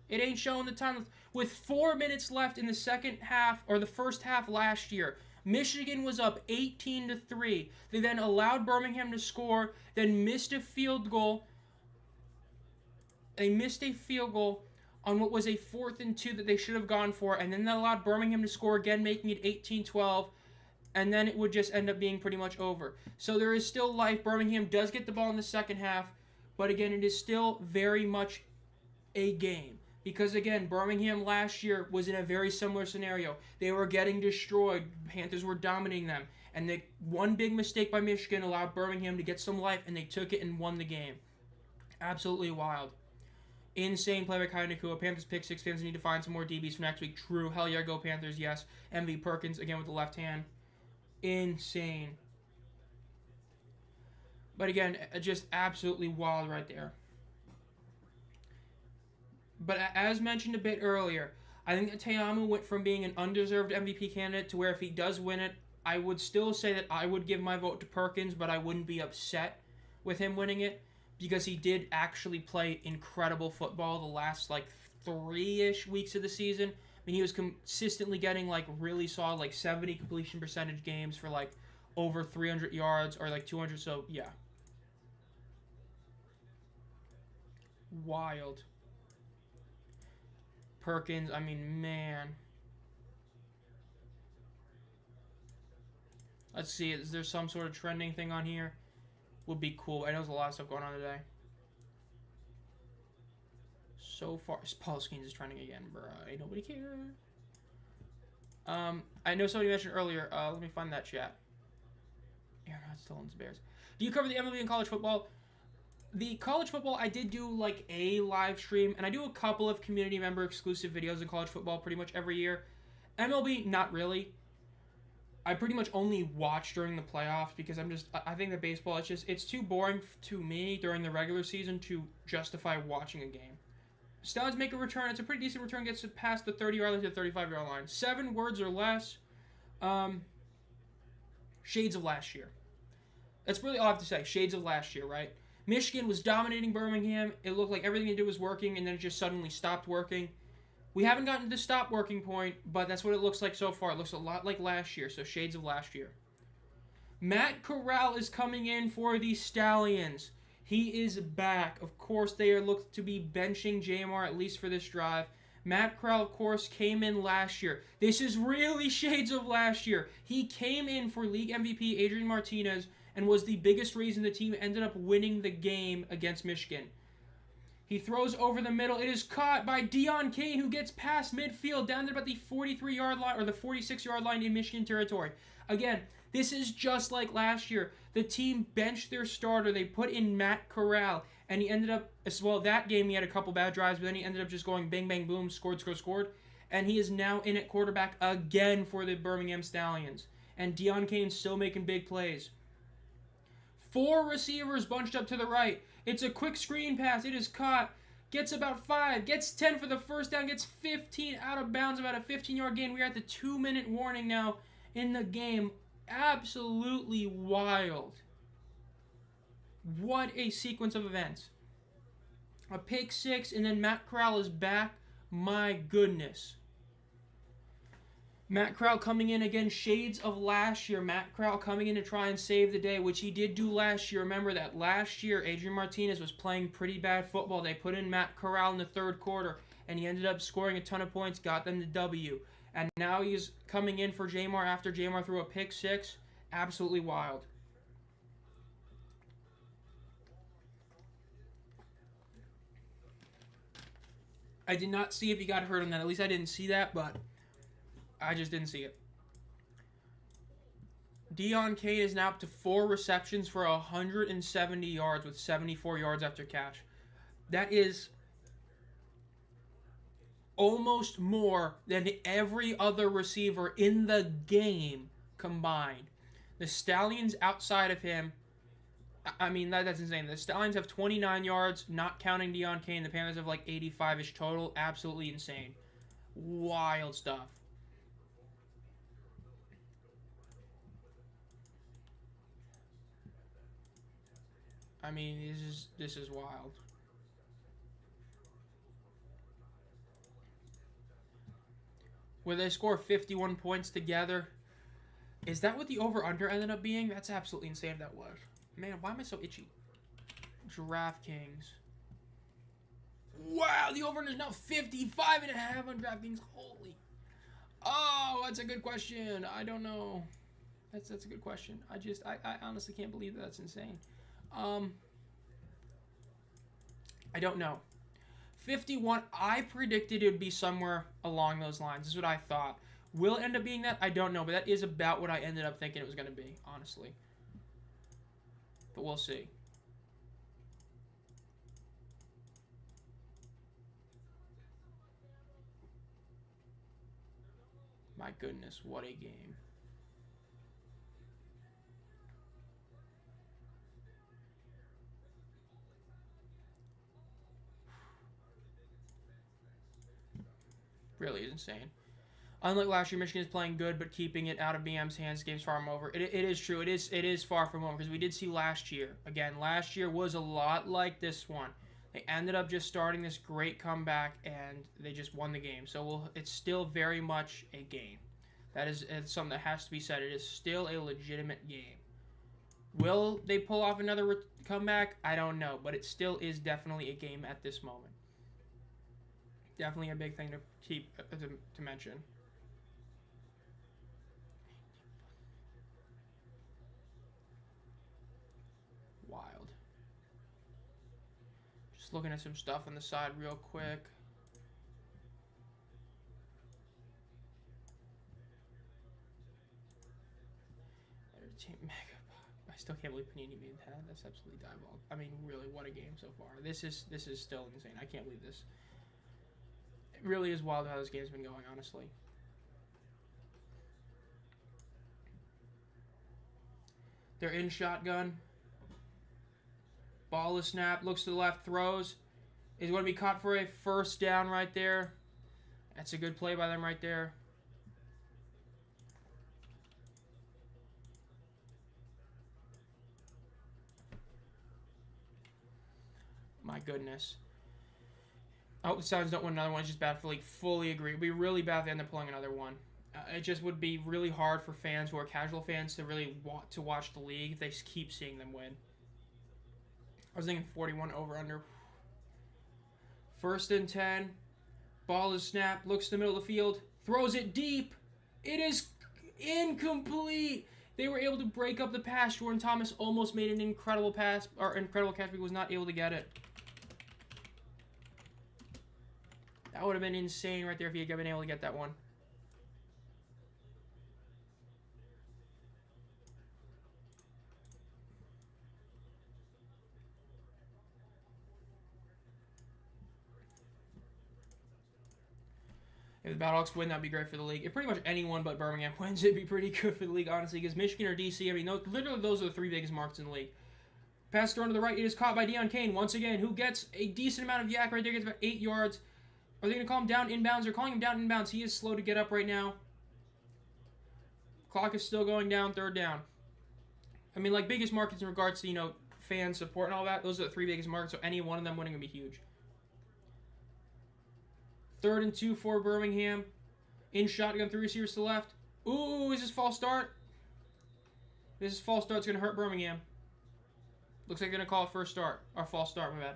It ain't showing the time. With 4 minutes left in the second half, or the first half last year, Michigan was up 18-3. They then allowed Birmingham to score, then missed a field goal. They missed a field goal on what was a 4th and 2 that they should have gone for, and then that allowed Birmingham to score again, making it 18-12, and then it would just end up being pretty much over. So there is still life. Birmingham does get the ball in the second half, but again, it is still very much a game. Because, again, Birmingham last year was in a very similar scenario. They were getting destroyed. Panthers were dominating them. And one big mistake by Michigan allowed Birmingham to get some life, and they took it and won the game. Absolutely wild. Insane play by Kai Nakua. Panthers pick 6 fans need to find some more DBs for next week. True. Hell yeah, go Panthers. Yes. MV Perkins, again, with the left hand. Insane. But, again, just absolutely wild right there. But as mentioned a bit earlier, I think that Te'amu went from being an undeserved MVP candidate to where if he does win it, I would still say that I would give my vote to Perkins, but I wouldn't be upset with him winning it because he did actually play incredible football the last, 3-ish weeks of the season. I mean, he was consistently getting, really solid, 70 completion percentage games for, over 300 yards or, 200, so, yeah. Wild. Perkins, I mean, man. Let's see, is there some sort of trending thing on here? Would be cool. I know there's a lot of stuff going on today. So far, Paul Skeens is trending again, bro. Ain't nobody care. I know somebody mentioned earlier. Let me find that chat. Yeah, not Stallions Bears. Do you cover the MLB in college football? The college football, I did do, a live stream, and I do a couple of community member exclusive videos in college football pretty much every year. MLB, not really. I pretty much only watch during the playoffs because I think that baseball, it's too boring to me during the regular season to justify watching a game. Stallions make a return. It's a pretty decent return. Gets past the 30-yard line to the 35-yard line. 7 words or less. Shades of last year. That's really all I have to say. Shades of last year, right? Michigan was dominating Birmingham. It looked like everything they did was working, and then it just suddenly stopped working. We haven't gotten to the stop working point, but that's what it looks like so far. It looks a lot like last year, so shades of last year. Matt Corral is coming in for the Stallions. He is back. Of course, they are looked to be benching JMR at least for this drive. Matt Corral, of course, came in last year. This is really shades of last year. He came in for league MVP Adrian Martinez and was the biggest reason the team ended up winning the game against Michigan. He throws over the middle. It is caught by Deon Kane, who gets past midfield down there about the 43-yard line or the 46-yard line in Michigan territory. Again, this is just like last year. The team benched their starter. They put in Matt Corral, and he ended up, as well, that game he had a couple bad drives, but then he ended up just going bang, bang, boom, scored, and he is now in at quarterback again for the Birmingham Stallions. And Deon Kane's still making big plays. 4 receivers bunched up to the right. It's a quick screen pass. It is caught. Gets about 5. Gets 10 for the first down. Gets 15 out of bounds. About a 15-yard gain. We are at the 2-minute warning now in the game. Absolutely wild. What a sequence of events. A pick 6, and then Matt Corral is back. My goodness. Matt Corral coming in again, shades of last year. Matt Corral coming in to try and save the day, which he did do last year. Remember that last year, Adrian Martinez was playing pretty bad football. They put in Matt Corral in the third quarter, and he ended up scoring a ton of points, got them the W. And now he's coming in for Jamar after Jamar threw a pick 6. Absolutely wild. I did not see if he got hurt on that. At least I didn't see that, but I just didn't see it. Deon Cain is now up to 4 receptions for 170 yards with 74 yards after catch. That is almost more than every other receiver in the game combined. The Stallions outside of him, I mean, that's insane. The Stallions have 29 yards, not counting Deon Cain. The Panthers have like 85-ish total. Absolutely insane. Wild stuff. I mean, this is wild. Where they score 51 points together. Is that what the over-under ended up being? That's absolutely insane if that was. Man, why am I so itchy? DraftKings. Wow, the over-under is now 55.5 on DraftKings. Holy. Oh, that's a good question. I don't know. That's a good question. I honestly can't believe that's insane. I don't know. 51, I predicted it would be somewhere along those lines. This is what I thought. Will it end up being that? I don't know, but that is about what I ended up thinking it was going to be, honestly. But we'll see. My goodness, what a game. Really is insane. Unlike last year, Michigan is playing good, but keeping it out of BM's hands. Game's far from over. It is true. It is far from over because we did see last year. Again, last year was a lot like this one. They ended up just starting this great comeback, and they just won the game. So it's still very much a game. It's something that has to be said. It is still a legitimate game. Will they pull off another comeback? I don't know, but it still is definitely a game at this moment. Definitely a big thing to keep to mention. Wild. Just looking at some stuff on the side real quick. I still can't believe Panini made that. That's absolutely diabolical. I mean, really, what a game so far. This is still insane. I can't believe this. It really is wild how this game's been going, honestly. They're in shotgun. Ball is snapped. Looks to the left. Throws. Is going to be caught for a first down right there. That's a good play by them right there. My goodness. I hope the Stallions don't win another one. It's just bad for the league. Fully agree. It would be really bad if they end up pulling another one. It just would be really hard for fans who are casual fans to really want to watch the league if they keep seeing them win. I was thinking 41 over under. 1st and 10. Ball is snapped. Looks to the middle of the field. Throws it deep. It is incomplete. They were able to break up the pass. Jordan Thomas almost made an incredible pass, or incredible catch, but he was not able to get it. That would have been insane right there if he had been able to get that one. If the Battlehawks win, that'd be great for the league. If pretty much anyone but Birmingham wins, it'd be pretty good for the league, honestly, because Michigan or DC, I mean, literally those are the 3 biggest markets in the league. Pass thrown to the right. It is caught by Deon Cain once again, who gets a decent amount of yak right there. Gets about 8 yards. Are they going to call him down inbounds? They're calling him down inbounds. He is slow to get up right now. Clock is still going down. 3rd down. I mean, like, biggest markets in regards to, fan support and all that. Those are the 3 biggest markets, so any one of them winning would be huge. 3rd and 2 for Birmingham. In shotgun, 3 receivers to the left. Ooh, is this false start? This is false start. It's going to hurt Birmingham. Looks like they're going to call it first start. Or false start, my bad.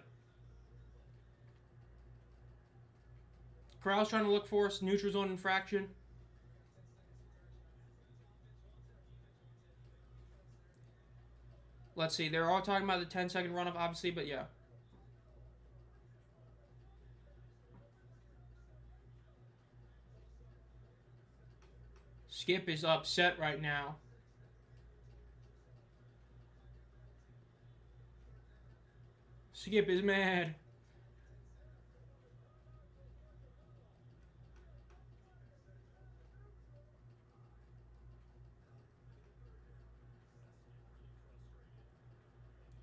Corral's trying to look for us. Neutral zone infraction. Let's see. They're all talking about the 10-second runoff, obviously, but yeah. Skip is upset right now. Skip is mad.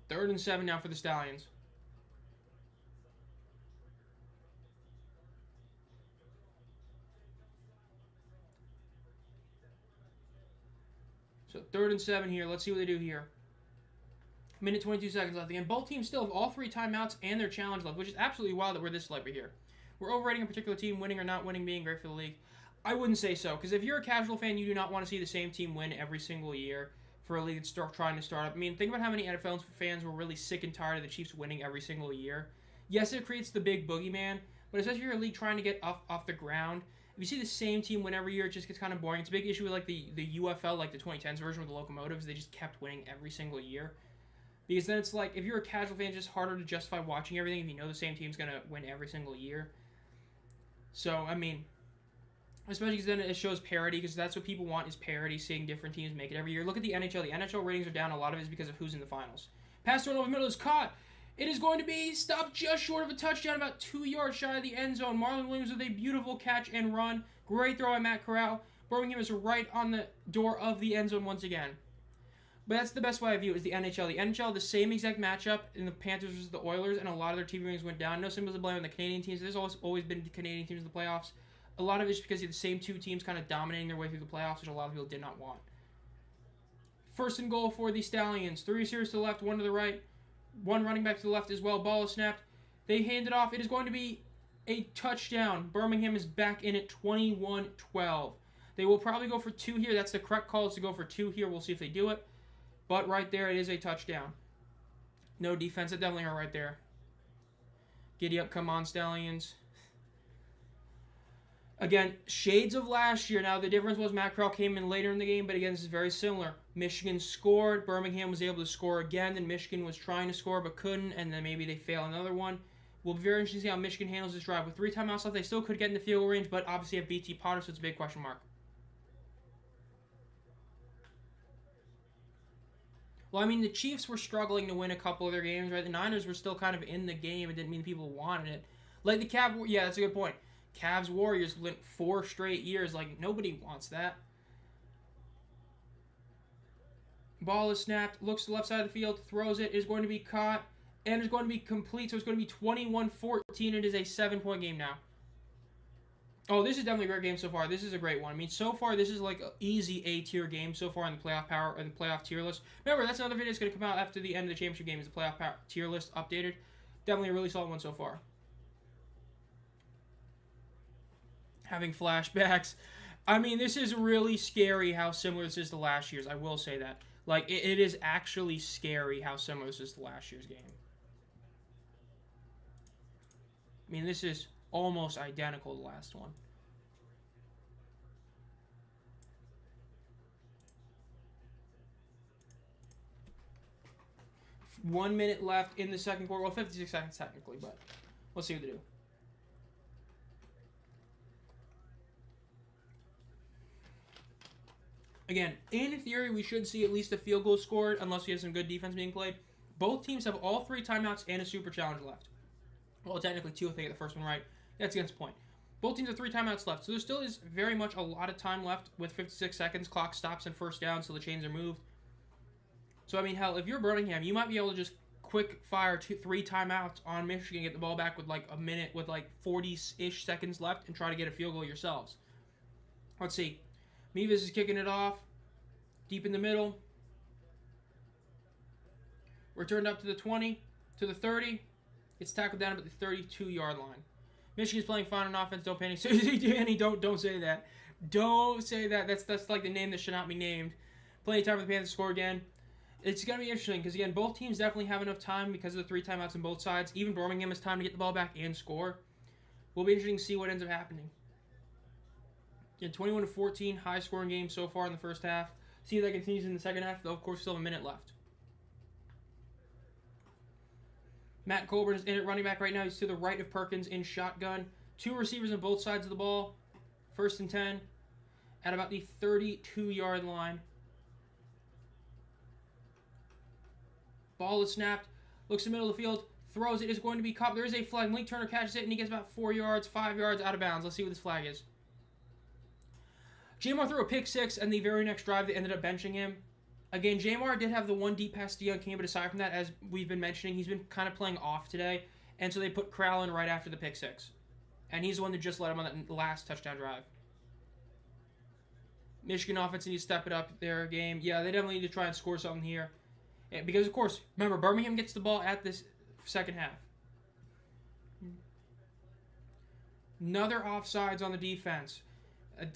Third and 7 now for the Stallions. So 3rd and 7 here. Let's see what they do here. Minute 22 seconds left. Again, both teams still have all 3 timeouts and their challenge left, which is absolutely wild that we're this late here. We're overrating a particular team, winning or not winning being great for the league. I wouldn't say so, because if you're a casual fan, you do not want to see the same team win every single year for a league that's trying to start up. I mean, think about how many NFL fans were really sick and tired of the Chiefs winning every single year. Yes, it creates the big boogeyman, but especially if you're a league trying to get off the ground, if you see the same team win every year, it just gets kind of boring. It's a big issue with like the UFL, like the 2010s version with the Locomotives. They just kept winning every single year. Because then it's like, if you're a casual fan, it's just harder to justify watching everything if you know the same team's going to win every single year. So, I mean, especially because then it shows parity, because that's what people want is parity, seeing different teams make it every year. Look at the NHL. The NHL ratings are down. A lot of it is because of who's in the finals. Pass thrown over the middle is caught. It is going to be stopped just short of a touchdown, about 2 yards shy of the end zone. Marlon Williams with a beautiful catch and run. Great throw by Matt Corral. Birmingham is right on the door of the end zone once again. But that's the best way I view it, is the NHL. The NHL, the same exact matchup in the Panthers versus the Oilers, and a lot of their TV ratings went down. No symbols of blame on the Canadian teams. There's always been the Canadian teams in the playoffs. A lot of it is because you have the same 2 teams kind of dominating their way through the playoffs, which a lot of people did not want. 1st and goal for the Stallions. 3 receivers to the left, 1 to the right. 1 running back to the left as well. Ball is snapped. They hand it off. It is going to be a touchdown. Birmingham is back in at 21-12. They will probably go for 2 here. That's the correct call, is to go for 2 here. We'll see if they do it. But right there, it is a touchdown. No defense. It definitely hurt right there. Giddy up. Come on, Stallions. Again, shades of last year. Now, the difference was Matt Corral came in later in the game, but again, this is very similar. Michigan scored. Birmingham was able to score again. Then Michigan was trying to score but couldn't, and then maybe they fail another one. Will be very interesting to see how Michigan handles this drive. With 3 timeouts left, they still could get in the field goal range, but obviously have BT Potter, so it's a big question mark. Well, I mean, the Chiefs were struggling to win a couple of their games, right? The Niners were still kind of in the game. It didn't mean people wanted it. Like the Cavs, yeah, that's a good point. Cavs Warriors went 4 straight years. Like, nobody wants that. Ball is snapped. Looks to the left side of the field. Throws it. Is going to be caught. And is going to be complete. So it's going to be 21-14. It is a 7-point game now. Oh, this is definitely a great game so far. This is a great one. I mean, so far, this is like an easy A-tier game so far in the playoff power and the playoff tier list. Remember, that's another video that's going to come out after the end of the championship game, is the playoff power tier list updated. Definitely a really solid one so far. Having flashbacks. I mean, this is really scary how similar this is to last year's. I will say that. Like, it is actually scary how similar this is to last year's game. I mean, this is almost identical to the last one. One minute left in the second quarter. Well, 56 seconds technically, but let's see what they do. Again, in theory, we should see at least a field goal scored unless we have some good defense being played. Both teams have all 3 timeouts and a super challenge left. Well, technically 2 if they get the first one right. That's against the point. Both teams have 3 timeouts left, so there still is very much a lot of time left with 56 seconds. Clock stops and first down, so the chains are moved. So, I mean, hell, if you're Birmingham, you might be able to just quick fire 3 timeouts on Michigan, get the ball back with like a minute with like 40-ish seconds left and try to get a field goal yourselves. Let's see. Mevis is kicking it off. Deep in the middle. Returned up to the 20, to the 30. Gets tackled down at the 32-yard line. Michigan's playing fine on offense. Don't panic. Danny, don't say that. Don't say that. That's like the name that should not be named. Plenty of time for the Panthers to score again. It's going to be interesting because, again, both teams definitely have enough time because of the 3 timeouts on both sides. Even Birmingham has time to get the ball back and score. Will be interesting to see what ends up happening. Again, 21-14, high-scoring game so far in the first half. See if that continues in the second half, though, of course, still have a minute left. Matt Colburn is in at running back right now. He's to the right of Perkins in shotgun. 2 receivers on both sides of the ball. 1st and 10. at about the 32-yard line. Ball is snapped. Looks to the middle of the field. Throws it. Is going to be caught. There is a flag. Malik Turner catches it, and he gets about 4 yards, 5 yards out of bounds. Let's see what this flag is. Jamar threw a pick six, and the very next drive, they ended up benching him. Again, Jamar did have the one deep pass to Young King, but aside from that, as we've been mentioning, he's been kind of playing off today, and so they put Corral in right after the pick six. And he's the one that just led him on that last touchdown drive. Michigan offense needs to step it up their game. Yeah, they definitely need to try and score something here. Because, of course, remember, Birmingham gets the ball at this second half. Another offsides on the defense.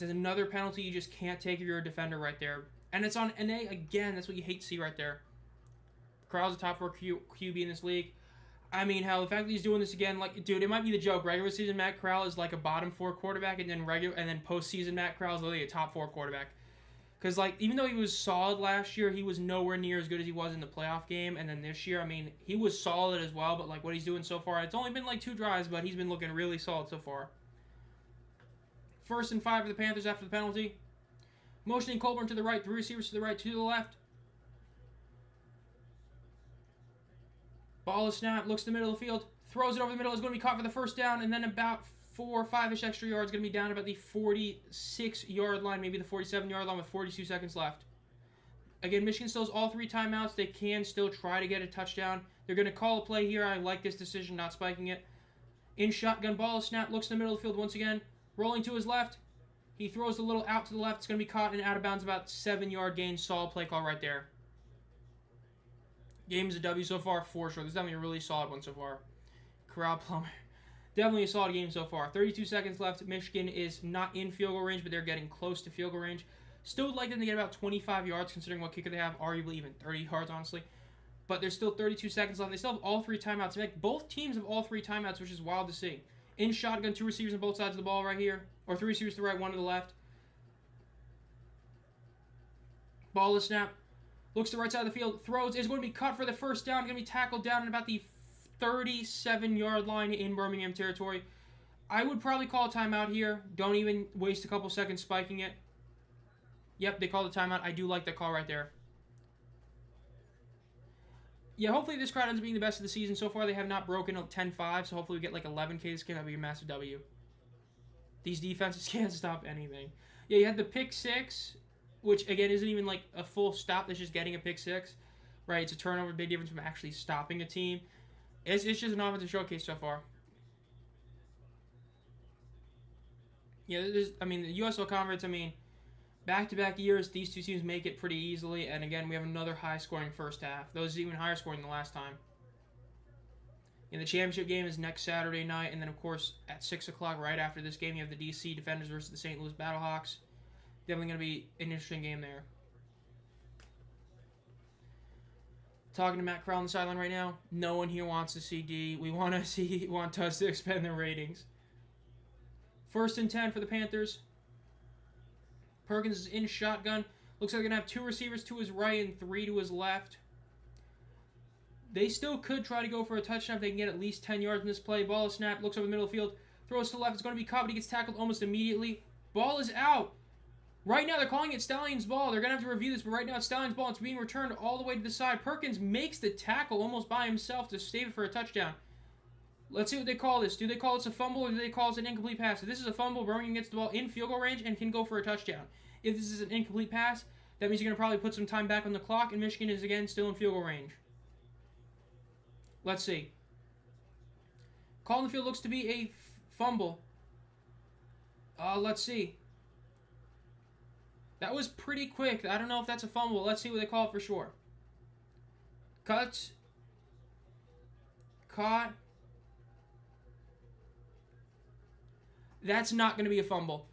Another penalty you just can't take if you're a defender right there. And it's on NA again. That's what you hate to see right there. Corral's a top 4 QB in this league. I mean, hell, the fact that he's doing this again, like, dude, it might be the joke. Regular season Matt Corral is like a bottom 4 quarterback, and then postseason Matt Corral is literally a top 4 quarterback. Because, like, even though he was solid last year, he was nowhere near as good as he was in the playoff game. And then this year, I mean, he was solid as well. But, like, what he's doing so far, it's only been, like, 2 drives, but he's been looking really solid so far. 1st and 5 for the Panthers after the penalty. Motioning Colburn to the right, 3 receivers to the right, 2 to the left. Ball is snapped, looks to the middle of the field, throws it over the middle, is going to be caught for the first down, and then about 4 or 5-ish extra yards, going to be down about the 46-yard line, maybe the 47-yard line with 42 seconds left. Again, Michigan still has all 3 timeouts. They can still try to get a touchdown. They're going to call a play here. I like this decision, not spiking it. In shotgun, ball is snapped, looks to the middle of the field once again, rolling to his left. He throws the little out to the left. It's going to be caught and out of bounds, about 7-yard gain. Solid play call right there. Game is a W so far, for sure. This is definitely a really solid one so far. Corral Plummer. Definitely a solid game so far. 32 seconds left. Michigan is not in field goal range, but they're getting close to field goal range. Still would like them to get about 25 yards, considering what kicker they have. Arguably even 30 yards, honestly. But there's still 32 seconds left. They still have all 3 timeouts. In fact, both teams have all 3 timeouts, which is wild to see. In shotgun, 2 receivers on both sides of the ball right here. Or 3 receivers to the right, 1 to the left. Ball is snapped. Looks to the right side of the field. Throws. Is going to be cut for the first down. Going to be tackled down at about the 37-yard line in Birmingham territory. I would probably call a timeout here. Don't even waste a couple seconds spiking it. Yep, they called a timeout. I do like that call right there. Yeah, hopefully this crowd ends up being the best of the season. So far, they have not broken 10-5, so hopefully we get like 11K this game. That would be a massive W. These defenses can't stop anything. Yeah, you had the pick 6, which, again, isn't even like a full stop. That's just getting a pick 6. Right, it's a turnover. Big difference from actually stopping a team. It's just an offensive showcase so far. Yeah, I mean, the USFL Conference, I mean, back-to-back years, these 2 teams make it pretty easily. And, again, we have another high-scoring first half. Those are even higher scoring than the last time. And the championship game is next Saturday night. And then, of course, at 6 o'clock right after this game, you have the DC Defenders versus the St. Louis Battlehawks. Definitely going to be an interesting game there. Talking to Matt Corral on the sideline right now. No one here wants to see D. We want us to expand their ratings. 1st and 10 for the Panthers. Perkins is in shotgun. Looks like they're going to have 2 receivers to his right and 3 to his left. They still could try to go for a touchdown if they can get at least 10 yards in this play. Ball is snapped. Looks over the middle of the field. Throws to the left. It's going to be caught, but he gets tackled almost immediately. Ball is out. Right now, they're calling it Stallions' ball. They're going to have to review this, but right now it's Stallions' ball. It's being returned all the way to the side. Perkins makes the tackle almost by himself to save it for a touchdown. Let's see what they call this. Do they call this a fumble or do they call this an incomplete pass? If this is a fumble, Birmingham gets the ball in field goal range and can go for a touchdown. If this is an incomplete pass, that means you're going to probably put some time back on the clock, and Michigan is, again, still in field goal range. Let's see. Call in the field looks to be a fumble. Let's see. That was pretty quick. I don't know if that's a fumble. Let's see what they call it for sure. Cuts. Caught. That's not going to be a fumble.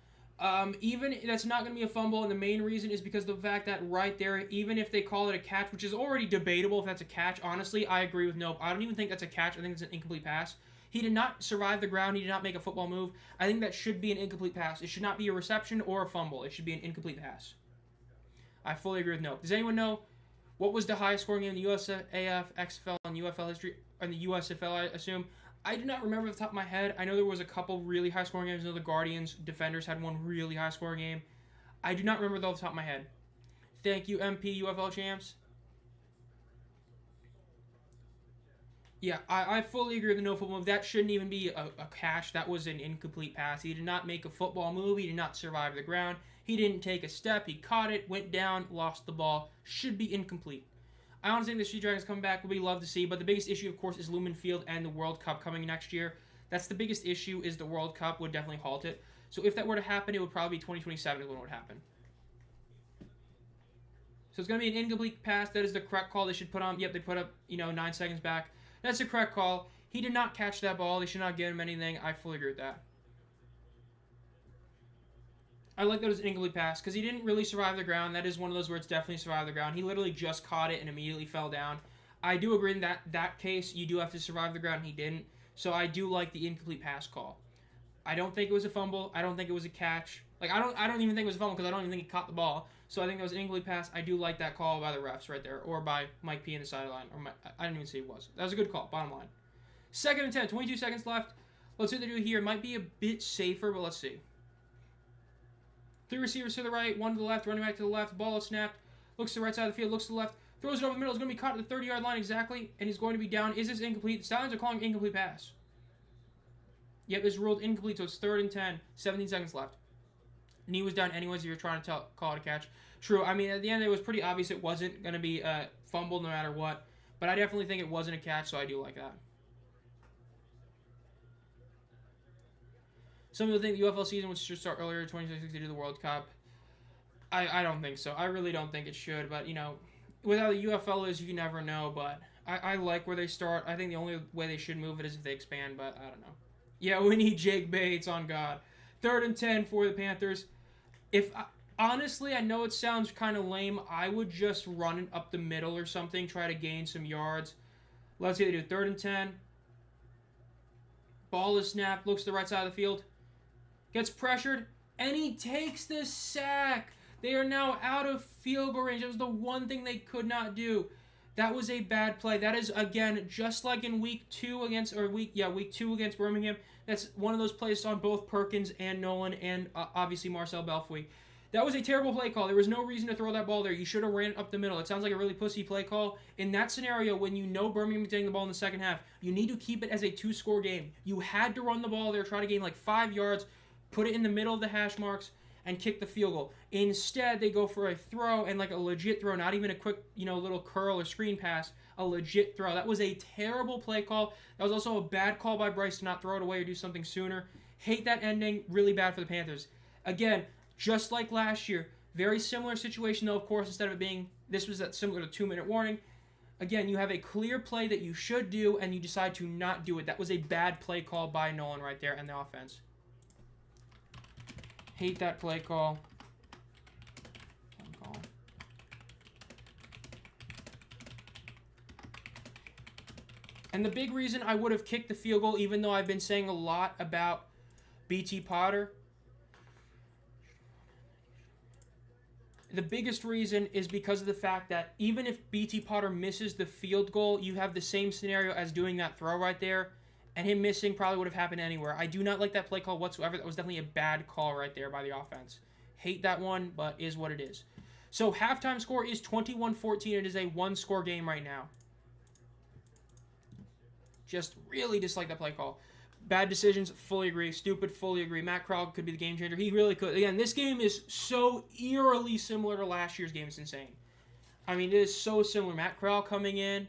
Even that's not going to be a fumble, and the main reason is because of the fact that right there, even if they call it a catch, which is already debatable if that's a catch, honestly, I agree with nope. I don't even think that's a catch. I think it's an incomplete pass. He did not survive the ground. He did not make a football move. I think that should be an incomplete pass. It should not be a reception or a fumble. It should be an incomplete pass. I fully agree with nope. Does anyone know what was the highest scoring game in the USAF, XFL, and UFL history, or the USFL, I assume? I do not remember off the top of my head. I know there was a couple really high-scoring games. I know the Guardians, Defenders had one really high-scoring game. I do not remember though off the top of my head. Thank you, MP UFL Champs. Yeah, I fully agree with the no football move. That shouldn't even be a catch. That was an incomplete pass. He did not make a football move. He did not survive the ground. He didn't take a step. He caught it, went down, lost the ball. Should be incomplete. I honestly think the Street Dragons coming back will be love to see, but the biggest issue, of course, is Lumen Field and the World Cup coming next year. That's the biggest issue, is the World Cup would definitely halt it. So if that were to happen, it would probably be 2027 is when it would happen. So it's going to be an incomplete pass. That is the correct call. They should put on, yep, they put up, 9 seconds back. That's the correct call. He did not catch that ball. They should not give him anything. I fully agree with that. I like that it was an incomplete pass because he didn't really survive the ground. That is one of those where it's definitely survived the ground. He literally just caught it and immediately fell down. I do agree in that case, you do have to survive the ground. He didn't. So I do like the incomplete pass call. I don't think it was a fumble. I don't think it was a catch. Like, I don't even think it was a fumble because I don't even think he caught the ball. So I think that was an incomplete pass. I do like that call by the refs right there, or by Mike P in the sideline. I didn't even see it was. That was a good call, bottom line. 2nd and 10, 22 seconds left. Let's see what they do here. It might be a bit safer, but let's see. 3 receivers to the right, 1 to the left, running back to the left. Ball is snapped. Looks to the right side of the field, looks to the left. Throws it over the middle. It's going to be caught at the 30-yard line exactly, and he's going to be down. Is this incomplete? The Stallions are calling incomplete pass. Yep, it's ruled incomplete, so it's 3rd and 10, 17 seconds left. Knee was down anyways if you're trying to call it a catch. True, I mean, at the end it was pretty obvious it wasn't going to be fumbled no matter what, but I definitely think it wasn't a catch, so I do like that. Some people think the UFL season should start earlier, 2026, to do the World Cup. I don't think so. I really don't think it should, but, with how the UFL is, you can never know, but I like where they start. I think the only way they should move it is if they expand, but I don't know. Yeah, we need Jake Bates, on God. 3rd and 10 for the Panthers. Honestly, I know it sounds kind of lame. I would just run it up the middle or something, try to gain some yards. Let's see what they do. 3rd and 10. Ball is snapped, looks to the right side of the field. Gets pressured, and he takes the sack. They are now out of field goal range. That was the one thing they could not do. That was a bad play. That is, again, just like in week 2 against Birmingham. That's one of those plays on both Perkins and Nolan and obviously Marcel Belfoy. That was a terrible play call. There was no reason to throw that ball there. You should have ran it up the middle. It sounds like a really pussy play call. In that scenario, when you know Birmingham is getting the ball in the second half, you need to keep it as a 2-score game. You had to run the ball there, try to gain like 5 yards, put it in the middle of the hash marks, and kick the field goal. Instead, they go for a throw, and like a legit throw, not even a quick, little curl or screen pass, a legit throw. That was a terrible play call. That was also a bad call by Bryce to not throw it away or do something sooner. Hate that ending. Really bad for the Panthers. Again, just like last year, very similar situation, though, of course, instead of it being, this was similar to 2-minute warning. Again, you have a clear play that you should do, and you decide to not do it. That was a bad play call by Nolan right there and the offense. Hate that play call. And the big reason I would have kicked the field goal, even though I've been saying a lot about BT Potter, the biggest reason is because of the fact that even if BT Potter misses the field goal, you have the same scenario as doing that throw right there, and him missing probably would have happened anywhere. I do not like that play call whatsoever. That was definitely a bad call right there by the offense. Hate that one, but is what it is. So halftime score is 21-14. It is a 1-score game right now. Just really dislike that play call. Bad decisions, fully agree. Stupid, fully agree. Matt Krog could be the game changer. He really could. Again, this game is so eerily similar to last year's game. It's insane. I mean, it is so similar. Matt Krog coming in,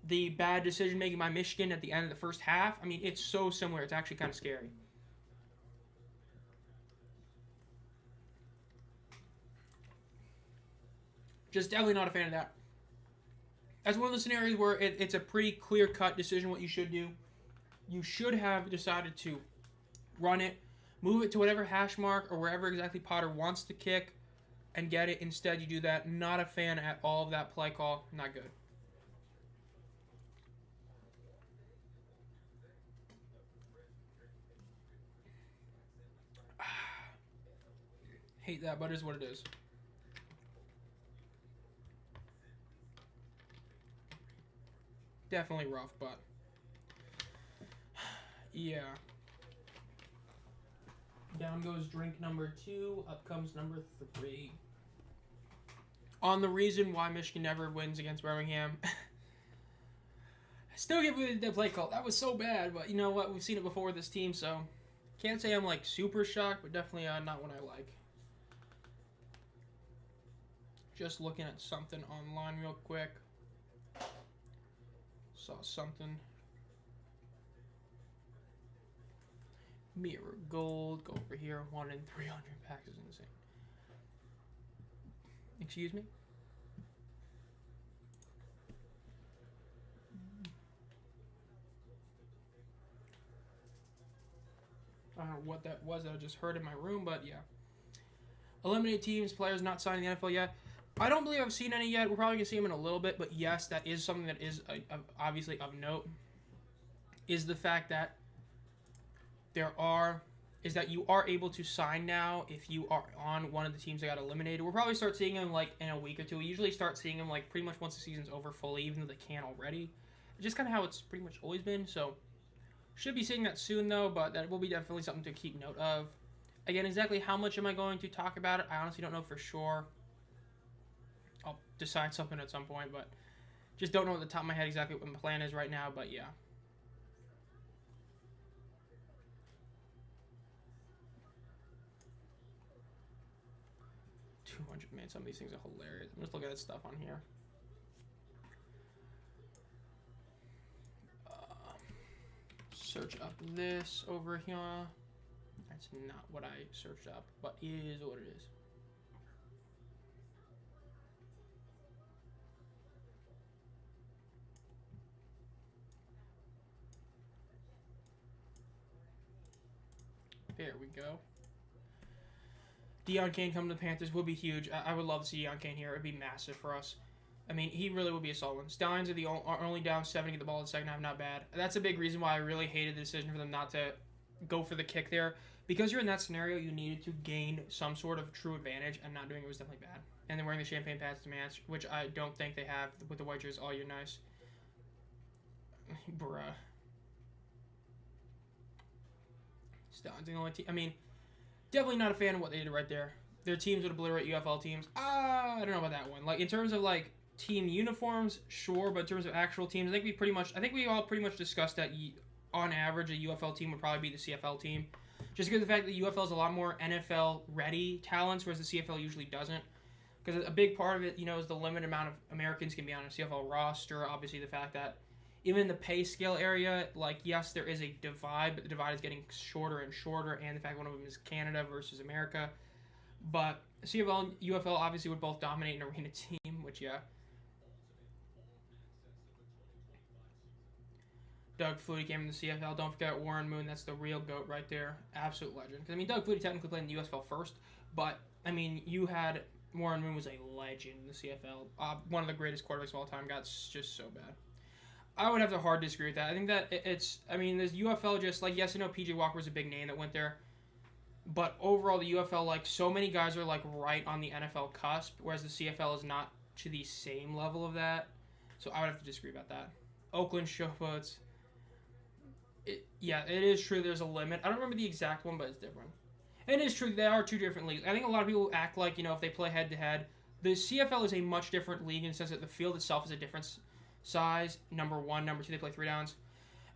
the bad decision making by Michigan at the end of the first half. I mean, it's so similar. It's actually kind of scary. Just definitely not a fan of that. That's one of the scenarios where it's a pretty clear-cut decision what you should do. You should have decided to run it, move it to whatever hash mark or wherever exactly Potter wants to kick, and get it. Instead, you do that. Not a fan at all of that play call. Not good. Hate that, but it is what it is. Definitely rough, but yeah. Down goes drink number 2. Up comes number 3. On the reason why Michigan never wins against Birmingham. I still get with the play call. That was so bad, but you know what? We've seen it before with this team, so can't say I'm like super shocked, but definitely not what I like. Just looking at something online real quick. Saw something. Mirror gold. Go over here. 1 in 300 packs is insane. Excuse me? I don't know what that was that I just heard in my room, but yeah. Eliminate teams, players not signing the NFL yet. I don't believe I've seen any yet. We're probably going to see them in a little bit, but yes, that is something that is obviously of note, is the fact that you are able to sign now if you are on one of the teams that got eliminated. We'll probably start seeing them like in a week or two. We usually start seeing them like pretty much once the season's over fully, even though they can already. It's just kind of how it's pretty much always been, so should be seeing that soon though, but that will be definitely something to keep note of. Again, exactly how much am I going to talk about it? I honestly don't know for sure. I'll decide something at some point, but just don't know at the top of my head exactly what my plan is right now, but yeah. Man, some of these things are hilarious. I'm just looking at stuff on here. Search up this over here. That's not what I searched up, but it is what it is. There we go. Deion Kane coming to the Panthers would be huge. I would love to see Deion Kane here. It would be massive for us. I mean, he really would be a solid one. Stallions are only down 7 to get the ball in the second half. Not bad. That's a big reason why I really hated the decision for them not to go for the kick there. Because you're in that scenario, you needed to gain some sort of true advantage, and not doing it was definitely bad. And then wearing the champagne pads to match, which I don't think they have with the white jerseys. Oh, you're nice. Bruh. Stallions the only team. I mean, definitely not a fan of what they did right there. Their teams would obliterate UFL teams. I don't know about that one. Like, in terms of, like, team uniforms, sure, but in terms of actual teams, I think we all pretty much discussed that on average, a UFL team would probably be the CFL team. Just because of the fact that UFL is a lot more NFL-ready talents, whereas the CFL usually doesn't. Because a big part of it, you know, is the limited amount of Americans can be on a CFL roster. Obviously, the fact that even in the pay scale area, like, yes, there is a divide, but the divide is getting shorter and shorter, and the fact one of them is Canada versus America. But CFL and UFL obviously would both dominate an arena team, which, yeah. Doug Flutie came in the CFL. Don't forget Warren Moon. That's the real GOAT right there. Absolute legend. Because, I mean, Doug Flutie technically played in the USFL first, but, I mean, you had Warren Moon was a legend in the CFL. One of the greatest quarterbacks of all time. Got just so bad. I would have to hard disagree with that. I think that it's, I mean, there's UFL just, like, yes, I know PJ Walker was a big name that went there. But overall, the UFL, like, so many guys are, like, right on the NFL cusp, whereas the CFL is not to the same level of that. So I would have to disagree about that. Oakland Showboats. Yeah, it is true there's a limit. I don't remember the exact one, but it's different. And it is true they are two different leagues. I think a lot of people act like, you know, if they play head-to-head. The CFL is a much different league in the sense that the field itself is a different size. Number one. Number two, they play 3 downs.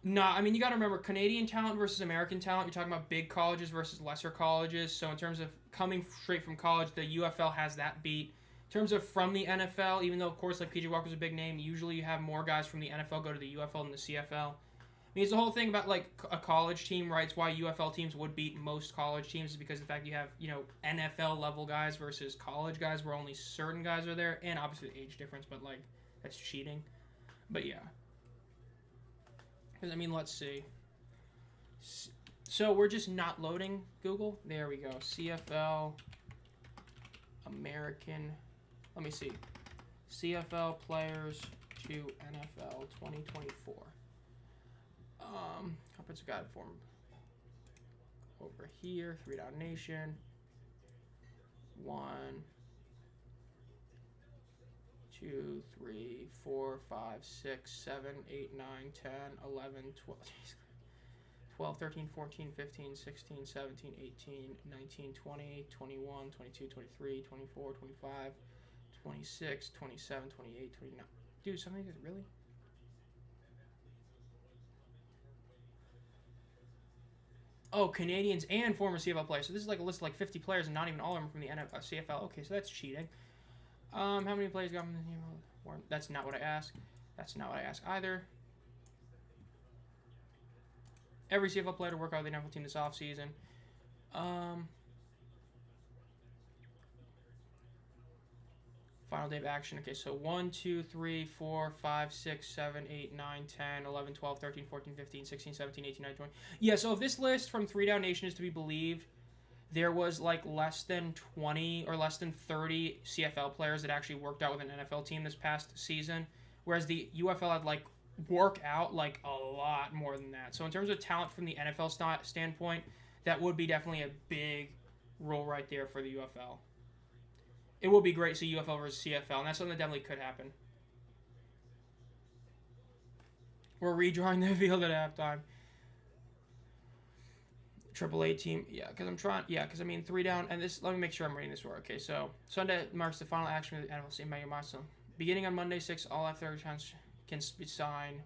Nah, I mean, you got to remember, Canadian talent versus American talent. You're talking about big colleges versus lesser colleges. So in terms of coming straight from college, the UFL has that beat. In terms of from the NFL, even though, of course, like PJ Walker's a big name, usually you have more guys from the NFL go to the UFL than the CFL. I mean, it's the whole thing about, like, a college team, right? It's why UFL teams would beat most college teams is because of the fact you have, you know, NFL-level guys versus college guys where only certain guys are there. And obviously the age difference, but, like, that's cheating. But, yeah. Because, I mean, let's see. So, we're just not loading Google. There we go. CFL, American. Let me see. CFL players to NFL 2024. Comprehensive guide form. Over here, 3 Down Nation. 1, 2, 3, 4, 5, 6, 7, 8, 9, 10, 11, 12, 12, 13, 14, 15, 16, 17, 18, 19, 20, 21, 22, 23, 24, 25, 26, 27, 28, 29. Dude, something is really? Oh, Canadians and former CFL players. So this is like a list of like 50 players, and not even all of them from the CFL. Okay, so that's cheating. How many players got from the CFL? That's not what I asked. That's not what I asked either. Every CFL player to work out with the NFL team this offseason. Final day of action. Okay, so 1, 2, 3, 4, 5, 6, 7, 8, 9, 10, 11, 12, 13, 14, 15, 16, 17, 18, 19, 20. Yeah, so if this list from 3 Down Nation is to be believed, there was like less than 20 or less than 30 CFL players that actually worked out with an NFL team this past season, whereas the UFL had like work out like a lot more than that. So in terms of talent from the NFL standpoint, that would be definitely a big role right there for the UFL. It would be great to see UFL versus CFL, and that's something that definitely could happen. We're redrawing the field at halftime. AAA team, yeah, because I'm trying, yeah, because I mean 3 down, and this. Let me make sure I'm reading this right. Okay, so Sunday marks the final action of the NFL season by your milestone. Beginning on Monday 6, all athletic accounts can be signed.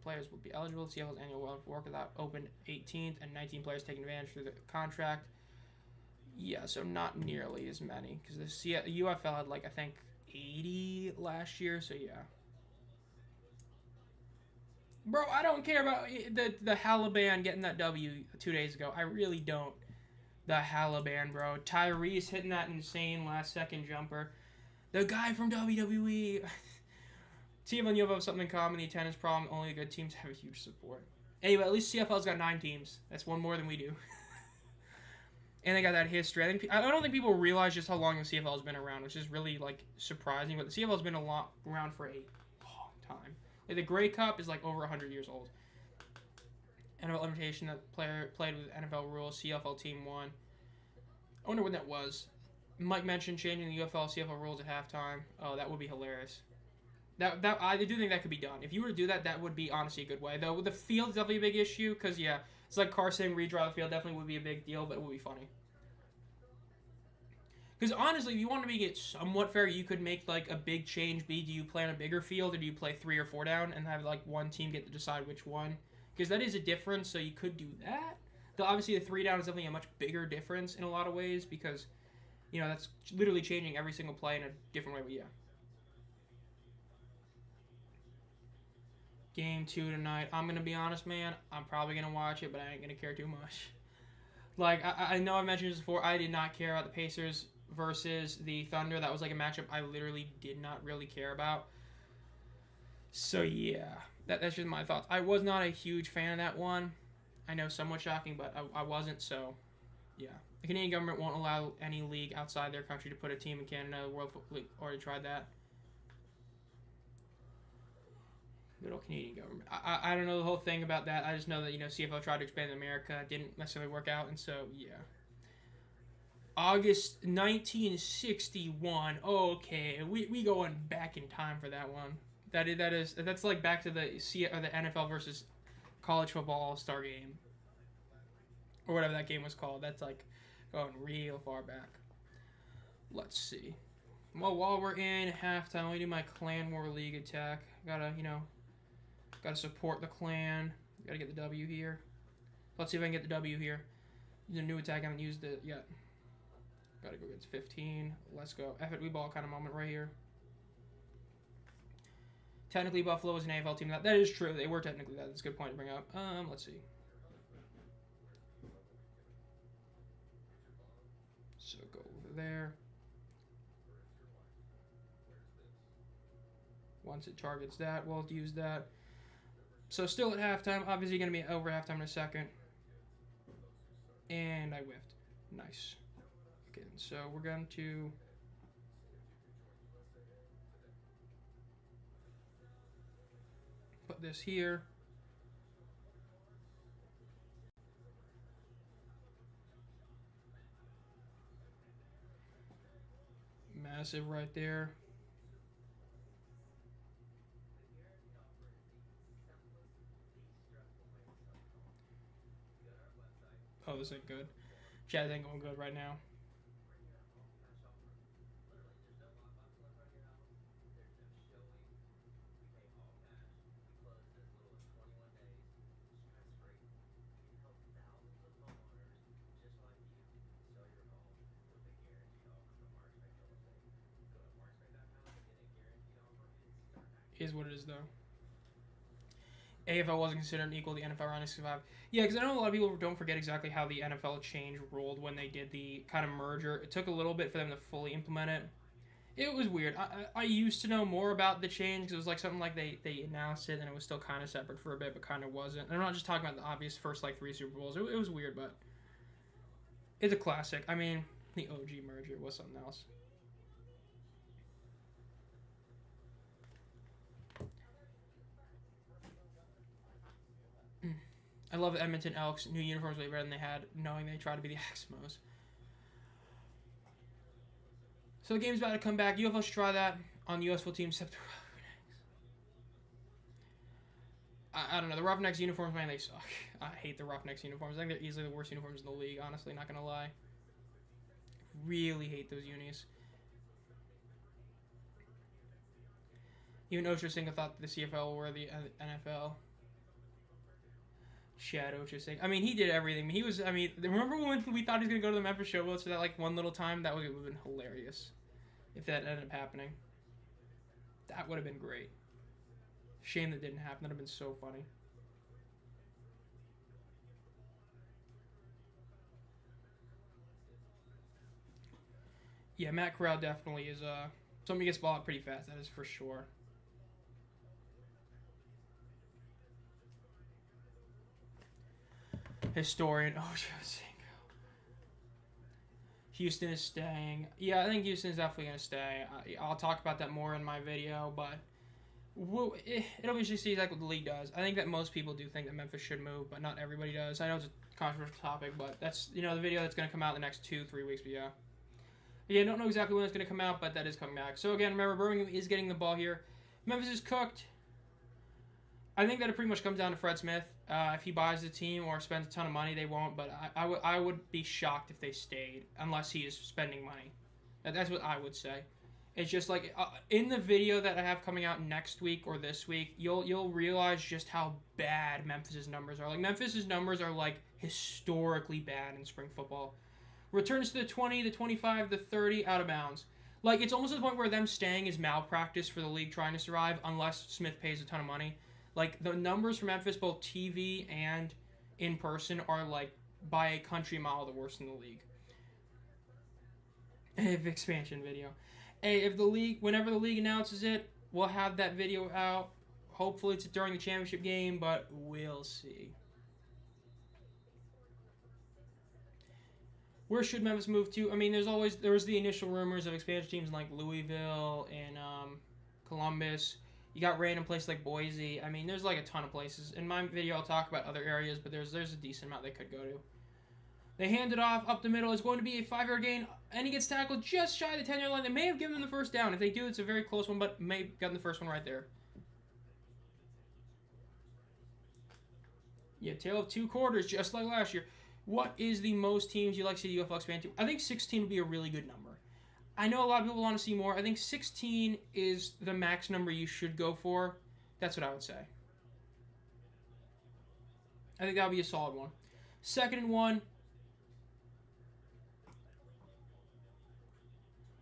Players will be eligible. CFL's annual work without open 18th, and 19 players taking advantage through the contract. Yeah, so not nearly as many, because the UFL had like I think 80 last year. So yeah. Bro, I don't care about the Halaban getting that W 2 days ago. I really don't. The Halaban, bro. Tyrese hitting that insane last-second jumper. The guy from WWE. TFL and UFL have something in common. The attendance problem. Only the good teams have a huge support. Anyway, at least CFL's got 9 teams. That's one more than we do. And they got that history. I don't think people realize just how long the CFL has been around, which is really like surprising. But the CFL has been around for a long time. Like, the Grey Cup is like over 100 years old. NFL invitation that player played with NFL rules. CFL team won. I wonder when that was. Mike mentioned changing the UFL CFL rules at halftime. Oh, that would be hilarious. That I do think that could be done. If you were to do that, that would be honestly a good way. Though the field is definitely a big issue because yeah, it's like Carr saying redraw the field definitely would be a big deal, but it would be funny. Because honestly, if you want to make it somewhat fair, you could make like a big change be, do you play on a bigger field or do you play 3 or 4 down and have like one team get to decide which one? Because that is a difference, so you could do that. Though obviously the 3 down is definitely a much bigger difference in a lot of ways because, you know, that's literally changing every single play in a different way, but yeah. Game 2 tonight. I'm going to be honest, man. I'm probably going to watch it, but I ain't going to care too much. Like, I know I mentioned this before. I did not care about the Pacers versus the Thunder. That was like a matchup I literally did not really care about. So, yeah. That's just my thoughts. I was not a huge fan of that one. I know, somewhat shocking, but I wasn't, so, yeah. The Canadian government won't allow any league outside their country to put a team in Canada. The World Football League already tried that. Good old Canadian government. I don't know the whole thing about that. I just know that, you know, CFL tried to expand in America. It didn't necessarily work out, and so, yeah. August 1961. Oh, okay. We going back in time for that one. That's like back to the NFL versus college football all-star game. Or whatever that game was called. That's like going real far back. Let's see. Well, while we're in halftime, let me do my Clan War League attack. Gotta support the clan. Gotta get the W here. Let's see if I can get the W here. Use a new attack. I haven't used it yet. Gotta go against 15. Let's go. F it, we ball kind of moment right here. Technically, Buffalo is an AFL team. That is true. They were technically that. That's a good point to bring up. Let's see. So go over there. Once it targets that, we'll use that. So still at halftime. Obviously going to be over halftime in a second. And I whiffed. Nice. Okay, so we're going to... put this here. Massive right there. Oh, this ain't good. Chat ain't going good right now. Is what it is, though. AFL wasn't considered equal to the NFL around 65. Yeah, because I know a lot of people don't forget exactly how the NFL change ruled when they did the kind of merger. It took a little bit for them to fully implement it. It was weird. I used to know more about the change because it was like something like they announced it and it was still kind of separate for a bit, but kind of wasn't. And I'm not just talking about the obvious first like 3 Super Bowls. It was weird, but it's a classic. I mean, the OG merger was something else. I love the Edmonton Elks. New uniforms way better than they had, knowing they tried to be the Expos. So the game's about to come back. UFL should try that on the USFL team. Except the Roughnecks. I don't know. The Roughnecks uniforms, man, they suck. I hate the Roughnecks uniforms. I think they're easily the worst uniforms in the league, honestly. Not going to lie. Really hate those unis. Even Ocho Cinco thought the CFL were the NFL. Shadow just saying. I mean, he did everything. He was. I mean, remember when we thought he was gonna go to the Memphis Showboats for that like one little time? That would have been hilarious if that ended up happening. That would have been great. Shame that didn't happen. That'd have been so funny. Yeah, Matt Corral definitely is somebody gets ball out pretty fast. That is for sure. Historian Ocho Cinco. Houston is staying. Yeah, I think Houston is definitely going to stay. I'll talk about that more in my video, but it'll be interesting to see exactly what the league does. I think that most people do think that Memphis should move, but not everybody does. I know it's a controversial topic, but that's the video that's going to come out in the next 2-3 weeks, but yeah. Yeah, I don't know exactly when it's going to come out, but that is coming back. So again, remember, Birmingham is getting the ball here. Memphis is cooked. I think that it pretty much comes down to Fred Smith. If he buys the team or spends a ton of money, they won't. But I would be shocked if they stayed unless he is spending money. That's what I would say. It's just like in the video that I have coming out next week or this week, you'll realize just how bad Memphis's numbers are. Like Memphis's numbers are like historically bad in spring football. Returns to the 20, the 25, the 30, out of bounds. Like it's almost to the point where them staying is malpractice for the league trying to survive unless Smith pays a ton of money. Like, the numbers for Memphis, both TV and in person, are, like, by a country mile the worst in the league. Expansion video. Hey, if the league, whenever the league announces it, we'll have that video out. Hopefully it's during the championship game, but we'll see. Where should Memphis move to? I mean, there was the initial rumors of expansion teams in, like, Louisville and Columbus. You got random places like Boise. I mean, there's like a ton of places. In my video, I'll talk about other areas, but there's a decent amount they could go to. They hand it off up the middle. It's going to be a 5-yard gain, and he gets tackled just shy of the 10-yard line. They may have given him the first down. If they do, it's a very close one, but may have gotten the first one right there. Yeah, tale of 2 quarters, just like last year. What is the most teams you'd like to see the UFL expand to? I think 16 would be a really good number. I know a lot of people want to see more. I think 16 is the max number you should go for. That's what I would say. I think that would be a solid one. 2nd and 1.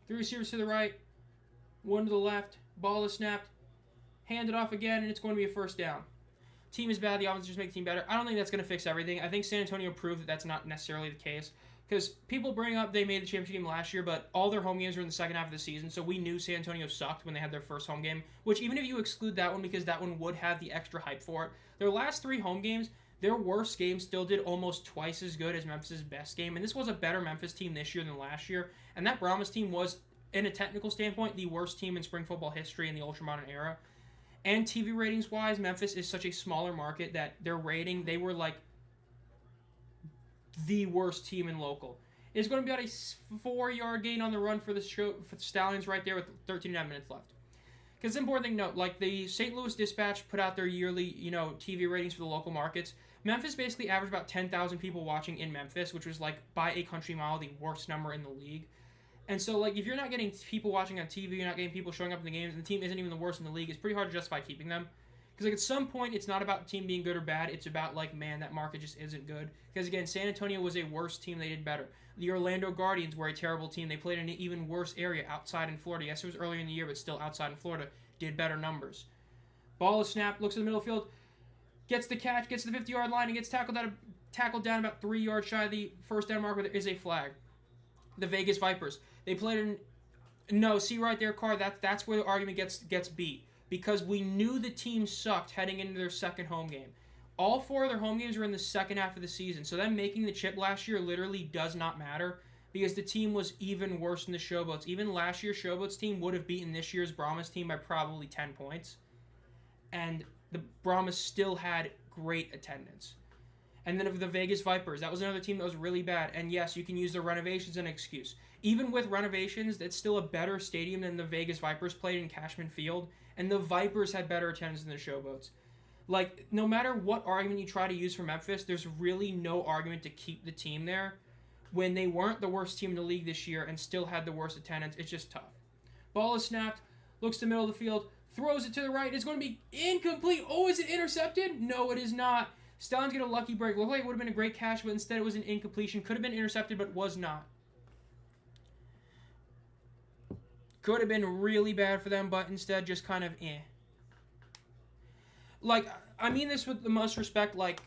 3 receivers to the right. 1 to the left. Ball is snapped. Hand it off again, and it's going to be a first down. Team is bad. The offense just make the team better. I don't think that's going to fix everything. I think San Antonio proved that that's not necessarily the case. Because people bring up they made the championship game last year, but all their home games were in the second half of the season, so we knew San Antonio sucked when they had their first home game, which even if you exclude that one because that one would have the extra hype for it, their last 3 home games, their worst game still did almost twice as good as Memphis' best game, and this was a better Memphis team this year than last year, and that Brahmas team was, in a technical standpoint, the worst team in spring football history in the ultramodern era. And TV ratings-wise, Memphis is such a smaller market that their rating, they were like the worst team in local. It's going to be about a 4-yard gain on the run for the Stallions right there with 13.5 minutes left. Because it's an important thing to note, like the St. Louis Dispatch put out their yearly, TV ratings for the local markets. Memphis basically averaged about 10,000 people watching in Memphis, which was like by a country mile the worst number in the league. And so, like, if you're not getting people watching on TV, you're not getting people showing up in the games, and the team isn't even the worst in the league, it's pretty hard to justify keeping them. Because, like, at some point, it's not about the team being good or bad. It's about, like, man, that market just isn't good. Because, again, San Antonio was a worse team. They did better. The Orlando Guardians were a terrible team. They played in an even worse area outside in Florida. Yes, it was earlier in the year, but still outside in Florida. Did better numbers. Ball is snapped, looks in the middle of the field, gets the catch, gets to the 50-yard line, and gets tackled down about 3 yards shy of the first down marker. There is a flag. The Vegas Vipers. They played in... No, see right there, Carr, that's where the argument gets beat. Because we knew the team sucked heading into their second home game. All 4 of their home games were in the second half of the season. So them making the chip last year literally does not matter. Because the team was even worse than the Showboats. Even last year's Showboats team would have beaten this year's Brahmas team by probably 10 points. And the Brahmas still had great attendance. And then of the Vegas Vipers, that was another team that was really bad. And yes, you can use the renovations as an excuse. Even with renovations, it's still a better stadium than the Vegas Vipers played in Cashman Field. And the Vipers had better attendance than the Showboats. Like, no matter what argument you try to use for Memphis, there's really no argument to keep the team there when they weren't the worst team in the league this year and still had the worst attendance. It's just tough. Ball is snapped, looks to the middle of the field, throws it to the right. It's going to be incomplete. Oh, is it intercepted? No, it is not. Stallions get a lucky break. Looked like it would have been a great catch, but instead it was an incompletion. Could have been intercepted, but was not. Could have been really bad for them, but instead just kind of eh. Like, I mean this with the most respect. Like,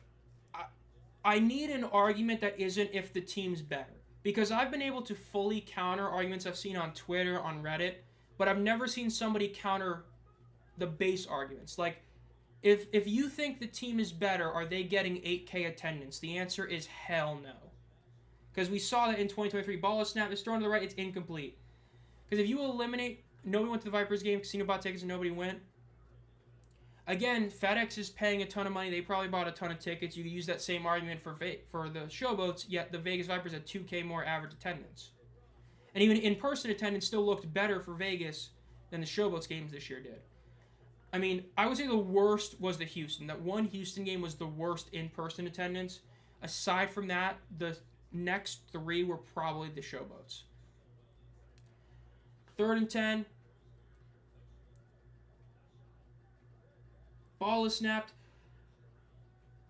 I need an argument that isn't if the team's better. Because I've been able to fully counter arguments I've seen on Twitter, on Reddit, but I've never seen somebody counter the base arguments. Like, if you think the team is better, are they getting 8K attendance? The answer is hell no. Because we saw that in 2023. Ball is snapped, it's thrown to the right, it's incomplete. Because if you eliminate, nobody went to the Vipers game, casino bought tickets and nobody went. Again, FedEx is paying a ton of money. They probably bought a ton of tickets. You could use that same argument for the Showboats, yet the Vegas Vipers had 2K more average attendance. And even in-person attendance still looked better for Vegas than the Showboats games this year did. I mean, I would say the worst was the Houston. That one Houston game was the worst in-person attendance. Aside from that, the next 3 were probably the Showboats. 3rd and 10. Ball is snapped.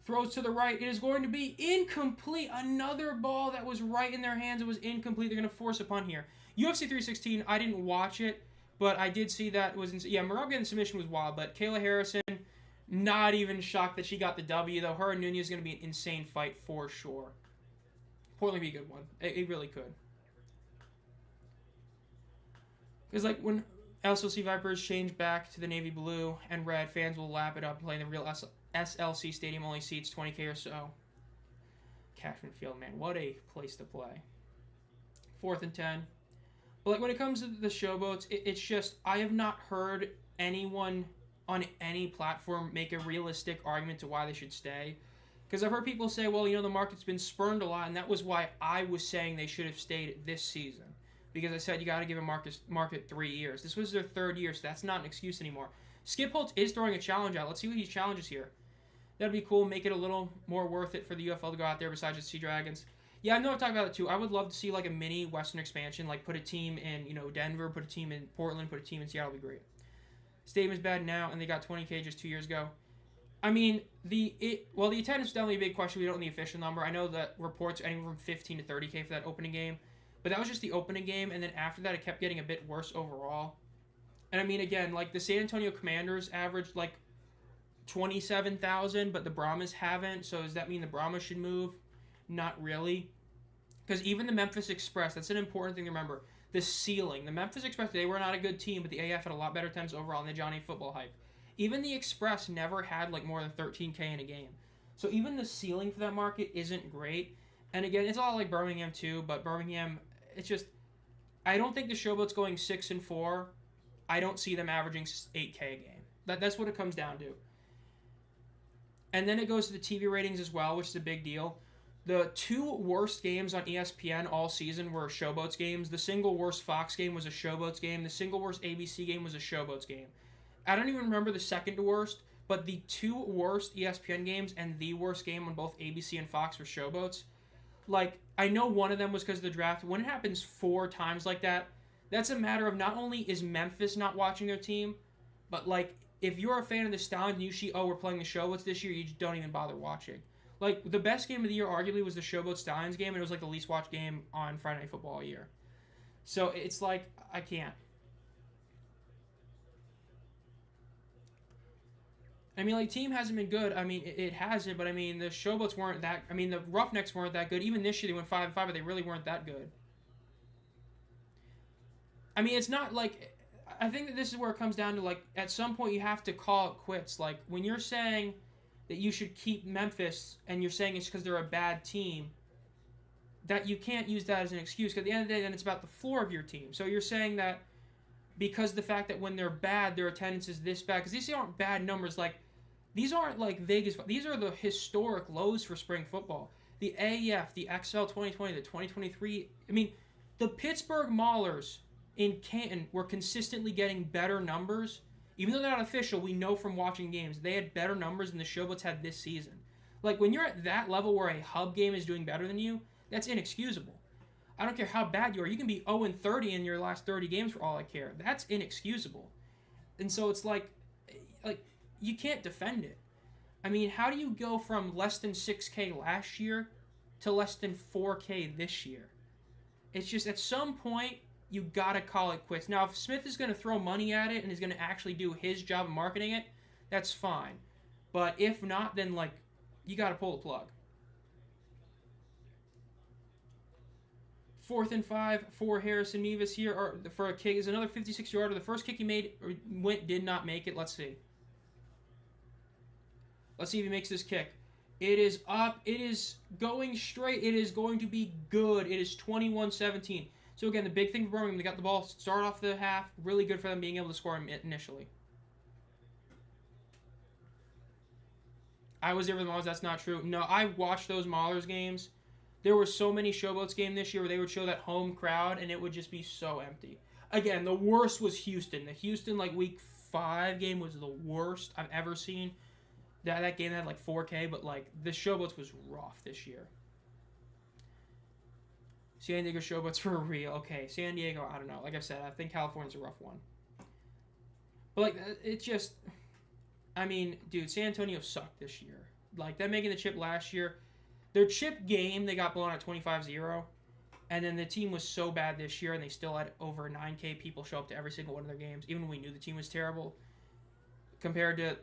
Throws to the right. It is going to be incomplete. Another ball that was right in their hands. It was incomplete. They're going to force a punt here. UFC 316, I didn't watch it, but I did see that it was... Marab getting submission was wild, but Kayla Harrison, not even shocked that she got the W, though. Her and Nunez is going to be an insane fight for sure. Portland be a good one. It really could. Because, like, when SLC Vipers change back to the navy blue and red, fans will lap it up playing the real SLC stadium only seats 20K or so. Cashman Field, man, what a place to play. 4th and 10. But, like, when it comes to the Showboats, it's just, I have not heard anyone on any platform make a realistic argument to why they should stay. Because I've heard people say, well, you know, the market's been spurned a lot, and that was why I was saying they should have stayed this season. Because I said you got to give a market 3 years. This was their 3rd year, so that's not an excuse anymore. Skip Holtz is throwing a challenge out. Let's see what he challenges here. That'd be cool. Make it a little more worth it for the UFL to go out there besides just Sea Dragons. Yeah, I know I've talked about it too. I would love to see like a mini Western expansion, like put a team in, Denver, put a team in Portland, put a team in Seattle. Would be great. Stadium is bad now, and they got 20K just 2 years ago. I mean, the attendance is definitely a big question. We don't know the official number. I know that reports are anywhere from 15 to 30K for that opening game. But that was just the opening game, and then after that, it kept getting a bit worse overall. And I mean, again, like the San Antonio Commanders averaged like 27,000, but the Brahmas haven't. So does that mean the Brahmas should move? Not really. Because even the Memphis Express, that's an important thing to remember. The ceiling. The Memphis Express, they were not a good team, but the AF had a lot better attendance overall in the Johnny football hype. Even the Express never had like more than 13K in a game. So even the ceiling for that market isn't great. And again, it's all like Birmingham too, but Birmingham... It's just, I don't think the Showboat's going 6-4. I don't see them averaging 8K a game. That's what it comes down to. And then it goes to the TV ratings as well, which is a big deal. The 2 worst games on ESPN all season were Showboats games. The single worst Fox game was a Showboats game. The single worst ABC game was a Showboats game. I don't even remember the second to worst, but the two worst ESPN games and the worst game on both ABC and Fox were showboats. Like, I know one of them was because of the draft. When it happens 4 times like that, that's a matter of not only is Memphis not watching their team, but, like, if you're a fan of the Stallions and you see, oh, we're playing the showboats this year, you just don't even bother watching. Like, the best game of the year arguably was the Showboat Stallions game, and it was, like, the least watched game on Friday Night Football all year. So, it's like, I can't. I mean, like, team hasn't been good. I mean, it hasn't, but, I mean, the Showboats weren't that... I mean, the Roughnecks weren't that good. Even this year, they went 5-5, but they really weren't that good. I mean, it's not, like... I think that this is where it comes down to, like, at some point you have to call it quits. Like, when you're saying that you should keep Memphis, and you're saying it's because they're a bad team, that you can't use that as an excuse. Because at the end of the day, then it's about the floor of your team. So you're saying that because the fact that when they're bad, their attendance is this bad. Because these aren't bad numbers. Like, these aren't like Vegas. These are the historic lows for spring football. The AEF, the XFL 2020, the 2023. I mean, the Pittsburgh Maulers in Canton were consistently getting better numbers. Even though they're not official, we know from watching games, they had better numbers than the Showboats had this season. Like, when you're at that level where a hub game is doing better than you, that's inexcusable. I don't care how bad you are. You can be 0-30 in your last 30 games for all I care. That's inexcusable. And so it's like you can't defend it. I mean, how do you go from less than 6K last year to less than 4K this year? It's just, at some point, you gotta call it quits. Now, if Smith is going to throw money at it and is going to actually do his job of marketing it, that's fine. But if not, then, like, you gotta pull the plug. 4th and 5 for Harrison Mevis here, or for a kick, is another 56-yarder. The first kick he made did not make it. Let's see. Let's see if he makes this kick. It is up. It is going straight. It is going to be good. It is 21-17. So again, the big thing for Birmingham, they got the ball start off the half. Really good for them being able to score initially. I was there with the Maulers. That's not true. No, I watched those Maulers games. There were so many Showboats game this year where they would show that home crowd, and it would just be so empty. Again, the worst was Houston. The Houston, like, week 5 game was the worst I've ever seen. That game had, like, 4K, but, like, the Showboats was rough this year. San Diego Showboats for real. Okay, San Diego, I don't know. Like I said, I think California's a rough one. But, like, it's just... I mean, dude, San Antonio sucked this year. Like, them making the chip last year... Their chip game, they got blown at 25-0. And then the team was so bad this year, and they still had over 9K people show up to every single one of their games, even when we knew the team was terrible, compared to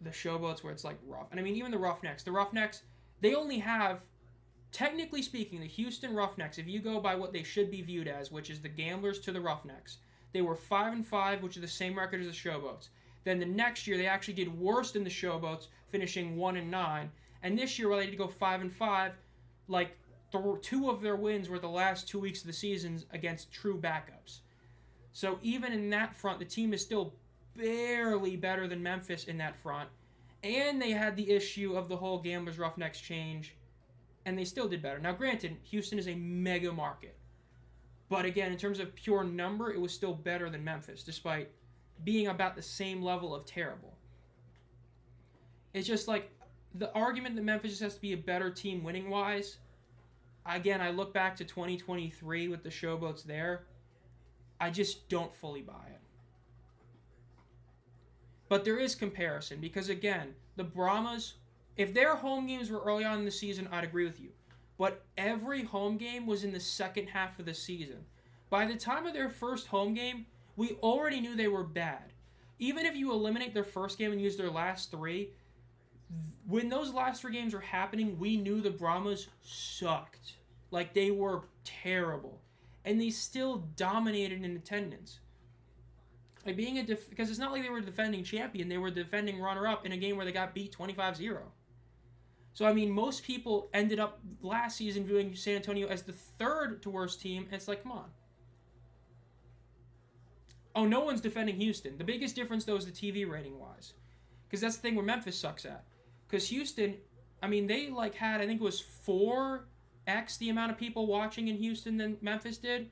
the Showboats where it's, like, rough. And, I mean, even the Roughnecks. The Roughnecks, they only have, technically speaking, the Houston Roughnecks, if you go by what they should be viewed as, which is the Gamblers to the Roughnecks, they were 5-5, which is the same record as the Showboats. Then the next year, they actually did worse than the Showboats, finishing 1-9. And this year, while they did go 5-5, like, 2 of their wins were the last 2 weeks of the seasons against true backups. So even in that front, the team is still barely better than Memphis in that front. And they had the issue of the whole Gamblers Roughnecks change, and they still did better. Now, granted, Houston is a mega market. But again, in terms of pure number, it was still better than Memphis, despite being about the same level of terrible. It's just like, the argument that Memphis just has to be a better team winning-wise, again, I look back to 2023 with the Showboats there, I just don't fully buy it. But there is comparison, because again, the Brahmas, if their home games were early on in the season, I'd agree with you. But every home game was in the second half of the season. By the time of their first home game, we already knew they were bad. Even if you eliminate their first game and use their last 3, when those last 3 games were happening, we knew the Brahmas sucked. Like, they were terrible. And they still dominated in attendance. Like, being because it's not like they were defending champion, they were defending runner-up in a game where they got beat 25-0. So, I mean, most people ended up last season viewing San Antonio as the 3rd to worst team, and it's like, come on. Oh, no one's defending Houston. The biggest difference, though, is the TV rating-wise. Because that's the thing where Memphis sucks at. Because Houston, I mean, they, like, had, I think it was 4x the amount of people watching in Houston than Memphis did.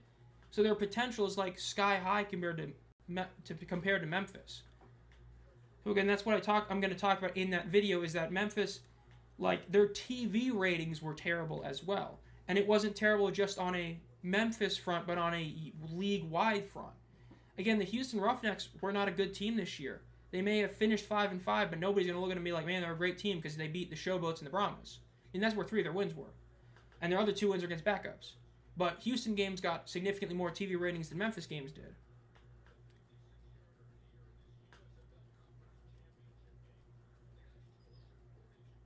So their potential is, like, sky high compared to Memphis. So again, that's what I'm going to talk about in that video, is that Memphis, like, their TV ratings were terrible as well. And it wasn't terrible just on a Memphis front, but on a league-wide front. Again, the Houston Roughnecks were not a good team this year. They may have finished 5-5, but nobody's going to look at them and be like, man, they're a great team because they beat the Showboats and the Brahmas. And that's where 3 of their wins were. And their other 2 wins are against backups. But Houston games got significantly more TV ratings than Memphis games did.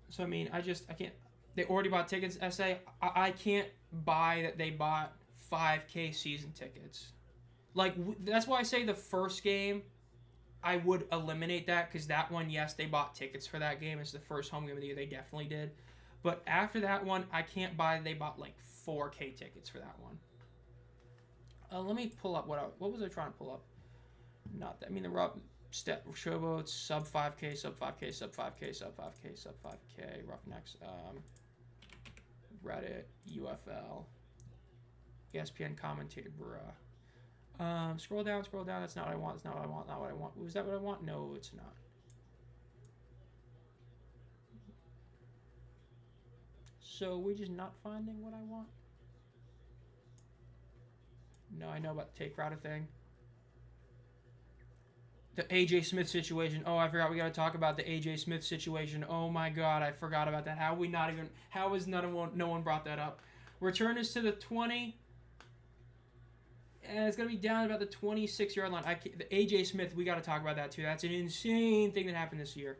So, I mean, I can't. They already bought tickets, SA. I can't buy that they bought 5K season tickets. Like, that's why I say the first game, I would eliminate that, because that one, yes, they bought tickets for that game. It's the first home game of the year. They definitely did. But after that one, I can't buy they bought like 4K tickets for that one. Let me pull up what was I trying to pull up? Not that. I mean, the Showboats, sub 5K, sub 5K, sub 5K, sub 5K, sub 5K, Roughnecks, Reddit, UFL, ESPN commentator, bruh. Scroll down. That's not what I want. That's not what I want. Not what I want. Was that what I want? No, it's not. So we're just not finding what I want? No, I know about the take router thing. The AJ Smith situation. Oh, I forgot we got to talk about the AJ Smith situation. Oh my God, I forgot about that. How has no one brought that up? Return is to the 20. And it's going to be down about the 26-yard line. The AJ Smith, we got to talk about that too. That's an insane thing that happened this year.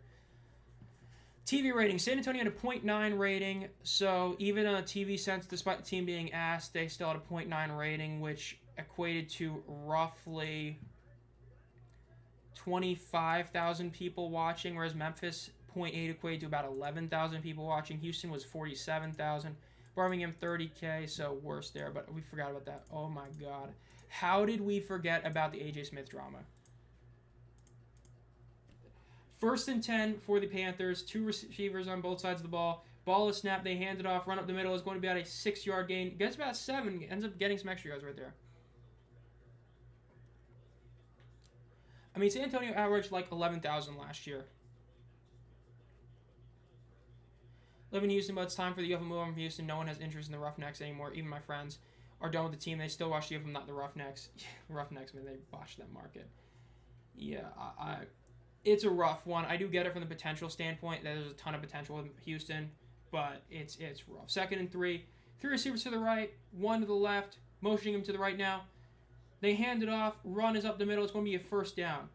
TV rating. San Antonio had a 0.9 rating. So even on a TV sense, despite the team being asked, they still had a 0.9 rating, which equated to roughly 25,000 people watching, whereas Memphis 0.8 equated to about 11,000 people watching. Houston was 47,000. Birmingham 30K, so worse there, but we forgot about that. Oh my God. How did we forget about the AJ Smith drama? 1st and 10 for the Panthers. 2 receivers on both sides of the ball. Ball is snapped. They hand it off. Run up the middle. Is going to be about a 6-yard gain. Gets about 7. Ends up getting some extra yards right there. I mean, San Antonio averaged like 11,000 last year. Live in Houston, but it's time for the UFL move on from Houston. No one has interest in the Roughnecks anymore. Even my friends are done with the team. They still watch the UFL, not the Roughnecks. Roughnecks, man, they botched that market. Yeah, it's a rough one. I do get it from the potential standpoint. There's a ton of potential with Houston, but it's rough. 2nd and 3. 3 receivers to the right, 1 to the left. Motioning him to the right now. They hand it off. Run is up the middle. It's going to be a 1st down.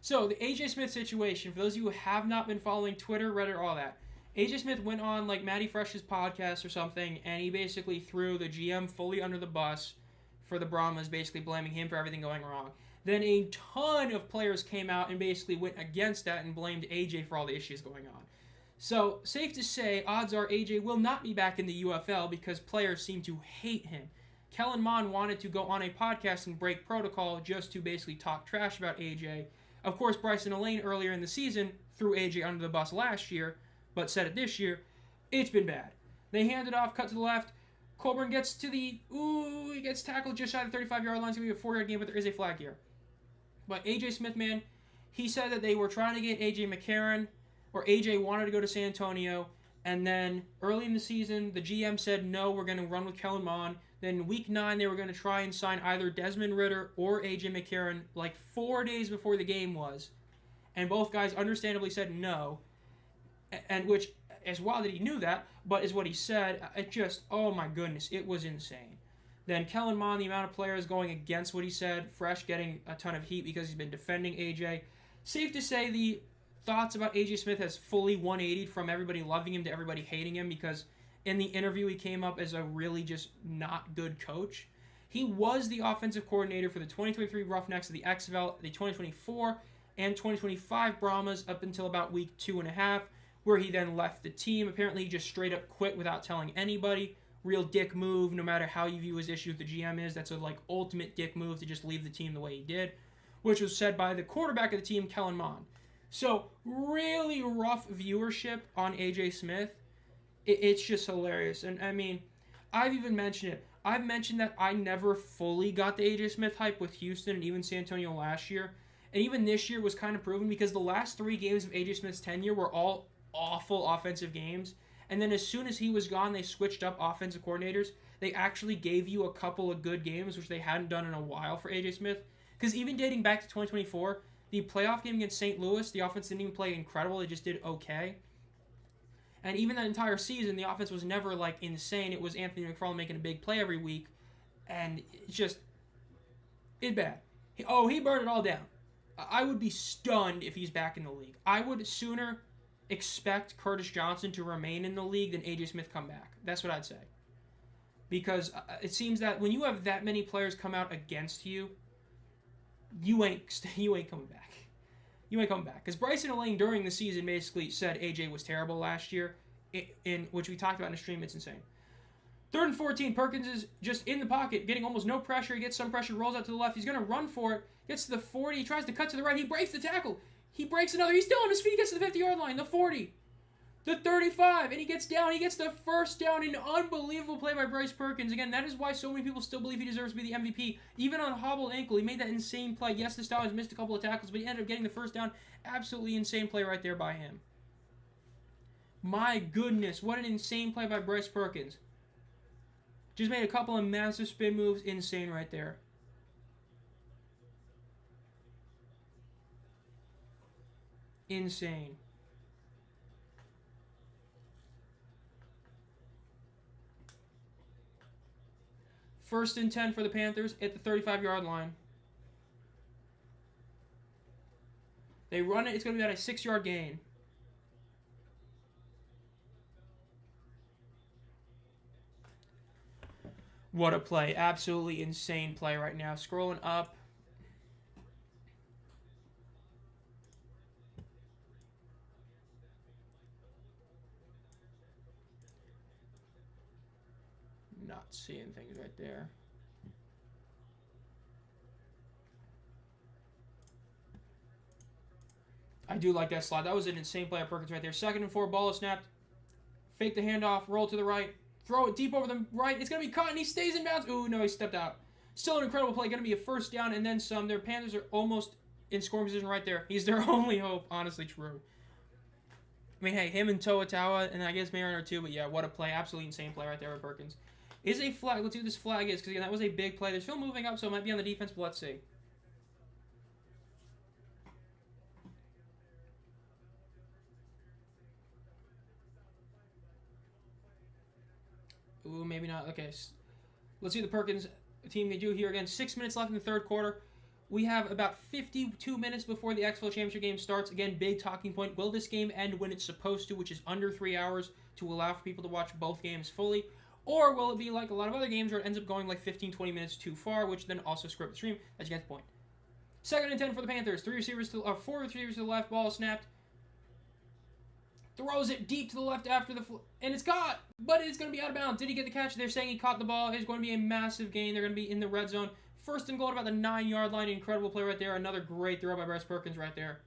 So the AJ Smith situation, for those of you who have not been following Twitter, Reddit, all that, AJ Smith went on like Matty Fresh's podcast or something, and he basically threw the GM fully under the bus for the Brahmas, basically blaming him for everything going wrong. Then a ton of players came out and basically went against that and blamed AJ for all the issues going on. So, safe to say, odds are AJ will not be back in the UFL because players seem to hate him. Kellen Mond wanted to go on a podcast and break protocol just to basically talk trash about AJ. Of course, Bryson Elaine earlier in the season threw AJ under the bus last year, but said it this year. It's been bad. They hand it off, cut to the left. Colburn gets to the... Ooh, he gets tackled just shy of the 35-yard line. It's going to be a 4-yard game, but there is a flag here. But AJ Smith, man, he said that they were trying to get AJ McCarron, or AJ wanted to go to San Antonio, and then early in the season, the GM said, no, we're going to run with Kellen Mond. Then week 9, they were going to try and sign either Desmond Ridder or AJ McCarron like 4 days before the game was. And both guys understandably said no. And which, as wild that he knew that, but is what he said. It just, oh my goodness, it was insane. Then Kellen Mond, the amount of players going against what he said. Fresh getting a ton of heat because he's been defending AJ. Safe to say the thoughts about AJ Smith has fully 180'd from everybody loving him to everybody hating him, because in the interview he came up as a really just not good coach. He was the offensive coordinator for the 2023 Roughnecks of the XFL, the 2024 and 2025 Brahmas up until about week 2.5, where he then left the team. Apparently he just straight up quit without telling anybody. Real dick move, no matter how you view his issue with the GM is. That's a like ultimate dick move to just leave the team the way he did, which was said by the quarterback of the team, Kellen Mond. So really rough viewership on AJ Smith. It's just hilarious. And I mean, I've even mentioned it. I've mentioned that I never fully got the AJ Smith hype with Houston and even San Antonio last year. And even this year was kind of proven because the last 3 games of A.J. Smith's tenure were all awful offensive games. And then as soon as he was gone, they switched up offensive coordinators. They actually gave you a couple of good games, which they hadn't done in a while for A.J. Smith. Because even dating back to 2024, the playoff game against St. Louis, the offense didn't even play incredible. They just did okay. And even that entire season, the offense was never, like, insane. It was Anthony McFarland making a big play every week. And it's bad. He burned it all down. I would be stunned if he's back in the league. I would sooner expect Curtis Johnson to remain in the league than A.J. Smith come back. That's what I'd say. Because it seems that when you have that many players come out against you, you ain't coming back. You ain't coming back. Because Bryson Elaine during the season basically said AJ was terrible last year, in which we talked about in the stream. It's insane. 3rd and 14. Perkins is just in the pocket, getting almost no pressure. He gets some pressure, rolls out to the left. He's going to run for it. Gets to the 40. He tries to cut to the right. He breaks the tackle. He breaks another. He's still on his feet. He gets to the 50-yard line. The 40. The 35. And he gets down. He gets the first down. An unbelievable play by Bryce Perkins. Again, that is why so many people still believe he deserves to be the MVP. Even on a hobbled ankle, he made that insane play. Yes, the Stallions missed a couple of tackles, but he ended up getting the first down. Absolutely insane play right there by him. My goodness, what an insane play by Bryce Perkins. Just made a couple of massive spin moves. Insane right there. Insane. First and 10 for the Panthers at the 35-yard line. They run it. It's going to be about a 6-yard gain. What a play. Absolutely insane play right now. Scrolling up. Not seeing things right there. I do like that slide. That was an insane play by Perkins right there. 2nd and 4, ball is snapped. Fake the handoff, roll to the right. Throw it deep over the right. It's going to be caught, and he stays in bounds. Ooh, no, he stepped out. Still an incredible play. Going to be a first down and then some. Their Panthers are almost in scoring position right there. He's their only hope. Honestly, true. I mean, hey, him and Toa, and I guess Mariner too, but yeah, what a play. Absolutely insane play right there with Perkins. Is a flag. Let's see what this flag is, because again, that was a big play. They're still moving up, so it might be on the defense, but let's see. Ooh, maybe not. Okay, let's see what the Perkins team can do here. Again, 6 minutes left in the 3rd quarter. We have about 52 minutes before the UFL Championship game starts. Again, big talking point. Will this game end when it's supposed to, which is under 3 hours, to allow for people to watch both games fully? Or will it be like a lot of other games where it ends up going like 15, 20 minutes too far, which then also screw up the stream? As you get the point. 2nd and 10 for the Panthers. 4 receivers to the left. Ball snapped. Throws it deep to the left after and it's caught, but it's going to be out of bounds. Did he get the catch? They're saying he caught the ball. It's going to be a massive gain. They're going to be in the red zone. 1st and goal at about the 9-yard line. Incredible play right there. Another great throw by Bryce Perkins right there.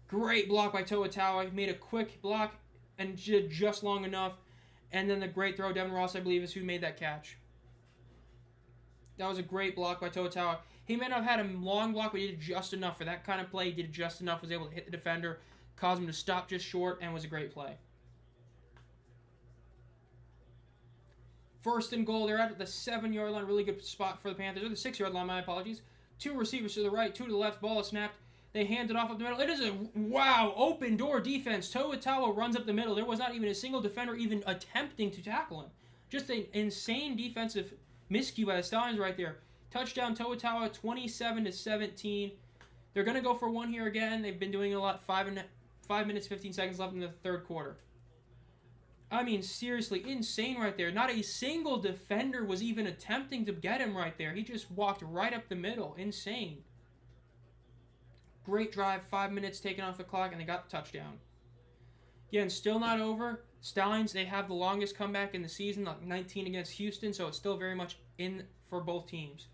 Great block by Toa. He made a quick block and did just long enough. And then the great throw, Devin Ross, I believe, is who made that catch. That was a great block by Toa. He may not have had a long block, but he did just enough for that kind of play. He did just enough, was able to hit the defender, caused him to stop just short, and was a great play. 1st and goal. They're out at the 7-yard line. Really good spot for the Panthers. Or the 6-yard line, my apologies. 2 receivers to the right, 2 to the left. Ball is snapped. They hand it off up the middle. It is a, wow, open door defense. Toa runs up the middle. There was not even a single defender even attempting to tackle him. Just an insane defensive miscue by the Stallions right there. Touchdown Toa, 27-17. They're going to go for one here again. They've been doing a lot. 5 minutes, 15 seconds left in the 3rd quarter. I mean, seriously, insane right there. Not a single defender was even attempting to get him right there. He just walked right up the middle. Insane. Great drive. 5 minutes taken off the clock, and they got the touchdown. Again, still not over. Stallions, they have the longest comeback in the season, like 19 against Houston, so it's still very much in for both teams.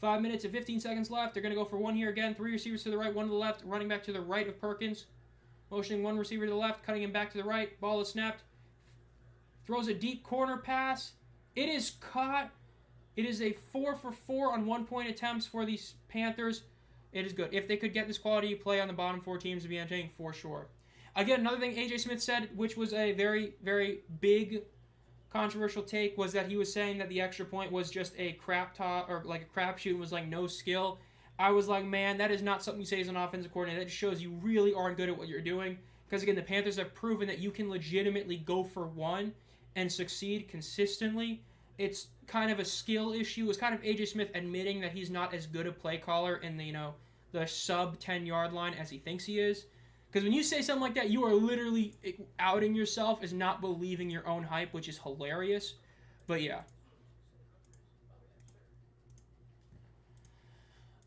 5 minutes and 15 seconds left. They're going to go for one here again. 3 receivers to the right, 1 to the left. Running back to the right of Perkins. Motioning 1 receiver to the left, cutting him back to the right. Ball is snapped. Throws a deep corner pass. It is caught. It is a 4 for 4 on 1-point attempts for these Panthers. It is good. If they could get this quality play on the bottom 4 teams to be entertaining, for sure. Again, another thing AJ Smith said, which was a very, very big controversial take, was that he was saying that the extra point was just a crap toss or like a crapshoot and was like no skill. I was like, man, that is not something you say as an offensive coordinator. That just shows you really aren't good at what you're doing. Because again, the Panthers have proven that you can legitimately go for one and succeed consistently. It's kind of a skill issue. It's kind of AJ Smith admitting that he's not as good a play caller in the the sub 10-yard line as he thinks he is. Because when you say something like that, you are literally outing yourself as not believing your own hype, which is hilarious. But yeah.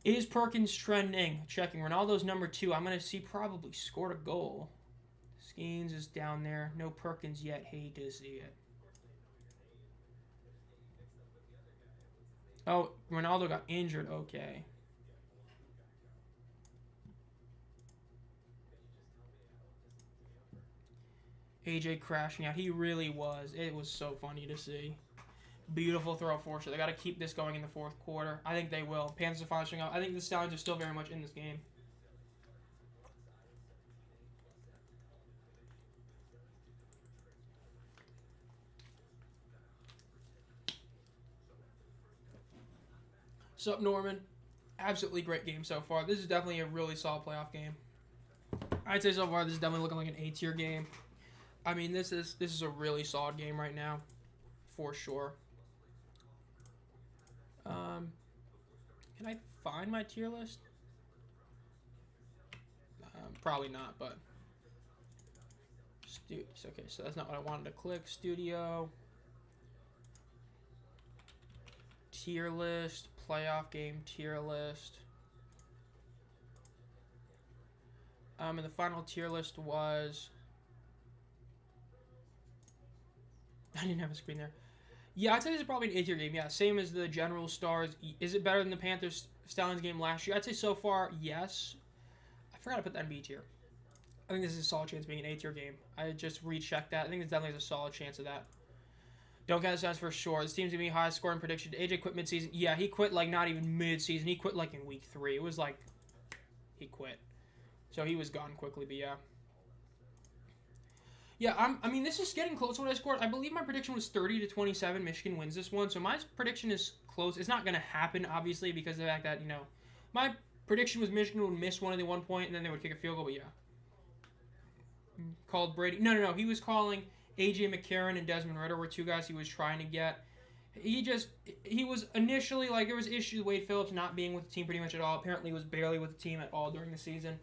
Is Perkins trending? Checking. Ronaldo's number 2. I'm going to see probably scored a goal. Skeens is down there. No Perkins yet. Hate to see it. Oh, Ronaldo got injured. Okay. AJ crashing out. He really was. It was so funny to see. Beautiful throw for sure. They got to keep this going in the 4th quarter. I think they will. Panthers are finishing up. I think the Stallions are still very much in this game. Sup, Norman? Absolutely great game so far. This is definitely a really solid playoff game. I'd say so far this is definitely looking like an A-tier game. I mean, this is a really solid game right now, for sure. Can I find my tier list? Probably not, but okay. So that's not what I wanted to click. Studio, tier list, playoff game tier list. And the final tier list was. I didn't have a screen there. Yeah, I'd say this is probably an A-tier game. Yeah, same as the General Stars. Is it better than the Panthers Stallions game last year? I'd say so far, yes. I forgot to put that in B tier. I think this is a solid chance of being an A-tier game. I just rechecked that. I think there's definitely a solid chance of that. Don't count the Stallions for sure. This team's going to be high scoring prediction. AJ quit mid-season. Yeah, he quit like not even mid-season. He quit like in week 3. It was like he quit. So he was gone quickly, but yeah. Yeah, I mean, this is getting close to what I scored. I believe my prediction was 30-27. Michigan wins this one. So my prediction is close. It's not going to happen, obviously, because of the fact that, my prediction was Michigan would miss one of the 1 point, and then they would kick a field goal, but yeah. Called Brady. No. He was calling A.J. McCarron and Desmond Ridder were 2 guys he was trying to get. He was initially, there was issues with Wade Phillips not being with the team pretty much at all. Apparently, he was barely with the team at all during the season.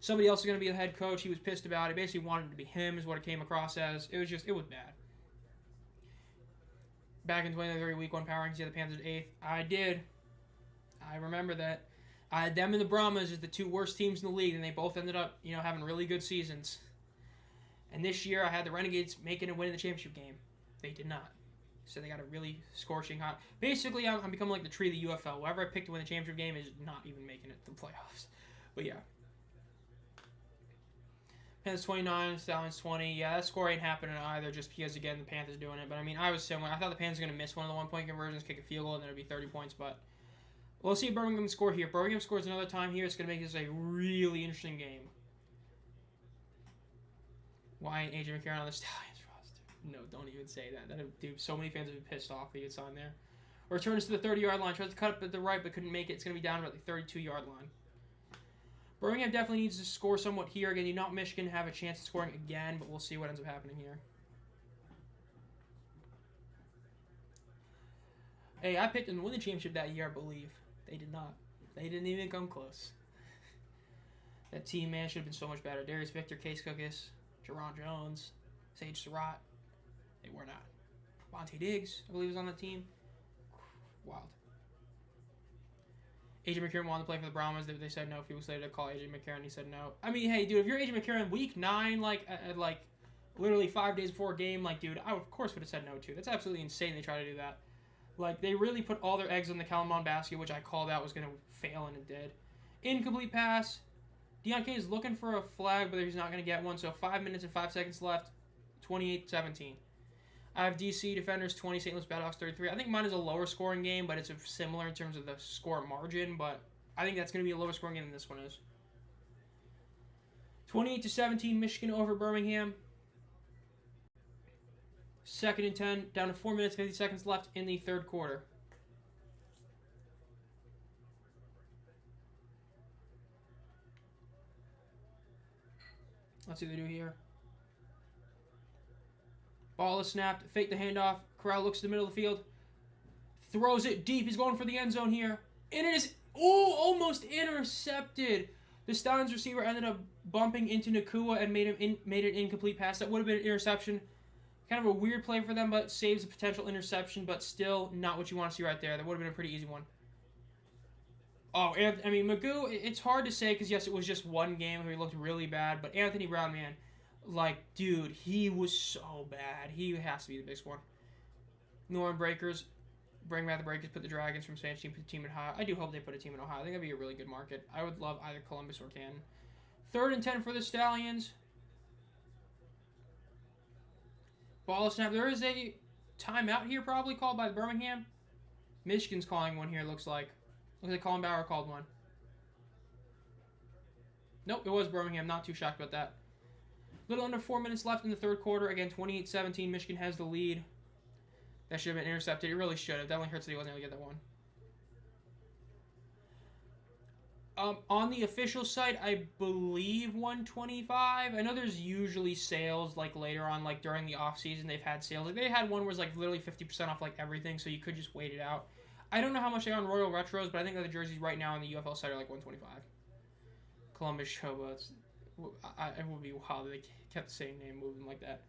Somebody else is going to be the head coach. He was pissed about it. Basically wanted it to be him is what it came across as. It was bad. Back in 2023, week 1 power rankings, yeah, the Panthers 8th. I did. I remember that. I had them and the Brahmas as the 2 worst teams in the league, and they both ended up, having really good seasons. And this year, I had the Renegades making a win in the championship game. They did not. So they got a really scorching hot. Basically, I'm becoming like the tree of the UFL. Whoever I picked to win the championship game is not even making it to the playoffs. But yeah. Panthers 29, Stallions 20. Yeah, that score ain't happening either just because, again, the Panthers doing it. But, I mean, I was similar. I thought the Panthers were going to miss one of the 1-point conversions, kick a field goal, and then it would be 30 points. But we'll see if Birmingham score here. If Birmingham scores another time here, it's going to make this a really interesting game. Why ain't AJ McCarron on the Stallions roster? No, don't even say that. Dude, so many fans have been pissed off that he gets on there. Returns to the 30-yard line. Tries to cut up at the right, but couldn't make it. It's going to be down about the 32-yard line. Birmingham definitely needs to score somewhat here. Again, you not Michigan have a chance of scoring again, but we'll see what ends up happening here. Hey, I picked them to win the championship that year, I believe. They did not. They didn't even come close. That team, man, should have been so much better. Darius Victor, Case Cookis, Jerron Jones, Sage Surratt. They were not. Monte Diggs, I believe, was on the team. Wild. AJ McCarron wanted to play for the Brahmas. They said no. A few weeks later, they called AJ McCarron. He said no. I mean, hey, dude, if you're AJ McCarron, week 9, literally 5 days before a game, dude, I of course would have said no too. That's absolutely insane. They try to do that. They really put all their eggs in the Calamon basket, which I called out was going to fail, and it did. Incomplete pass. Deion Kane is looking for a flag, but he's not going to get one. So 5 minutes and 5 seconds left. 28-17. I have DC Defenders 20, St. Louis Battlehawks 33. I think mine is a lower scoring game, but it's similar in terms of the score margin. But I think that's going to be a lower scoring game than this one is. 28-17, Michigan over Birmingham. 2nd and 10, down to 4 minutes, 50 seconds left in the third quarter. Let's see what they do here. Ball is snapped, fake the handoff. Corral looks to the middle of the field. Throws it deep. He's going for the end zone here. And it is, almost intercepted. The Stallions receiver ended up bumping into Nakua and made it incomplete pass. That would have been an interception. Kind of a weird play for them, but saves a potential interception, but still not what you want to see right there. That would have been a pretty easy one. Oh, and I mean, Magoo, it's hard to say because, yes, it was just one game where he looked really bad, but Anthony Brown, man, like, dude, he was so bad. He has to be the biggest one. Norman Breakers, bring back the Breakers, put the Dragons from Spanish team, put a team in Ohio. I do hope they put a team in Ohio. I think that'd be a really good market. I would love either Columbus or Canton. 3rd and 10 for the Stallions. Ball snap. There is a timeout here probably called by Birmingham. Michigan's calling one here, looks like. Looks like Colin Bauer called one. Nope, it was Birmingham. Not too shocked about that. Little under 4 minutes left in the third quarter. Again, 28-17. Michigan has the lead. That should have been intercepted. It really should have. Definitely hurts that he wasn't able to get that one. On the official site, I believe 125. I know there's usually sales like later on, like during the off season, they've had sales. Like they had one where it's like literally 50% off like everything, so you could just wait it out. I don't know how much they are on Royal Retros, but I think that the jerseys right now on the UFL site are like 125. Columbus Showboats. It would be wild if they kept the same name moving like that.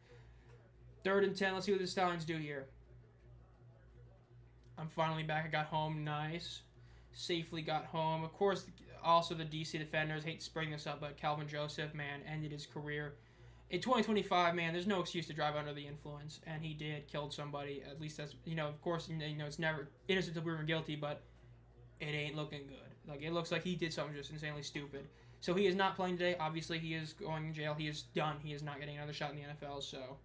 3rd and 10. Let's see what the Stallions do here. I'm finally back. I got home. Nice. Safely got home. Of course, also the DC defenders. Hate to bring this up, but Calvin Joseph, man, ended his career. In 2025, man, there's no excuse to drive under the influence, and he did. Killed somebody. At least that's, of course, it's never innocent until proven guilty, but it ain't looking good. Like, it looks like he did something just insanely stupid. So he is not playing today. Obviously, he is going in jail. He is done. He is not getting another shot in the NFL, so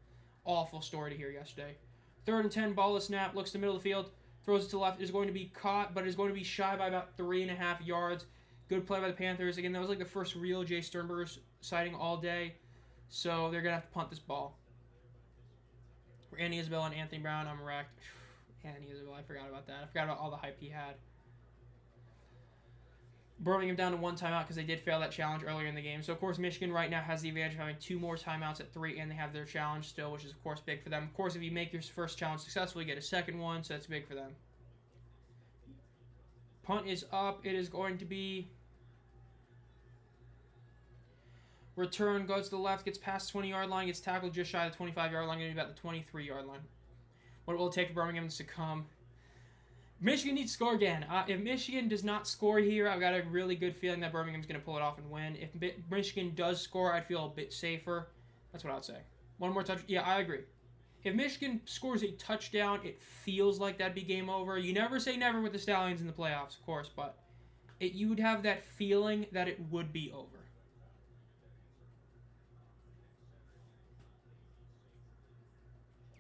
awful story to hear yesterday. 3rd and 10, ball is snapped, looks to the middle of the field, throws it to the left. It is going to be caught, but it is going to be shy by about 3.5 yards. Good play by the Panthers. Again, that was like the first real Jay Sternberger sighting all day. So they're going to have to punt this ball. For Andy Isabel and Anthony Brown, I'm wrecked. Andy Isabel, I forgot about that. I forgot about all the hype he had. Birmingham down to 1 timeout because they did fail that challenge earlier in the game. So, of course, Michigan right now has the advantage of having 2 more timeouts at 3, and they have their challenge still, which is, of course, big for them. Of course, if you make your first challenge successful, you get a second one, so that's big for them. Punt is up. It is going to be... Return goes to the left, gets past the 20-yard line, gets tackled just shy of the 25-yard line, going to be about the 23-yard line. What will it take for Birmingham to succumb? Michigan needs to score again. If Michigan does not score here, I've got a really good feeling that Birmingham's going to pull it off and win. If Michigan does score, I'd feel a bit safer. That's what I would say. One more touch. Yeah, I agree. If Michigan scores a touchdown, it feels like that'd be game over. You never say never with the Stallions in the playoffs, of course, but you would have that feeling that it would be over.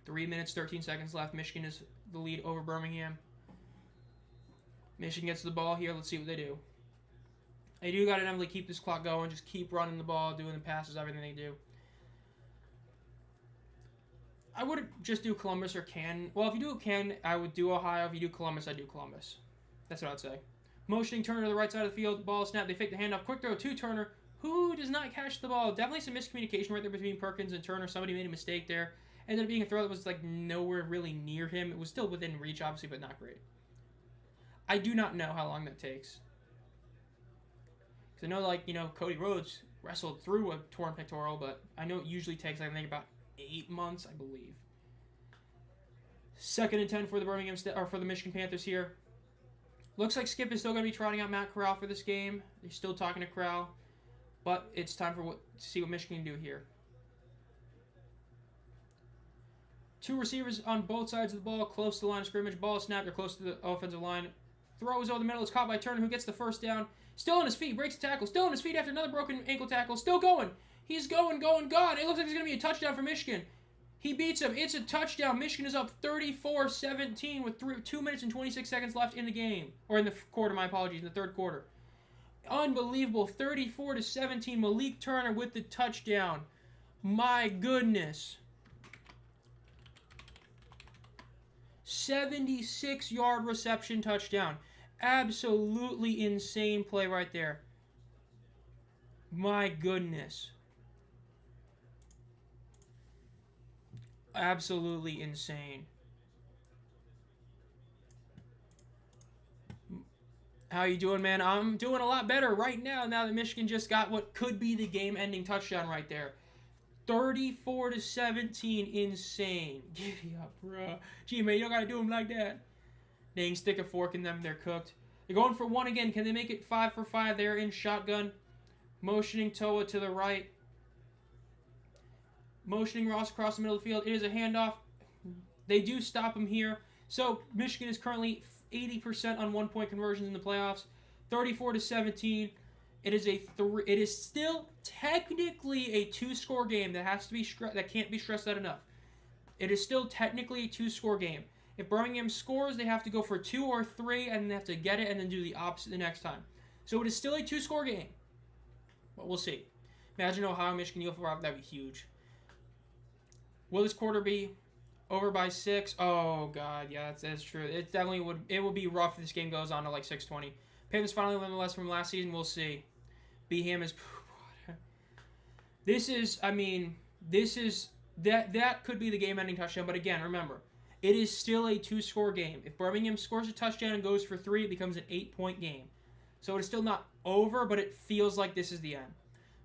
3 minutes, 13 seconds left. Michigan is the lead over Birmingham. Michigan gets the ball here. Let's see what they do. They do got to definitely keep this clock going. Just keep running the ball, doing the passes, everything they do. I would just do Columbus or Canton. Well, if you do Canton, I would do Ohio. If you do Columbus, I'd do Columbus. That's what I'd say. Motioning Turner to the right side of the field. Ball snap. They fake the handoff. Quick throw to Turner, who does not catch the ball. Definitely some miscommunication right there between Perkins and Turner. Somebody made a mistake there. Ended up being a throw that was like nowhere really near him. It was still within reach, obviously, but not great. I do not know how long that takes. Because I know, like, Cody Rhodes wrestled through a torn pectoral, but I know it usually takes, I think, about 8 months, I believe. 2nd and 10 for the for the Michigan Panthers here. Looks like Skip is still going to be trotting out Matt Corral for this game. They're still talking to Corral, but it's time to see what Michigan can do here. 2 receivers on both sides of the ball, close to the line of scrimmage. Ball is snapped. They're close to the offensive line. Throws over the middle. It's caught by Turner, who gets the first down. Still on his feet. Breaks the tackle. Still on his feet after another broken ankle tackle. Still going. He's going. God, it looks like it's going to be a touchdown for Michigan. He beats him. It's a touchdown. Michigan is up 34-17 with 2 minutes and 26 seconds left in the game. Or in the quarter, my apologies, in the third quarter. Unbelievable. 34-17. Malik Turner with the touchdown. My goodness. 76-yard reception touchdown. Absolutely insane play right there. My goodness. Absolutely insane. How you doing, man? I'm doing a lot better right now that Michigan just got what could be the game-ending touchdown right there. 34-17. Insane. Giddy up, bro. Gee, man, you don't got to do them like that. Dang, stick a fork in them. They're cooked. They're going for one again. Can they make it 5 for 5? They're in shotgun. Motioning Toa to the right. Motioning Ross across the middle of the field. It is a handoff. They do stop him here. So Michigan is currently 80% on one-point conversions in the playoffs. 34-17. It is still technically a two-score game that can't be stressed out enough. It is still technically a two-score game. If Birmingham scores, they have to go for 2 or 3, and they have to get it and then do the opposite the next time. So it is still a two-score game. But we'll see. Imagine Ohio, Michigan, UFL, that'd be huge. Will this quarter be over by 6? Oh, God, yeah, that's true. It definitely would. It will be rough if this game goes on to like 6:20. Panthers finally learned the lesson from last season. We'll see. Beham is... That could be the game-ending touchdown. But again, remember, it is still a two-score game. If Birmingham scores a touchdown and goes for 3, it becomes an 8-point game. So it is still not over, but it feels like this is the end.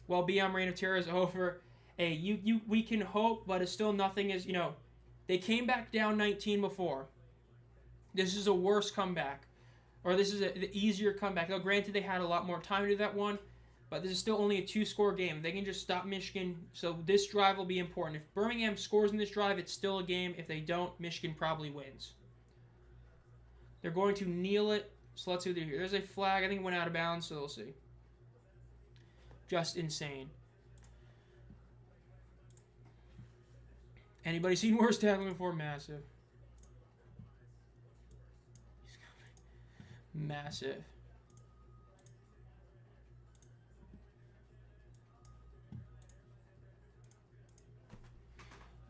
While Beyond Reign of Terror is over, hey, we can hope, but it's still nothing is, they came back down 19 before. This is a worse comeback. Or this is the easier comeback. Now, granted, they had a lot more time to do that one, but this is still only a two-score game. They can just stop Michigan, so this drive will be important. If Birmingham scores in this drive, it's still a game. If they don't, Michigan probably wins. They're going to kneel it, so let's see what they do here. There's a flag. I think it went out of bounds, so we'll see. Just insane. Anybody seen worse tackling before? Massive. Massive.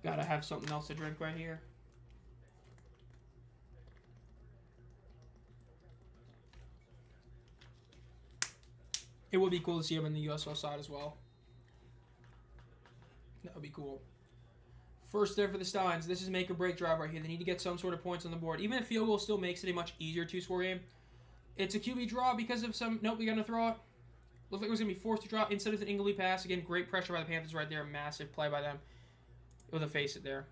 Gotta have something else to drink right here. It would be cool to see him in the USFL side as well. That would be cool. First there for the Stallions. This is make or break drive right here. They need to get some sort of points on the board. Even if field goal still makes it a much easier two-score game. It's a QB draw because of some... Nope, we got to throw it. Looks like it was going to be forced to draw instead of an Ingley pass. Again, great pressure by the Panthers right there. Massive play by them. With a face it there.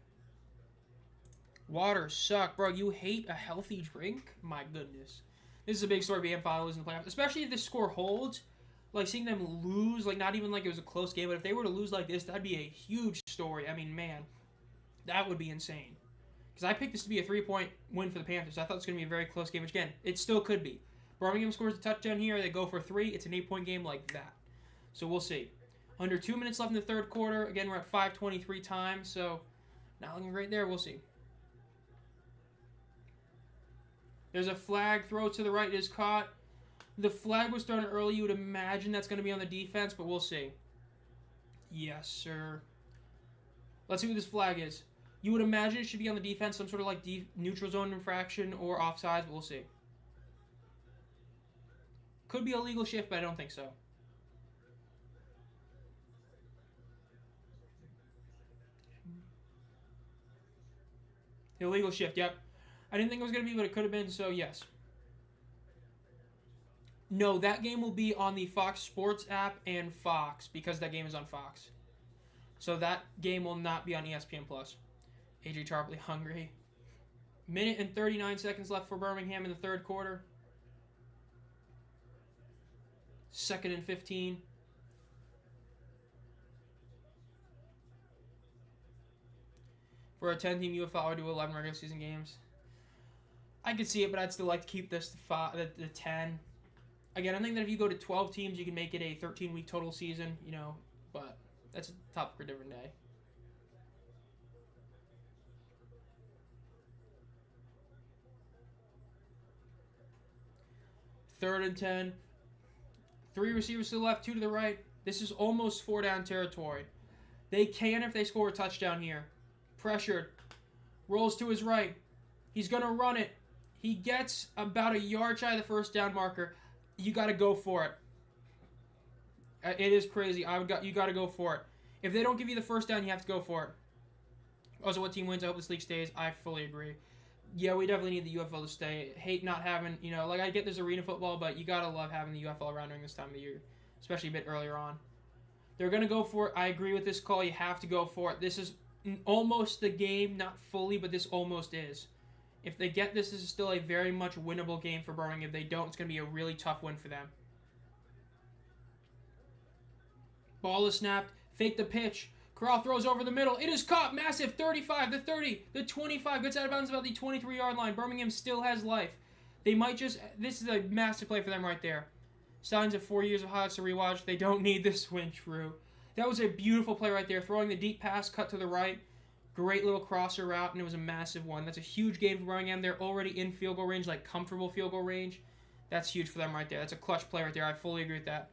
Water suck. Bro, you hate a healthy drink? My goodness. This is a big story BM finally losing the playoffs. Especially if this score holds. Like, seeing them lose, like, not even like it was a close game, but if they were to lose like this, that'd be a huge story. I mean, man, that would be insane. Because I picked this to be a 3-point win for the Panthers. I thought it was going to be a very close game, which, again, it still could be. Birmingham scores a touchdown here. They go for 3. It's an 8-point game like that. So we'll see. Under 2 minutes left in the third quarter. Again, we're at 5:23 time, so not looking great there. We'll see. There's a flag. Throw to the right. It is caught. The flag was thrown early. You would imagine that's going to be on the defense, but we'll see. Yes, sir. Let's see what this flag is. You would imagine it should be on the defense, some sort of like neutral zone infraction or offsides, but we'll see. Could be a legal shift, but I don't think so. Illegal shift, yep. I didn't think it was going to be, but it could have been, so yes. No, that game will be on the Fox Sports app and Fox, because that game is on Fox. So that game will not be on ESPN+. AJ Tarpley hungry. Minute and 39 seconds left for Birmingham in the third quarter. 2nd and 15. For a 10-team UFL, I would do 11 regular season games. I could see it, but I'd still like to keep this to the 10. Again, I think that if you go to 12 teams, you can make it a 13-week total season, but that's a topic for a different day. Third and 10. 3 receivers to the left, 2 to the right. This is almost 4-down territory. They can if they score a touchdown here. Pressured. Rolls to his right. He's going to run it. He gets about a yard shy of the first down marker. You got to go for it. It is crazy. You got to go for it. If they don't give you the first down, you have to go for it. Also, what team wins? I hope this league stays. I fully agree. Yeah, we definitely need the UFL to stay. Hate not having, like I get there's arena football, but you got to love having the UFL around during this time of the year, especially a bit earlier on. They're going to go for it. I agree with this call. You have to go for it. This is almost the game, not fully, but this almost is. If they get this, this is still a very much winnable game for Birmingham. If they don't, it's going to be a really tough win for them. Ball is snapped. Fake the pitch. Corral throws over the middle. It is caught. Massive. 35, the 30, the 25. Gets out of bounds about the 23-yard line. Birmingham still has life. They might just... This is a massive play for them right there. Stallions have 4 years of highlights to rewatch. They don't need this win true. That was a beautiful play right there. Throwing the deep pass, cut to the right. Great little crosser route, and it was a massive one. That's a huge game for Birmingham. They're already in field goal range, like comfortable field goal range. That's huge for them right there. That's a clutch play right there. I fully agree with that.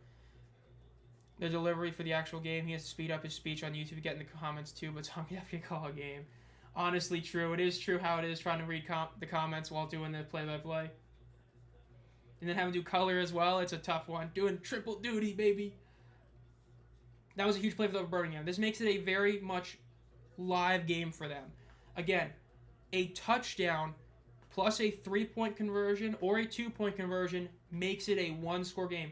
The delivery for the actual game, he has to speed up his speech on YouTube, get in the comments too, but Tommy definitely call a game. Honestly, true. It is true how it is trying to read the comments while doing the play-by-play. And then having to do color as well, it's a tough one. Doing triple duty, baby. That was a huge play for Birmingham. This makes it a very much live game for them. Again, a touchdown plus a 3-point conversion or a 2-point conversion makes it a 1-score game.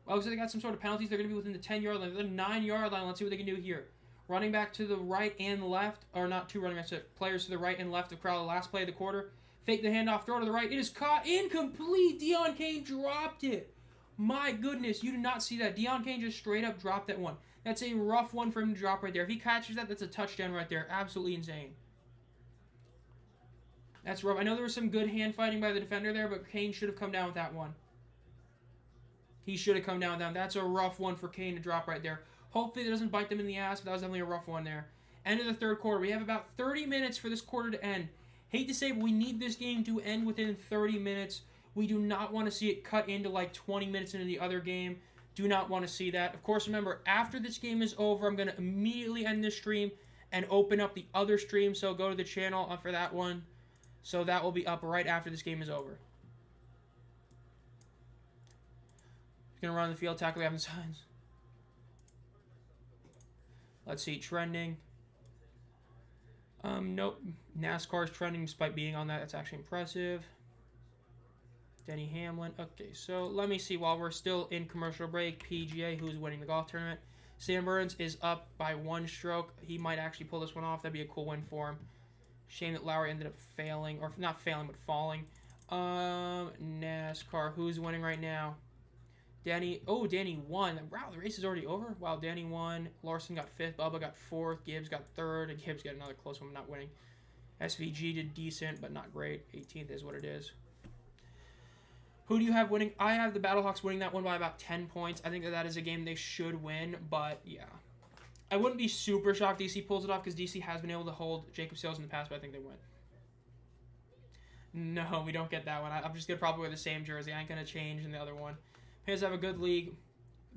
Well, looks like they got some sort of penalties. They're going to be within the 10-yard line. The 9-yard line. Let's see what they can do here. Running back to the right and left. Or not two running backs, players to the right and left of Crowley. Last play of the quarter. Fake the handoff. Throw to the right. It is caught. Incomplete. Deon Kane dropped it. My goodness. You did not see that. Deon Kane just straight up dropped that one. That's a rough one for him to drop right there. If he catches that, that's a touchdown right there. Absolutely insane. That's rough. I know there was some good hand fighting by the defender there, but Kane should have come down with that one. He should have come down with that. That's a rough one for Kane to drop right there. Hopefully it doesn't bite them in the ass, but that was definitely a rough one there. End of the third quarter. We have about 30 minutes for this quarter to end. Hate to say, but we need this game to end within 30 minutes. We do not want to see it cut into like 20 minutes into the other game. Do not want to see that. Of course, remember, after this game is over, I'm going to immediately end this stream and open up the other stream. So go to the channel for that one. So that will be up right after this game is over. Going to run the field tackle. We have the signs. Let's see. Trending. Nope. NASCAR's trending despite being on that. That's actually impressive. Denny Hamlin. Okay, so let me see. While we're still in commercial break, PGA, who's winning the golf tournament. Sam Burns is up by 1 stroke. He might actually pull this one off. That'd be a cool win for him. Shame that Lowry ended up failing. Or not failing, but falling. NASCAR. Who's winning right now? Danny won. Wow, the race is already over. Wow, Danny won. Larson got 5th. Bubba got 4th. Gibbs got 3rd. And Gibbs got another close one, not winning. SVG did decent, but not great. 18th is what it is. Who do you have winning? I have the Battlehawks winning that one by about 10 points. I think that is a game they should win, but yeah. I wouldn't be super shocked DC pulls it off because DC has been able to hold Jacob Sales in the past, but I think they win. No, we don't get that one. I'm just going to probably wear the same jersey. I ain't going to change in the other one. Panthers have a good league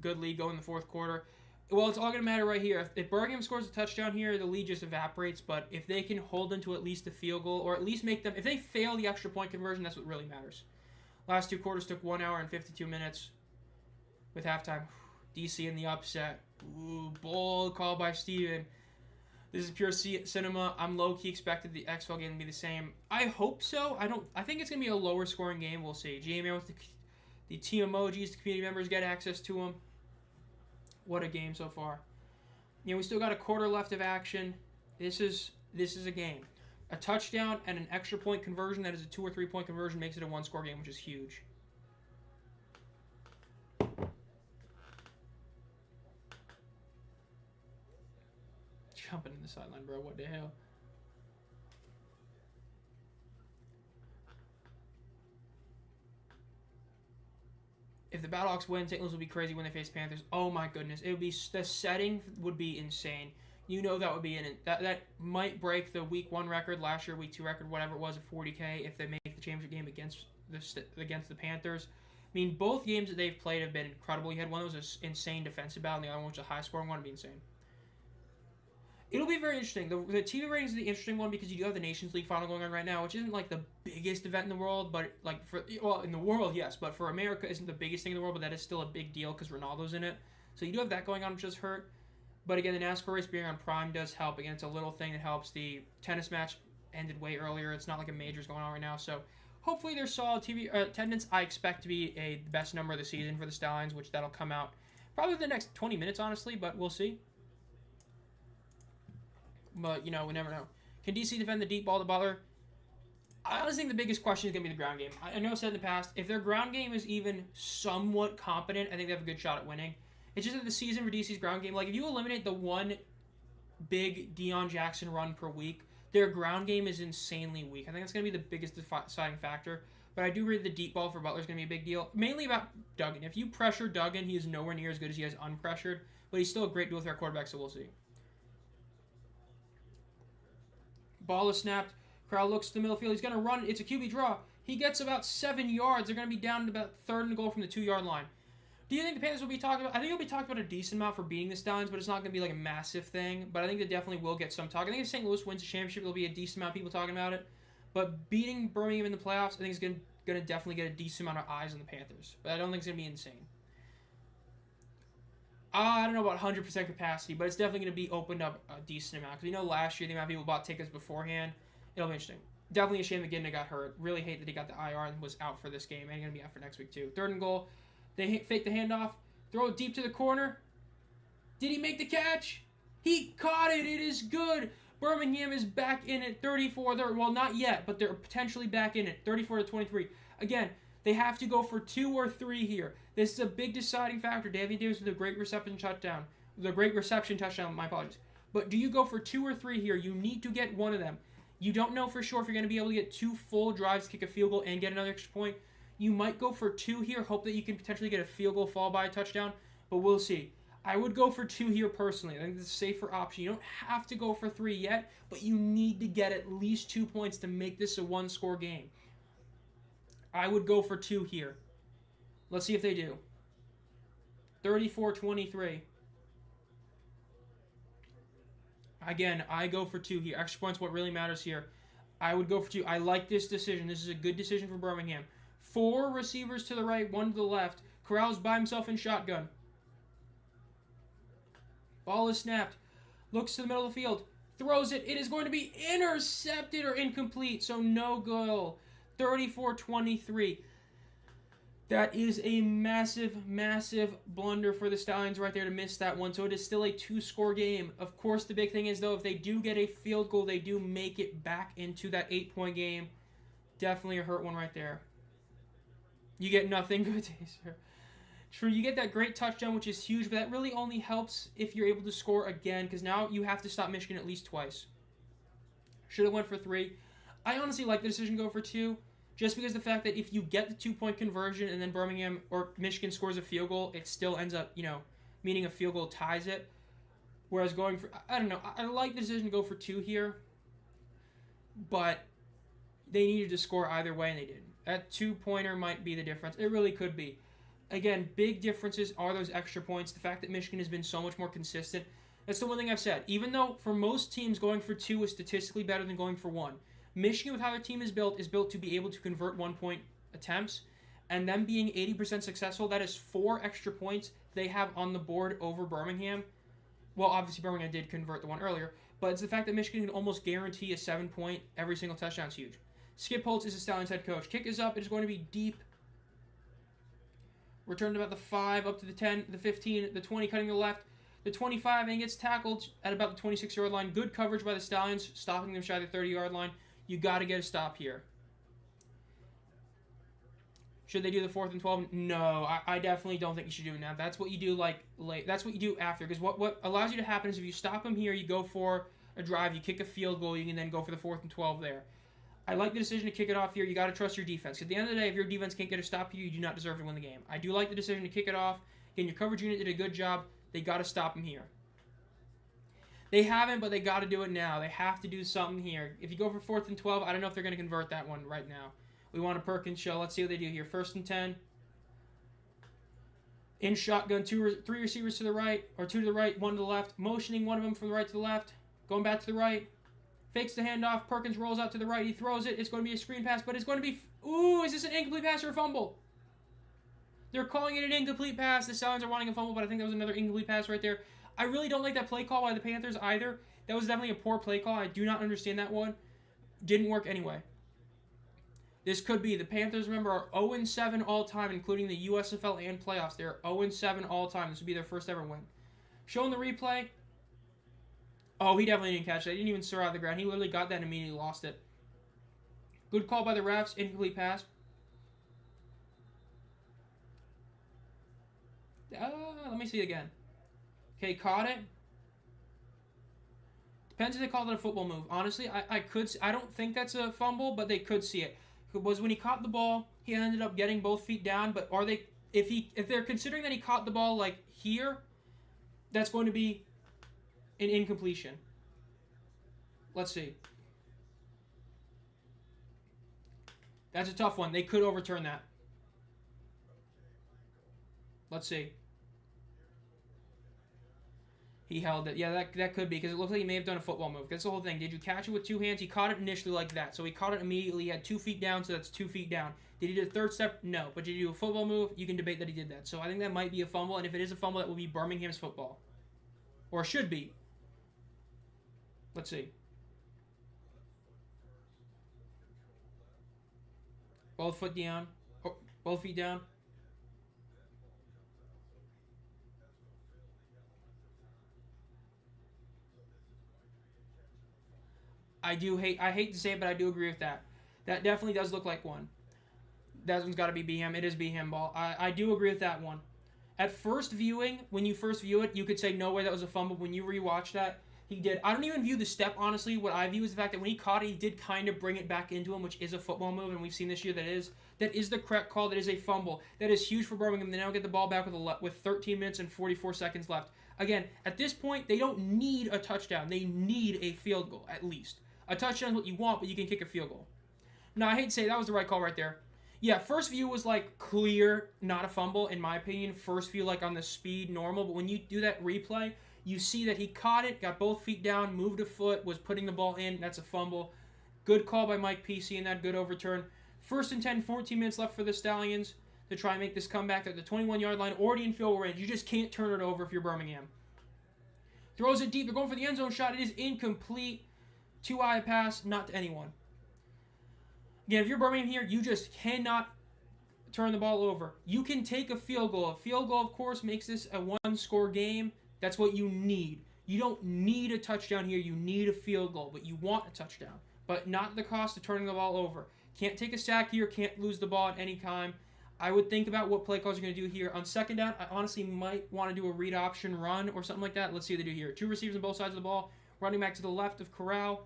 going in the fourth quarter. Well, it's all going to matter right here. If Birmingham scores a touchdown here, the lead just evaporates. But if they can hold them to at least a field goal, or at least make them... If they fail the extra point conversion, that's what really matters. Last 2 quarters took 1 hour and 52 minutes with halftime. DC in the upset. Ooh, bold call by Steven. This is pure cinema. I'm low-key expected the XFL game to be the same. I hope so. I think it's going to be a lower scoring game. We'll see. GMA with the team emojis, the community members get access to them. What a game so far. You know, we still got a quarter left of action. This is a game. A touchdown and an extra point conversion that is a 2 or 3 point conversion makes it a 1-score game, which is huge. Jumping in the sideline, bro. What the hell? If the Battlehawks win, St. Louis will be crazy when they face Panthers. Oh my goodness, it would be the setting would be insane. You know that would be that might break the week 1 record, last year week 2 record, whatever it was, of 40K if they make the championship game against the Panthers. mean, both games that they've played have been incredible. You had one that was an insane defensive battle, and the other one was a high-scoring one. It'd be insane. It'll be very interesting. The TV ratings is the interesting one because you do have the Nations League final going on right now, which isn't like the biggest event in the world, but like in the world, yes, but for America isn't the biggest thing in the world, but that is still a big deal because Ronaldo's in it. So you do have that going on, which does hurt. But again, the NASCAR race being on Prime does help. Again, it's a little thing that helps. The tennis match ended way earlier. It's not like a major's going on right now, so hopefully there's solid TV attendance. I expect to be the best number of the season for the Stallions, which that'll come out probably the next 20 minutes, honestly, but we'll see. But, you know, we never know. Can DC defend the deep ball to Butler? I honestly think the biggest question is going to be the ground game. I know I've said in the past, if their ground game is even somewhat competent, I think they have a good shot at winning. It's just that the season for DC's ground game, like if you eliminate the one big Deion Jackson run per week, their ground game is insanely weak. I think that's going to be the biggest deciding factor. But I do read the deep ball for Butler is going to be a big deal. Mainly about Duggan. If you pressure Duggan, he is nowhere near as good as he is unpressured. But he's still a great dual threat quarterback, so we'll see. Ball is snapped. Crowd looks to the middle field. He's going to run. It's a QB draw. He gets about 7 yards. They're going to be down to about 3rd and goal from the 2-yard line. Do you think the Panthers will be talking about? I think it'll be talked about a decent amount for beating the Stallions, but it's not going to be like a massive thing. But I think they definitely will get some talk. I think if St. Louis wins the championship, there'll be a decent amount of people talking about it. But beating Birmingham in the playoffs, I think is going to definitely get a decent amount of eyes on the Panthers. But I don't think it's going to be insane. I don't know about 100% capacity, but it's definitely going to be opened up a decent amount. Because we know last year the amount of people bought tickets beforehand. It'll be interesting. Definitely a shame that Gidna got hurt. Really hate that he got the IR and was out for this game. And he's going to be out for next week too. 3rd and goal. They fake the handoff. Throw it deep to the corner. Did he make the catch? He caught it. It is good. Birmingham is back in it. 34. Well, not yet, but they're potentially back in it. 34-23. Again, they have to go for 2 or 3 here. This is a big deciding factor. Davy Davis with a great reception touchdown. My apologies. But do you go for 2 or 3 here? You need to get one of them. You don't know for sure if you're going to be able to get 2 full drives, kick a field goal, and get another extra point. You might go for 2 here, hope that you can potentially get a field goal, fall by a touchdown, but we'll see. I would go for 2 here personally. I think it's a safer option. You don't have to go for 3 yet, but you need to get at least 2 points to make this a 1-score game. I would go for 2 here. Let's see if they do. 34-23. Again, I go for 2 here. Extra points, what really matters here. I would go for 2. I like this decision. This is a good decision for Birmingham. 4 receivers to the right, 1 to the left. Corral's by himself in shotgun. Ball is snapped. Looks to the middle of the field. Throws it. It is going to be intercepted or incomplete, so no goal. 34-23. That is a massive, massive blunder for the Stallions right there to miss that one. So it is still a 2-score game. Of course, the big thing is, though, if they do get a field goal, they do make it back into that 8-point game. Definitely a hurt one right there. You get nothing. Good day, sir. True, you get that great touchdown, which is huge, but that really only helps if you're able to score again, because now you have to stop Michigan at least twice. Should have went for 3. I honestly like the decision to go for 2, just because the fact that if you get the 2-point conversion and then Birmingham or Michigan scores a field goal, it still ends up, meaning a field goal ties it. Whereas going for, I don't know, I like the decision to go for 2 here, but they needed to score either way, and they didn't. That 2-pointer might be the difference. It really could be. Again, big differences are those extra points. The fact that Michigan has been so much more consistent. That's the one thing I've said. Even though for most teams going for 2 is statistically better than going for 1. Michigan, with how their team is built to be able to convert 1-point attempts. And them being 80% successful, that is 4 extra points they have on the board over Birmingham. Well, obviously Birmingham did convert the one earlier. But it's the fact that Michigan can almost guarantee a 7-point every single touchdown is huge. Skip Holtz is the Stallions head coach. Kick is up. It is going to be deep. Returned about the 5, up to the 10, the 15, the 20, cutting to the left. The 25, and he gets tackled at about the 26-yard line. Good coverage by the Stallions, stopping them shy of the 30-yard line. You got to get a stop here. Should they do the 4th and 12? No, I definitely don't think you should do it now. That's what you do late. That's what you do after. Because what allows you to happen is if you stop them here, you go for a drive, you kick a field goal, you can then go for the 4th and 12 there. I like the decision to kick it off here. You got to trust your defense. At the end of the day, if your defense can't get a stop here, you do not deserve to win the game. I do like the decision to kick it off. Again, your coverage unit did a good job. They got to stop him here. They haven't, but they got to do it now. They have to do something here. If you go for 4th and 12, I don't know if they're going to convert that one right now. We want a Perkins show. Let's see what they do here. 1st and 10. In shotgun, three receivers to the right, or two to the right, one to the left. Motioning one of them from the right to the left. Going back to the right. Fakes the handoff. Perkins rolls out to the right. He throws it. It's going to be a screen pass, but it's going to be... Ooh, is this an incomplete pass or a fumble? They're calling it an incomplete pass. The Stallions are wanting a fumble, but I think that was another incomplete pass right there. I really don't like that play call by the Panthers either. That was definitely a poor play call. I do not understand that one. Didn't work anyway. This could be. The Panthers, remember, are 0-7 all-time, including the USFL and playoffs. They're 0-7 all-time. This would be their first ever win. Showing the replay. Oh, he definitely didn't catch that. He didn't even soar out of the ground. He literally got that and immediately lost it. Good call by the refs. Incomplete pass. Let me see it again. Okay, caught it. Depends if they called it a football move. Honestly, I don't think that's a fumble, but they could see it. It was when he caught the ball, he ended up getting both feet down, but are they if they're considering that he caught the ball like here, that's going to be an incompletion. Let's see. That's a tough one. They could overturn that. Let's see. He held it. Yeah, that could be, because it looks like he may have done a football move. That's the whole thing. Did you catch it with two hands? He caught it initially like that. So he caught it immediately. He had 2 feet down, so that's 2 feet down. Did he do a third step? No. But did he do a football move? You can debate that he did that. So I think that might be a fumble, and if it is a fumble, that will be Birmingham's football. Or should be. Let's see. Both foot down. Oh, both feet down. I hate to say it, but I do agree with that. That definitely does look like one. That one's got to be Beham. It is Beham ball. I do agree with that one. At first viewing, when you first view it, you could say no way that was a fumble. When you rewatch that, he did. I don't even view the step, honestly. What I view is the fact that when he caught it, he did kind of bring it back into him, which is a football move, and we've seen this year that is the correct call. That is a fumble. That is huge for Birmingham. They now get the ball back with 13 minutes and 44 seconds left. Again, at this point, they don't need a touchdown. They need a field goal, at least. A touchdown is what you want, but you can kick a field goal. Now, I hate to say that was the right call right there. Yeah, first view was like clear, not a fumble, in my opinion. First view like on the speed, normal. But when you do that replay, you see that he caught it, got both feet down, moved a foot, was putting the ball in. That's a fumble. Good call by Mike P.C. and that good overturn. 1st and 10, 14 minutes left for the Stallions to try and make this comeback at the 21-yard line. Already in field goal range. You just can't turn it over if you're Birmingham. Throws it deep. They're going for the end zone shot. It is incomplete. 2-eye pass, not to anyone. Again, if you're Birmingham here, you just cannot turn the ball over. You can take a field goal. A field goal, of course, makes this a one-score game. That's what you need. You don't need a touchdown here. You need a field goal, but you want a touchdown. But not at the cost of turning the ball over. Can't take a sack here. Can't lose the ball at any time. I would think about what play calls you're going to do here. On second down, I honestly might want to do a read option run or something like that. Let's see what they do here. 2 receivers on both sides of the ball. Running back to the left of Corral.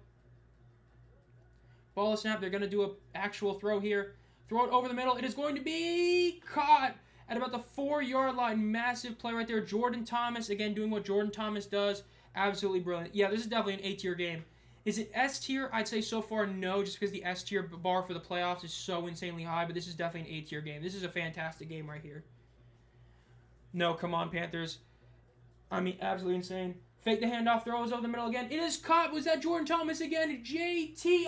Ball snap. They're going to do an actual throw here. Throw it over the middle. It is going to be caught at about the 4-yard line. Massive play right there. Jordan Thomas, again, doing what Jordan Thomas does. Absolutely brilliant. Yeah, this is definitely an A-tier game. Is it S-tier? I'd say so far no, just because the S-tier bar for the playoffs is so insanely high, but this is definitely an A-tier game. This is a fantastic game right here. No, come on, Panthers. I mean, absolutely insane. Fake the handoff, throws over the middle again. It is caught. Was that Jordan Thomas again? JT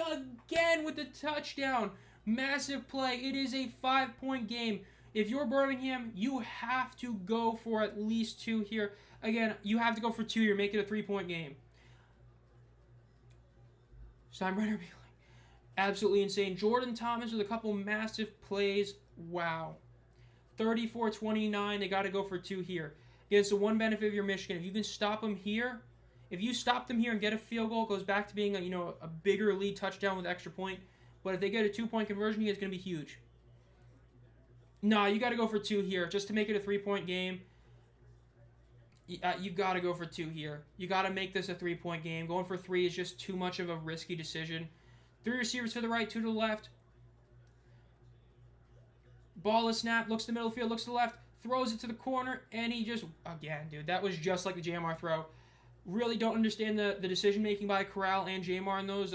again with the touchdown. Massive play. It is a 5-point game. If you're Birmingham, you have to go for at least 2 here. Again, you have to go for 2 here. Make it a 3-point game. Steinbrenner be like, absolutely insane. Jordan Thomas with a couple massive plays. Wow. 34-29. They got to go for 2 here. Again, it's the one benefit of your Michigan. If you can stop them here, if you stop them here and get a field goal, it goes back to being a bigger lead touchdown with an extra point. But if they get a 2-point conversion here, it's going to be huge. Nah, you got to go for 2 here just to make it a 3-point game. You got to go for 2 here. You got to make this a 3-point game. Going for 3 is just too much of a risky decision. 3 receivers to the right, 2 to the left. Ball is snapped. Looks to the middle of the field. Looks to the left. Throws it to the corner. And he just... Again, dude. That was just like the JMR throw. Really don't understand the decision-making by Corral and Jamar in those.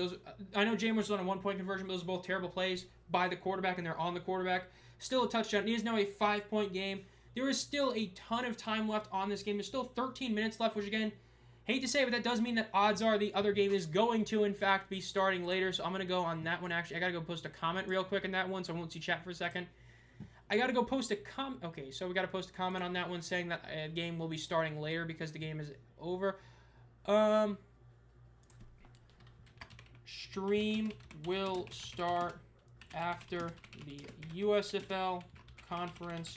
I know Jamar's on a 1-point conversion, but those are both terrible plays by the quarterback, and they're on the quarterback. Still a touchdown. It is now a 5-point game. There is still a ton of time left on this game. There's still 13 minutes left, which again, hate to say, but that does mean that odds are the other game is going to, in fact, be starting later. So I'm going to go on that one. Actually, I got to go post a comment real quick on that one, so I won't see chat for a second. I got to go post a comment. Okay, so we got to post a comment on that one saying that a game will be starting later because the game is over. Stream will start after the USFL Conference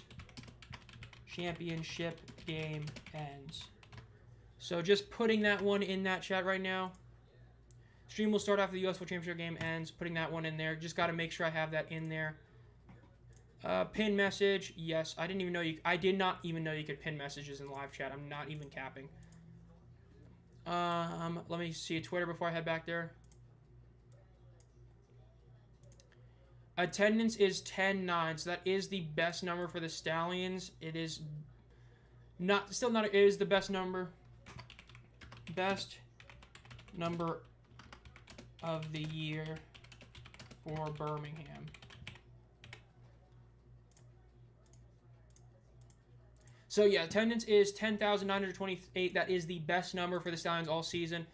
Championship game ends. So just putting that one in that chat right now. Stream will start after the USFL Championship game ends. Putting that one in there. Just got to make sure I have that in there. Pin message. Yes, I did not even know you could pin messages in live chat. I'm not even capping. Let me see Twitter before I head back there. Attendance is 10-9, so that is the best number for the Stallions. It is it is the best number. Best number of the year for Birmingham. So yeah, attendance is 10,928. That is the best number for the Stallions all season.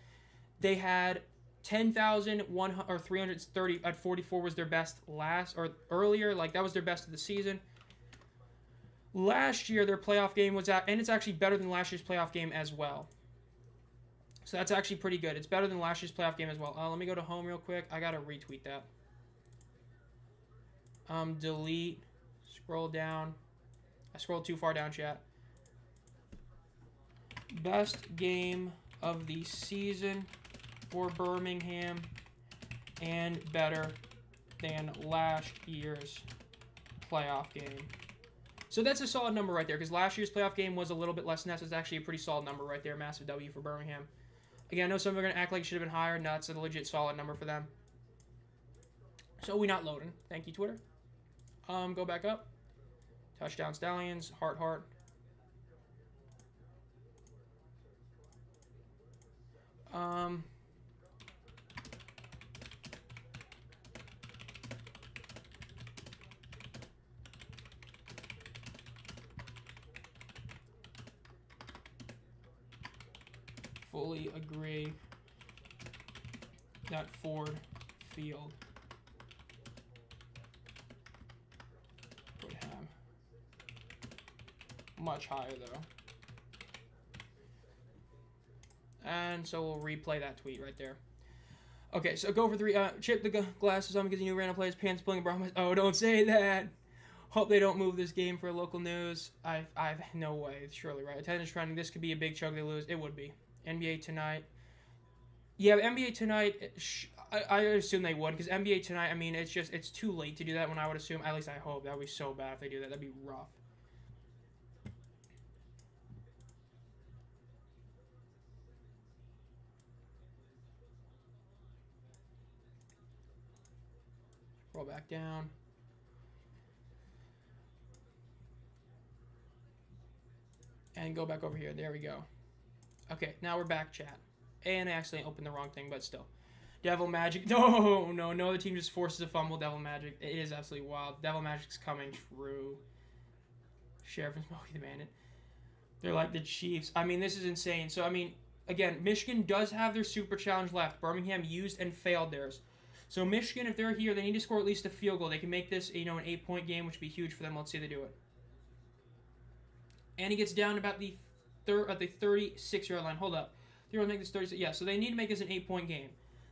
They had 10,330 at 44 was their best earlier. Like that was their best of the season. Last year their playoff game was and it's actually better than last year's playoff game as well. So that's actually pretty good. It's better than last year's playoff game as well. Let me go to home real quick. I gotta retweet that. Delete. Scroll down. I scrolled too far down, chat. Best game of the season for Birmingham and better than last year's playoff game. So that's a solid number right there because last year's playoff game was a little bit less than that, so it's actually a pretty solid number right there. Massive W for Birmingham. Again, I know some are going to act like it should have been higher. No, it's a legit solid number for them. So we not loading. Thank you, Twitter. Go back up. Touchdown Stallions. Heart. Fully agree that Ford Field would have much higher though. And so we'll replay that tweet right there. Okay, so go for 3. Chip the glasses on because you new random players. Pants pulling Brahmas. Oh, don't say that. Hope they don't move this game for local news. I've no way. It's surely right. Attendance trending. This could be a big chunk they lose. It would be. NBA tonight. Yeah, NBA tonight. I assume they would because NBA tonight. I mean, it's too late to do that. When I would assume. At least I hope that would be so bad if they do that. That'd be rough. Roll back down. And go back over here. There we go. Okay, now we're back, chat. And I accidentally opened the wrong thing, but still. Devil Magic. No, the team just forces a fumble. Devil Magic. It is absolutely wild. Devil Magic's coming. True. Sheriff and Smokey the Bandit. They're like the Chiefs. I mean, this is insane. So, I mean, again, Michigan does have their super challenge left. Birmingham used and failed theirs. So, Michigan, if they're here, they need to score at least a field goal. They can make this, an 8-point game, which would be huge for them. Let's see if they do it. And he gets down about the 36-yard line. Hold up. They're going to make this 36. Yeah, so they need to make this an 8-point game.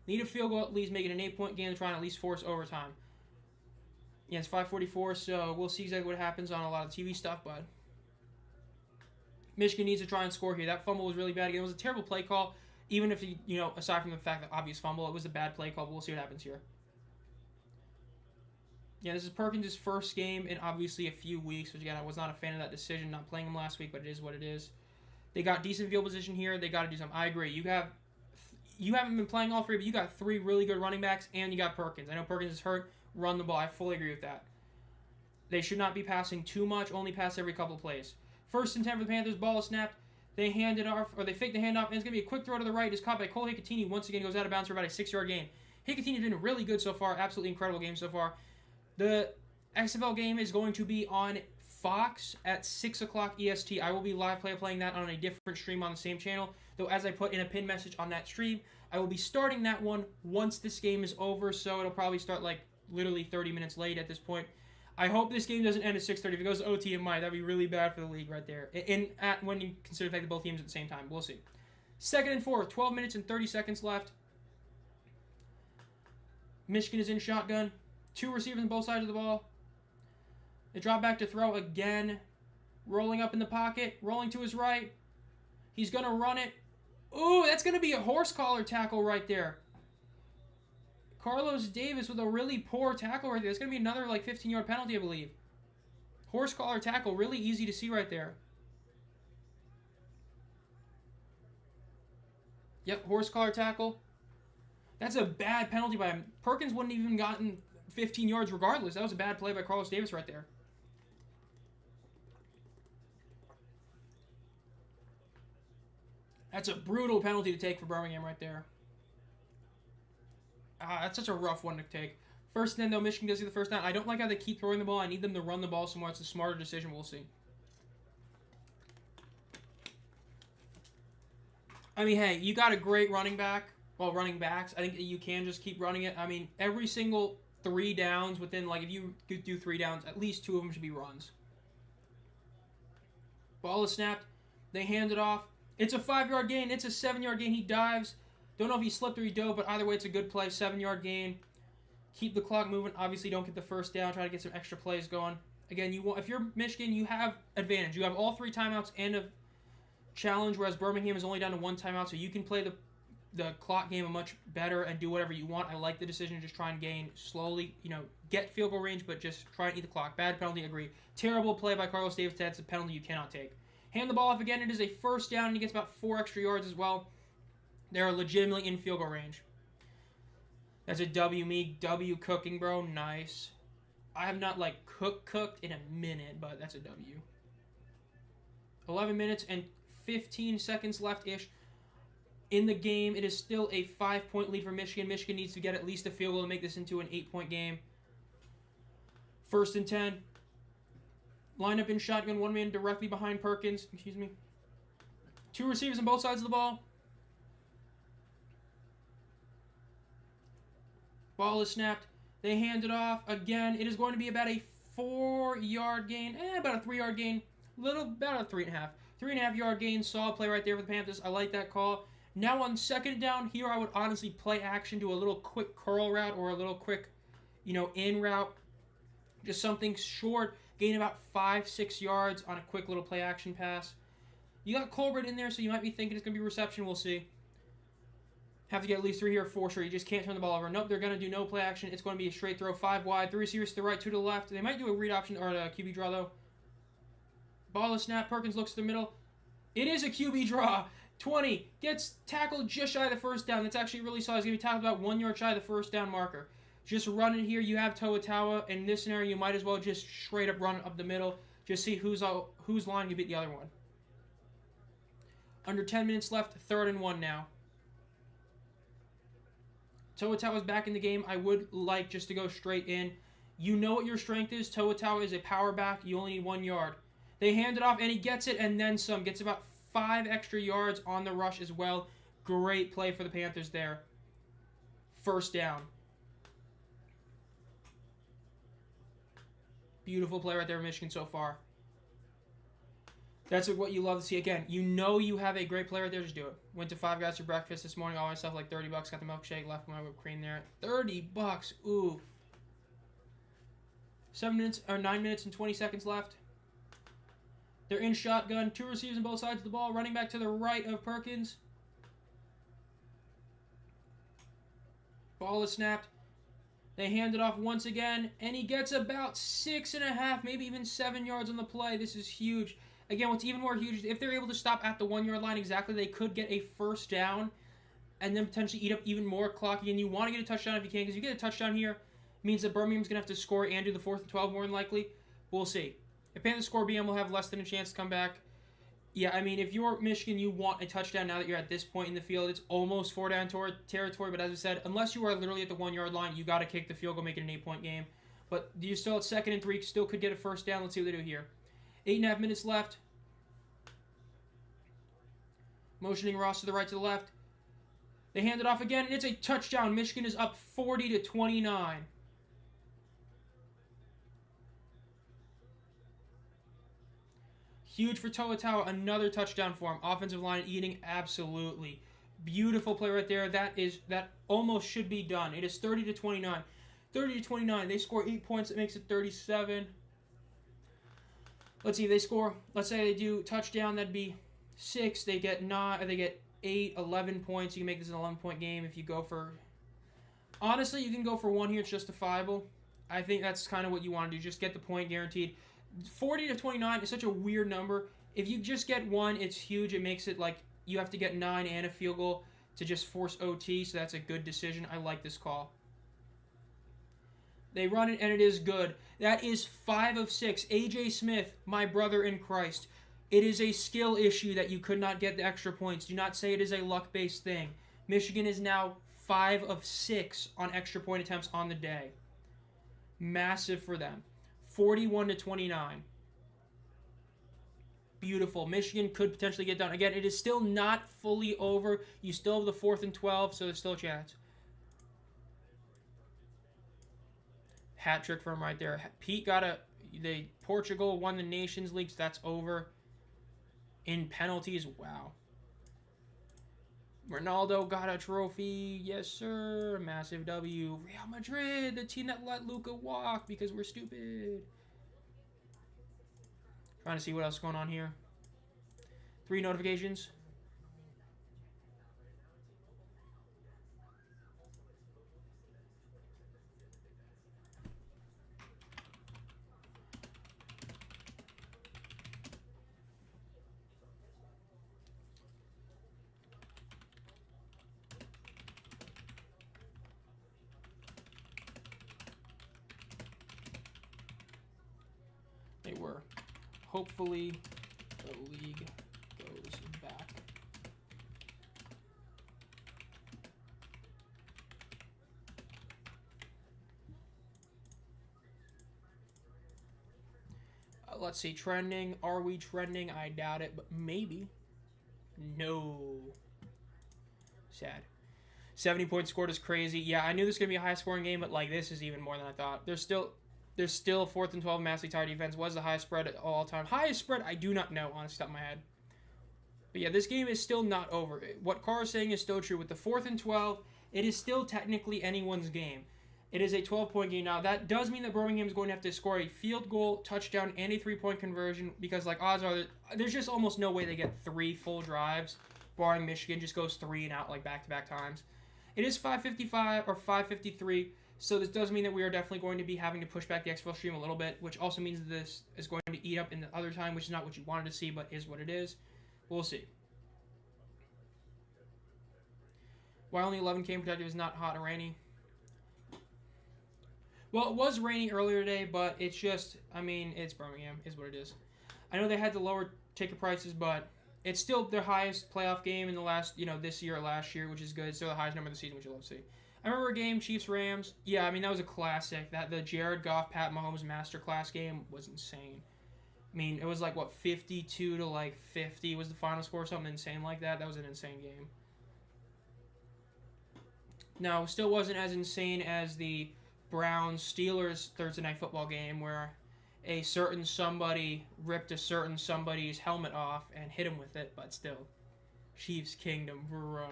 Need a field goal at least, make it an 8-point game to try and at least force overtime. Yeah, it's 5:44, so we'll see exactly what happens on a lot of TV stuff, but Michigan needs to try and score here. That fumble was really bad. It was a terrible play call, even if, aside from the fact that obvious fumble, it was a bad play call, but we'll see what happens here. Yeah, this is Perkins' first game in obviously a few weeks, which again, I was not a fan of that decision, not playing him last week, but it is what it is. They got decent field position here. They got to do something. I agree. You haven't been playing all 3, but you got 3 really good running backs, and you got Perkins. I know Perkins is hurt. Run the ball. I fully agree with that. They should not be passing too much. Only pass every couple plays. 1st and 10 for the Panthers. Ball is snapped. They hand it off, or they fake the handoff, and it's going to be a quick throw to the right. It's caught by Cole Hicatini. Once again, goes out of bounds for about a 6-yard gain. Hicatini's been really good so far. Absolutely incredible game so far. The XFL game is going to be on Phox at 6 o'clock EST. I will be live playing that on a different stream on the same channel. Though, as I put in a pin message on that stream, I will be starting that one once this game is over. So it'll probably start like literally 30 minutes late at this point. I hope this game doesn't end at 6:30. If it goes to OT, it might. That'd be really bad for the league right there. When you consider the fact that both teams at the same time. We'll see. 2nd and 4. 12 minutes and 30 seconds left. Michigan is in shotgun. 2 receivers on both sides of the ball. They drop back to throw again. Rolling up in the pocket. Rolling to his right. He's going to run it. Ooh, that's going to be a horse collar tackle right there. Carlos Davis with a really poor tackle right there. It's going to be another like 15-yard penalty, I believe. Horse collar tackle. Really easy to see right there. Yep, horse collar tackle. That's a bad penalty by him. Perkins wouldn't have even gotten 15 yards regardless. That was a bad play by Carlos Davis right there. That's a brutal penalty to take for Birmingham right there. That's such a rough one to take. 1st and 10, though, Michigan does get the 1st down. I don't like how they keep throwing the ball. I need them to run the ball some more. It's a smarter decision. We'll see. I mean, hey, you got a great running back. Well, running backs. I think you can just keep running it. I mean, every single 3 downs within, like, if you do 3 downs, at least 2 of them should be runs. Ball is snapped. They hand it off. It's a 5-yard gain. It's a 7-yard gain. He dives. Don't know if he slipped or he dove, but either way, it's a good play. 7-yard gain. Keep the clock moving. Obviously, don't get the 1st down. Try to get some extra plays going. Again, if you're Michigan, you have advantage. You have all 3 timeouts and a challenge, whereas Birmingham is only down to 1 timeout, so you can play the clock game much better and do whatever you want. I like the decision to just try and gain slowly, get field goal range, but just try and eat the clock. Bad penalty, agree. Terrible play by Carlos Davis. That's a penalty you cannot take. Hand the ball off again. It is a 1st down, and he gets about 4 extra yards as well. They're legitimately in field goal range. That's a W. Me, W cooking, bro. Nice. I have not, cooked in a minute, but that's a W. 11 minutes and 15 seconds left-ish in the game. It is still a 5-point lead for Michigan. Michigan needs to get at least a field goal to make this into an 8-point game. 1st and 10. Line up in shotgun. 1 man directly behind Perkins. 2 receivers on both sides of the ball. Ball is snapped. They hand it off. Again, it is going to be about a 4-yard gain. About a 3-yard gain. About a 3.5. 3.5-yard gain. Solid play right there for the Panthers. I like that call. Now on 2nd down, here I would honestly play action, do a little quick curl route or a little quick, in route. Just something short. Gain about 5-6 yards on a quick little play action pass. You got Colbert in there, so you might be thinking it's going to be reception. We'll see. Have to get at least 3 here, 4 sure. You just can't turn the ball over. Nope, they're going to do no play action. It's going to be a straight throw, 5 wide. 3 receivers to the right, 2 to the left. They might do a read option or a QB draw, though. Ball is snapped. Perkins looks to the middle. It is a QB draw. 20. Gets tackled just shy of the 1st down. That's actually really solid. He's going to be tackled about 1 yard shy of the 1st down marker. Just run it here. You have Toa. In this scenario, you might as well just straight up run it up the middle. Just see whose line you beat the other one. Under 10 minutes left. 3rd and 1 now. Toa is back in the game. I would like just to go straight in. You know what your strength is. Toa is a power back. You only need 1 yard. They hand it off, and he gets it, and then some. Gets about 5 extra yards on the rush as well. Great play for the Panthers there. 1st down. Beautiful play right there for Michigan so far. That's what you love to see. Again, you know you have a great player right there. Just do it. Went to Five Guys for breakfast this morning. All my stuff like $30. Got the milkshake. Left my whipped cream there. $30. Ooh. 9 minutes and 20 seconds left. They're in shotgun. 2 receivers on both sides of the ball. Running back to the right of Perkins. Ball is snapped. They hand it off once again. And he gets about 6.5, maybe even 7 yards on the play. This is huge. Again, what's even more huge is if they're able to stop at the 1 yard line exactly, they could get a 1st down and then potentially eat up even more clock. Again, you want to get a touchdown if you can, because you get a touchdown here, it means that Birmingham's going to have to score and do the 4th and 12 more than likely. We'll see. If Panthers score, BM will have less than a chance to come back. Yeah, I mean, if you're Michigan, you want a touchdown now that you're at this point in the field. It's almost 4 down territory, but as I said, unless you are literally at the 1 yard line, you got to kick the field goal, make it an 8-point game. But you're still at 2nd and 3, still could get a 1st down. Let's see what they do here. 8.5 minutes left. Motioning Ross to the right, to the left. They hand it off again, and it's a touchdown. Michigan is up 40-29. Huge for Toa. Another touchdown for him. Offensive line eating absolutely. Beautiful play right there. That almost should be done. It is 30-29. 30-29. They score 8 points. It makes it 37. Let's see. They score. Let's say they do touchdown. That'd be 6. They get 9. They get 8, 11 points. You can make this an 11-point game if you go for. Honestly, you can go for 1 here. It's justifiable. I think that's kind of what you want to do. Just get the point guaranteed. 40-29 is such a weird number. If you just get 1, it's huge. It makes it like you have to get 9 and a field goal to just force OT, so that's a good decision. I like this call. They run it, and it is good. That is 5 of 6. A.J. Smith, my brother in Christ. It is a skill issue that you could not get the extra points. Do not say it is a luck-based thing. Michigan is now 5 of 6 on extra point attempts on the day. Massive for them. 41-29. Beautiful. Michigan could potentially get done. Again, it is still not fully over. You still have the 4th and 12, so there's still a chance. Hat trick for him right there. Pete got Portugal won the Nations League, so that's over. In penalties, wow. Ronaldo got a trophy. Yes, sir. Massive W. Real Madrid, the team that let Luka walk because we're stupid. Trying to see what else is going on here. 3 notifications. They were. Hopefully, the league goes back. Let's see. Trending. Are we trending? I doubt it, but maybe. No. Sad. 70 points scored is crazy. Yeah, I knew this was going to be a high-scoring game, but, like, this is even more than I thought. There's still 4th and 12 massively tired defense. Was the highest spread at all time. Highest spread, I do not know, honestly, top of my head. But yeah, this game is still not over. What Carr is saying is still true. With the 4th and 12, it is still technically anyone's game. It is a 12-point game. Now, that does mean that Birmingham is going to have to score a field goal, touchdown, and a 3-point conversion because, like, odds are there's just almost no way they get 3 full drives, barring Michigan just goes 3 and out, like, back-to-back times. It is 5:55 or 5:53. So this does mean that we are definitely going to be having to push back the XFL stream a little bit, which also means that this is going to eat up in the other time, which is not what you wanted to see, but is what it is. We'll see. Why only 11K protective is not hot and rainy? Well, it was rainy earlier today, but it's just, I mean, it's Birmingham, is what it is. I know they had to lower ticket prices, but it's still their highest playoff game in the last, this year or last year, which is good. It's still the highest number of the season, which you love to see. I remember a game, Chiefs-Rams. Yeah, I mean, that was a classic. The Jared Goff, Pat Mahomes masterclass game was insane. I mean, it was like, 52 to 50 was the final score, something insane like that. That was an insane game. Now, still wasn't as insane as the Browns-Steelers Thursday Night Football game where a certain somebody ripped a certain somebody's helmet off and hit him with it, but still. Chiefs Kingdom, bruh.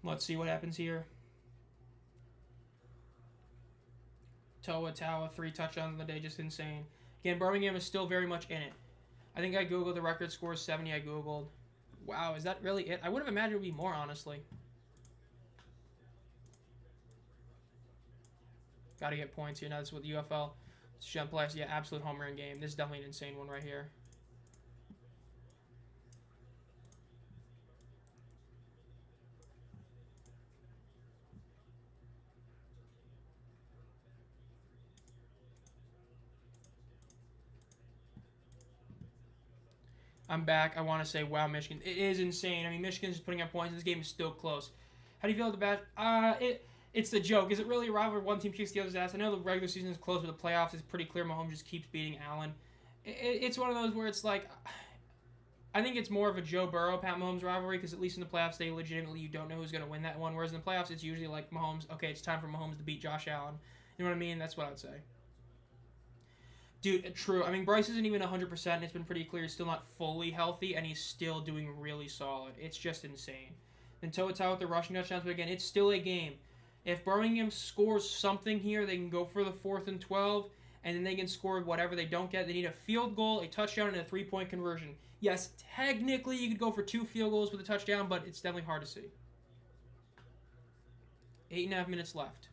Let's see what happens here. Toa, 3 touchdowns on the day, just insane. Again, Birmingham is still very much in it. I think I googled the record score 70. I googled. Wow, is that really it? I would have imagined it would be more, honestly. Got to get points here. Now this is with the UFL. Jump Players, yeah, absolute home run game. This is definitely an insane one right here. I'm back. I want to say, wow, Michigan. It is insane. I mean, Michigan's putting up points. This game is still close. How do you feel about the badge? It's the joke. Is it really a rivalry? One team kicks the other's ass. I know the regular season is close, but the playoffs is pretty clear. Mahomes just keeps beating Allen. It's one of those where it's like, I think it's more of a Joe Burrow-Pat Mahomes rivalry because at least in the playoffs, they legitimately, you don't know who's going to win that one. Whereas in the playoffs, it's usually like Mahomes, okay, it's time for Mahomes to beat Josh Allen. You know what I mean? That's what I would say. Dude, true. I mean, Bryce isn't even 100%, and it's been pretty clear he's still not fully healthy, and he's still doing really solid. It's just insane. Then toe-to-toe with the rushing touchdowns, but again, it's still a game. If Birmingham scores something here, they can go for the 4th and 12, and then they can score whatever they don't get. They need a field goal, a touchdown, and a 3-point conversion. Yes, technically you could go for 2 field goals with a touchdown, but it's definitely hard to see. 8.5 minutes left.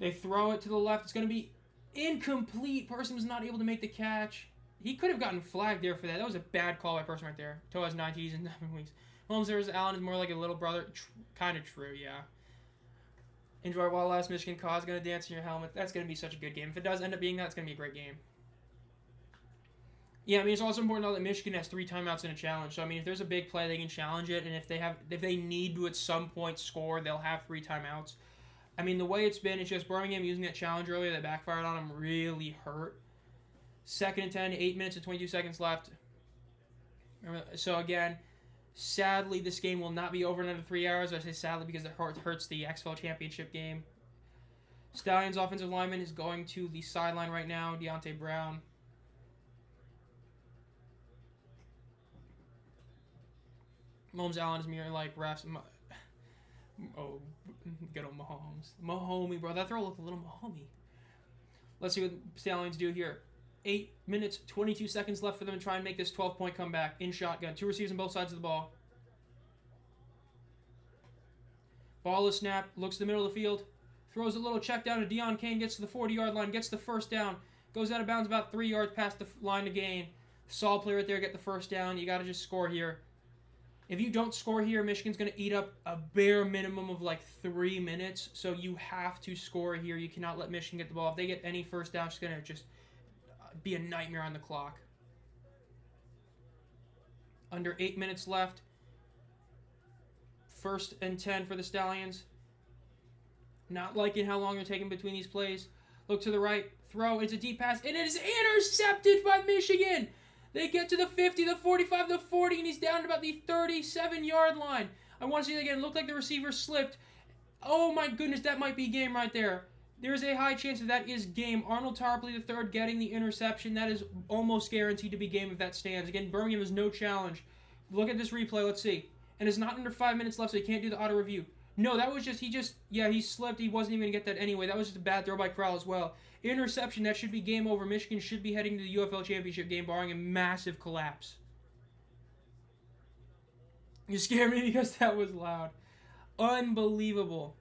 They throw it to the left. It's going to be incomplete. Person was not able to make the catch. He could have gotten flagged there for that. That was a bad call by Person right there. Toe has 9 T's and 9 weeks. Mahomes versus Allen is more like a little brother. Kind of true, yeah. Enjoy while last Michigan cause going to dance in your helmet. That's going to be such a good game. If it does end up being that, it's going to be a great game. Yeah, I mean, it's also important to know that Michigan has 3 timeouts in a challenge. So, I mean, if there's a big play, they can challenge it. And if they need to at some point score, they'll have 3 timeouts. I mean, the way it's been, it's just Birmingham using that challenge earlier that backfired on them really hurt. 2nd and 10, 8 minutes and 22 seconds left. So, again, sadly, this game will not be over in under 3 hours. I say sadly because it hurts the UFL Championship game. Stallions offensive lineman is going to the sideline right now, Deontay Brown. Mahomes Allen is mirroring like refs. Oh, good old Mahomes. Mahomey, bro. That throw looked a little Mahomey. Let's see what Stallions do here. 8 minutes, 22 seconds left for them to try and make this 12-point comeback in shotgun. 2 receivers on both sides of the ball. Ball is snapped. Looks to the middle of the field. Throws a little check down to Deion Kane. Gets to the 40-yard line. Gets the first down. Goes out of bounds about 3 yards past the line to gain. Solid play right there. Get the first down. You got to just score here. If you don't score here, Michigan's going to eat up a bare minimum of like 3 minutes. So you have to score here. You cannot let Michigan get the ball. If they get any first down, it's going to just be a nightmare on the clock. Under 8 minutes left. 1st and 10 for the Stallions. Not liking how long they're taking between these plays. Look to the right. Throw. It's a deep pass. And it is intercepted by Michigan. They get to the 50, the 45, the 40, and he's down to about the 37-yard line. I want to see it again. It looked like the receiver slipped. Oh, my goodness. That might be game right there. There's a high chance that is game. Arnold Tarpley III getting the interception. That is almost guaranteed to be game if that stands. Again, Birmingham has no challenge. Look at this replay. Let's see. And it's not under 5 minutes left, so you can't do the auto review. No, that was just, he slipped. He wasn't even going to get that anyway. That was just a bad throw by Corral as well. Interception, that should be game over. Michigan should be heading to the UFL Championship game, barring a massive collapse. You scared me because that was loud. Unbelievable.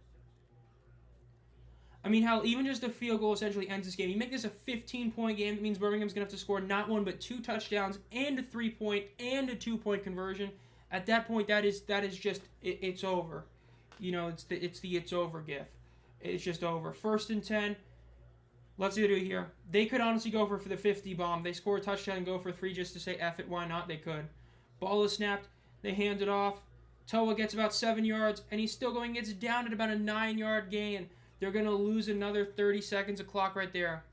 I mean, how even just a field goal essentially ends this game. You make this a 15-point game, that means Birmingham's going to have to score not 1 but 2 touchdowns and a 3-point and a 2-point conversion. At that point, that is just, it's over. You know, it's the it's over gif. It's just over. 1st and 10. Let's see what they do here. They could honestly go for the 50 bomb. They score a touchdown and go for 3 just to say F it. Why not? They could. Ball is snapped. They hand it off. Toa gets about 7 yards, and he's still going. Gets down at about a 9-yard gain. They're going to lose another 30 seconds of clock right there.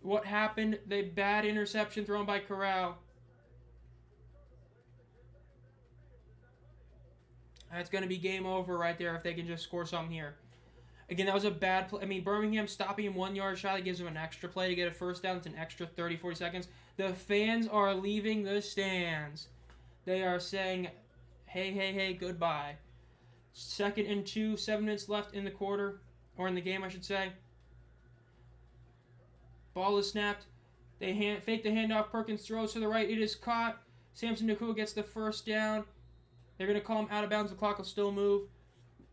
What happened? The bad interception thrown by Corral. That's going to be game over right there if they can just score something here. Again, that was a bad play. I mean, Birmingham stopping him 1 yard shy. That gives them an extra play to get a first down. It's an extra 30, 40 seconds. The fans are leaving the stands. They are saying, hey, hey, hey, goodbye. 2nd and 2, 7 minutes left in the quarter. Or in the game, I should say. Ball is snapped. They fake the handoff. Perkins throws to the right. It is caught. Samson Nakua gets the first down. They're going to call him out of bounds. The clock will still move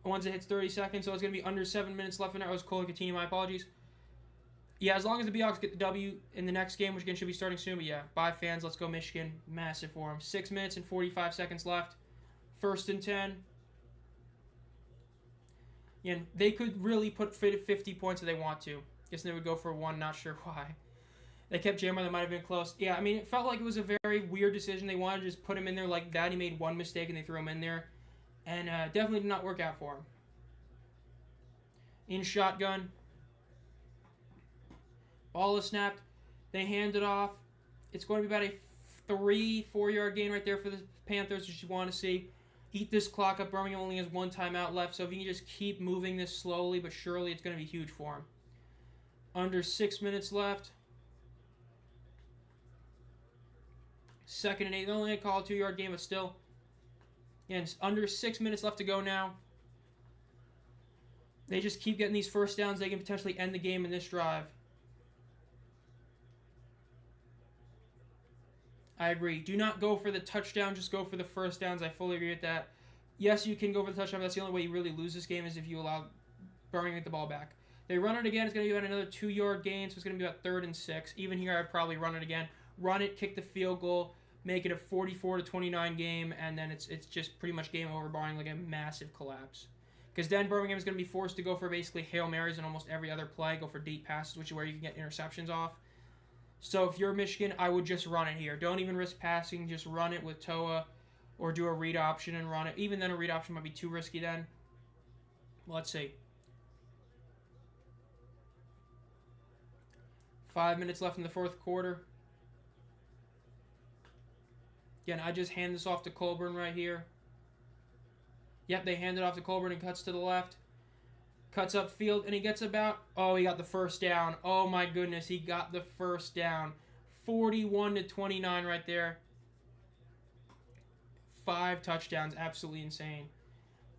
once it hits 30 seconds, so it's going to be under 7 minutes left in there. I was Cole Coutinho, my apologies. Yeah, as long as the Seahawks get the W in the next game, which again should be starting soon, but yeah, bye fans, let's go Michigan. Massive for them. 6 minutes and 45 seconds left. 1st and 10. Yeah, they could really put 50 points if they want to. Guess they would go for 1, not sure why. They kept Jammer. That might have been close. Yeah, I mean, it felt like it was a very weird decision. They wanted to just put him in there like that. He made one mistake, and they threw him in there. And definitely did not work out for him. In shotgun. Ball is snapped. They hand it off. It's going to be about a 3-4 yard gain right there for the Panthers, which you want to see. Eat this clock up. Birmingham only has one timeout left, so if you can just keep moving this slowly but surely, it's going to be huge for him. Under 6 minutes left. 2nd and 8. They only call a 2 yard game, but still. Again, under 6 minutes left to go now. They just keep getting these first downs. They can potentially end the game in this drive. I agree. Do not go for the touchdown. Just go for the first downs. I fully agree with that. Yes, you can go for the touchdown, but that's the only way you really lose this game is if you allow Birmingham to get the ball back. They run it again. It's going to be about another 2 yard gain, so it's going to be about 3rd and 6. Even here, I'd probably run it again. Run it, kick the field goal, make it a 44-29 game, and then it's just pretty much game over, barring like a massive collapse. Because then Birmingham is going to be forced to go for basically Hail Marys in almost every other play, go for deep passes, which is where you can get interceptions off. So if you're Michigan, I would just run it here. Don't even risk passing. Just run it with Toa or do a read option and run it. Even then, a read option might be too risky then. Let's see. 5 minutes left in the 4th quarter. Again, I just hand this off to Colburn right here. Yep, they hand it off to Colburn and cuts to the left. Cuts upfield, and he gets about... Oh, he got the first down. Oh, my goodness, he got the first down. 41-29 right there. 5 touchdowns, absolutely insane.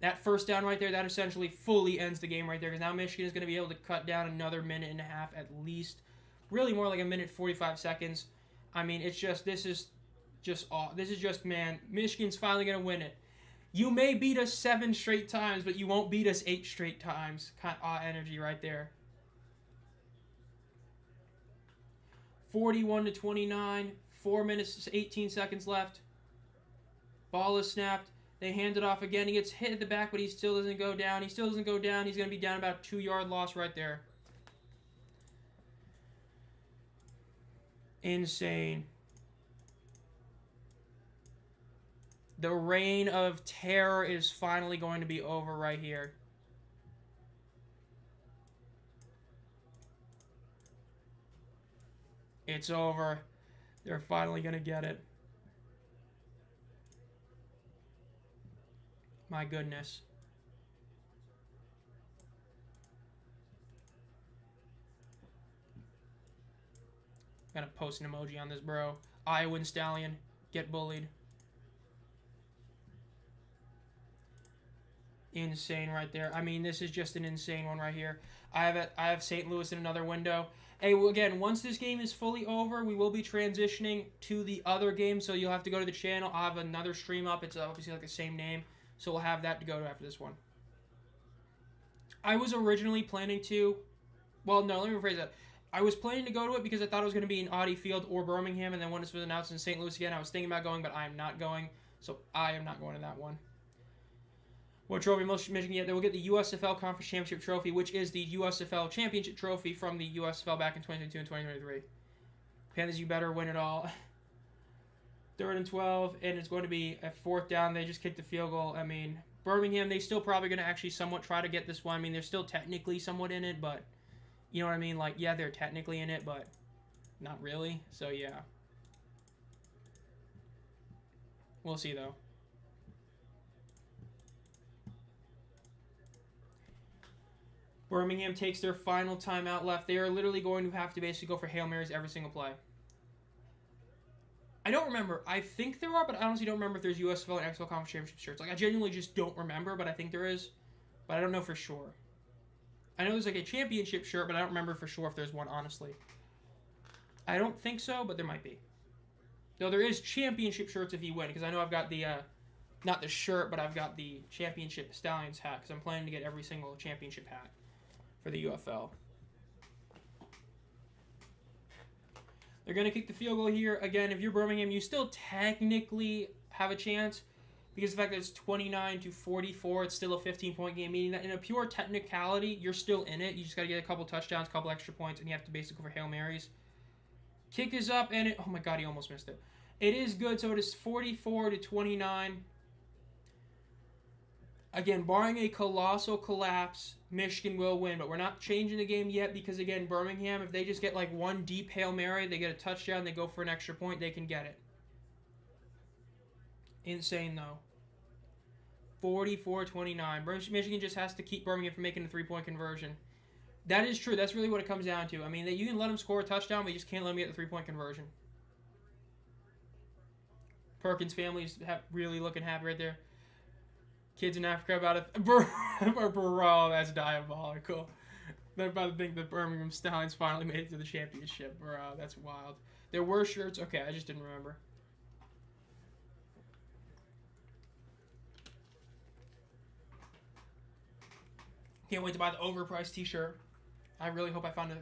That first down right there, that essentially fully ends the game right there, because now Michigan is going to be able to cut down another minute and a half at least. Really more like a minute 45 seconds. I mean, it's just... This is just, man, Michigan's finally going to win it. You may beat us 7 straight times, but you won't beat us 8 straight times. Kind of energy right there. 41-29, 4 minutes, 18 seconds left. Ball is snapped. They hand it off again. He gets hit at the back, but he still doesn't go down. He still doesn't go down. He's going to be down about a 2 yard loss right there. Insane. The reign of terror is finally going to be over right here. It's over. They're finally going to get it. My goodness. I'm going to post an emoji on this, bro. Iowa Stallion. Get bullied. Insane right there. I mean, this is just an insane one right here. I have St. Louis in another window. Hey, well, again, once this game is fully over, we will be transitioning to the other game, so you'll have to go to the channel. I'll have another stream up. It's obviously like the same name, so we'll have that to go to after this one. I was originally planning to... Well, no, let me rephrase that. I was planning to go to it because I thought it was going to be in Audi Field or Birmingham, and then when this was announced in St. Louis again, I was thinking about going, but I am not going, so I am not going to that one. What trophy most Michigan get? They will get the USFL Conference Championship trophy, which is the USFL Championship trophy from the USFL back in 2022 and 2023. Panthers, you better win it all. 3rd and 12, and it's going to be a 4th down. They just kicked the field goal. I mean, Birmingham, they still probably going to actually somewhat try to get this one. I mean, they're still technically somewhat in it, but you know what I mean? Like, yeah, they're technically in it, but not really. So, yeah. We'll see, though. Birmingham takes their final timeout left. They are literally going to have to basically go for Hail Marys every single play. I don't remember. I think there are, but I honestly don't remember if there's USFL and XFL Conference Championship shirts. Like, I genuinely just don't remember, but I think there is. But I don't know for sure. I know there's like a championship shirt, but I don't remember for sure if there's one, honestly. I don't think so, but there might be. Though there is championship shirts if you win, because I know I've got the, not the shirt, but I've got the championship Stallions hat, because I'm planning to get every single championship hat for the UFL. They're going to kick the field goal here. Again, if you're Birmingham, you still technically have a chance because the fact that it's 29-44, it's still a 15-point game, meaning that in a pure technicality, you're still in it. You just got to get a couple touchdowns, a couple extra points, and you have to basically go for Hail Marys. Kick is up, and oh my god, he almost missed it. It is good, so it is 44-29. Again, barring a colossal collapse, Michigan will win, but we're not changing the game yet because, again, Birmingham, if they just get like one deep Hail Mary, they get a touchdown, they go for an extra point, they can get it. Insane, though. 44-29. Michigan just has to keep Birmingham from making a three-point conversion. That is true. That's really what it comes down to. I mean, you can let them score a touchdown, but you just can't let them get the three-point conversion. Perkins' family's really looking happy right there. Kids in Africa about it. Bro, that's diabolical. They're about to think the Birmingham Stallions finally made it to the championship. Bro, that's wild. There were shirts. Okay, I just didn't remember. Can't wait to buy the overpriced t-shirt. I really hope I find a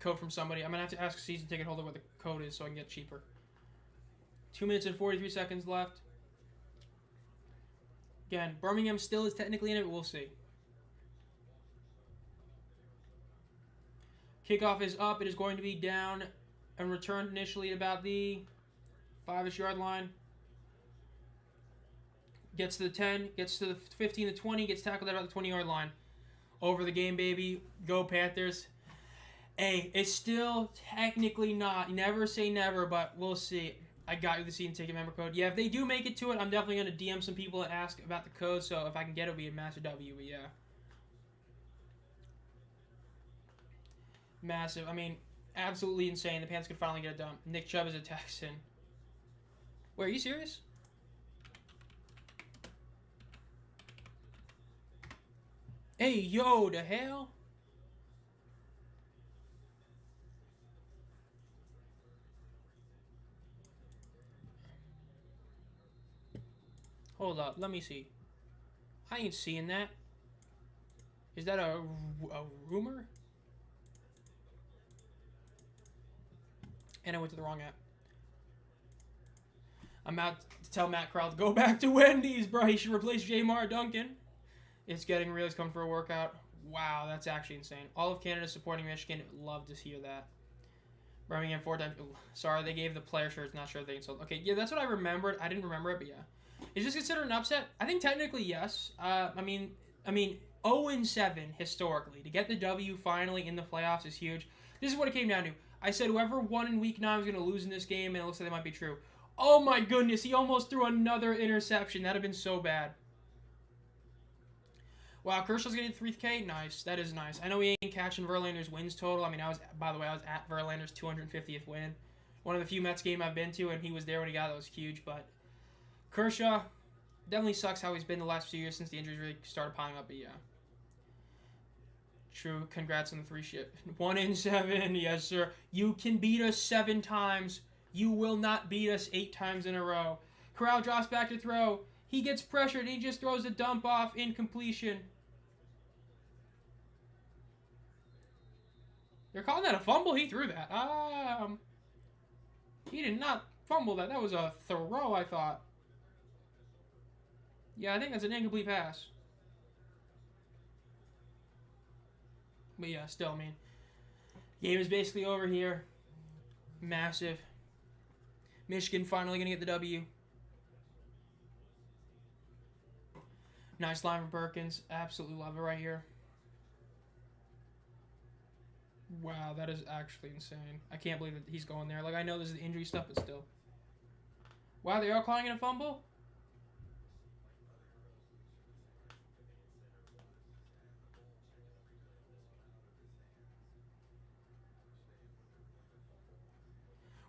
code from somebody. I'm going to have to ask a season ticket holder what the code is so I can get cheaper. 2 minutes and 43 seconds left. Again, Birmingham still is technically in it, but we'll see. Kickoff is up. It is going to be down and returned initially at about the 5-ish yard line. Gets to the 10, gets to the 15 to 20, gets tackled at about the 20-yard line. Over the game, baby. Go Panthers. Hey, it's still technically not. Never say never, but we'll see. I got you the season ticket member code. Yeah, if they do make it to it, I'm definitely going to DM some people and ask about the code. So if I can get it, it'll be a massive W. But yeah. Massive. I mean, absolutely insane. The Panthers could finally get it done. Nick Chubb is a Texan. Wait, are you serious? Hey, yo, the hell? Hold up, let me see. I ain't seeing that. Is that a rumor? And I went to the wrong app. I'm out to tell Matt Crowell to go back to Wendy's, bro. He should replace Jamar Duncan. It's getting real. He's coming for a workout. Wow, that's actually insane. All of Canada supporting Michigan. Love to hear that. Birmingham 4 times. Ooh, sorry, they gave the player shirts. Not sure if they sold. Okay, yeah, that's what I remembered. I didn't remember it, but yeah. Is this considered an upset? I think technically yes. I mean, 0-7 historically. To get the W finally in the playoffs is huge. This is what it came down to. I said whoever won in week 9 was going to lose in this game, and it looks like that might be true. Oh my goodness, he almost threw another interception. That would have been so bad. Wow, Kershaw's getting 3K. Nice. That is nice. I know he ain't catching Verlander's wins total. I mean, by the way, I was at Verlander's 250th win. One of the few Mets games I've been to, and he was there when he got it. That was huge. But Kershaw definitely sucks how he's been the last few years since the injuries really started piling up. But yeah. True. Congrats on the 3 shit. 1-7. Yes, sir. You can beat us 7 times. You will not beat us 8 times in a row. Corral drops back to throw. He gets pressured. And he just throws a dump off. Incompletion. They're calling that a fumble? He threw that. He did not fumble that. That was a throw, I thought. Yeah, I think that's an incomplete pass. But yeah, still, I mean, game is basically over here. Massive. Michigan finally going to get the W. Nice line from Perkins. Absolutely love it right here. Wow, that is actually insane. I can't believe that he's going there. Like, I know this is the injury stuff, but still. Wow, they're all calling it a fumble?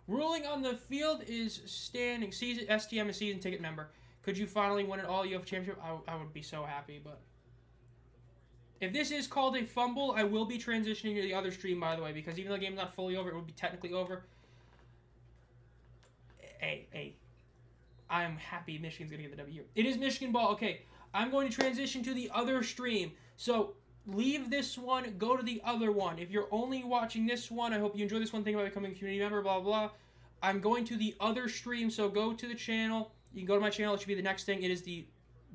Ruling on the field is standing. STM is season ticket member. Could you finally win it all UFL Championship? I would be so happy, but... If this is called a fumble, I will be transitioning to the other stream, by the way, because even though the game's not fully over, it would be technically over. Hey. I am happy Michigan's going to get the W. It is Michigan ball. Okay, I'm going to transition to the other stream. So, leave this one, go to the other one. If you're only watching this one, I hope you enjoy this one. Think about becoming a community member, blah, blah, blah. I'm going to the other stream, so go to the channel. You can go to my channel. It should be the next thing. It is the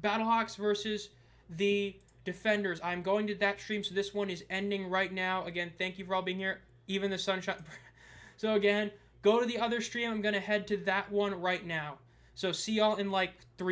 Battlehawks versus the Defenders. I'm going to that stream, so this one is ending right now. Again, thank you for all being here. Even the sunshine. So again, go to the other stream. I'm going to head to that one right now. So see y'all in like 3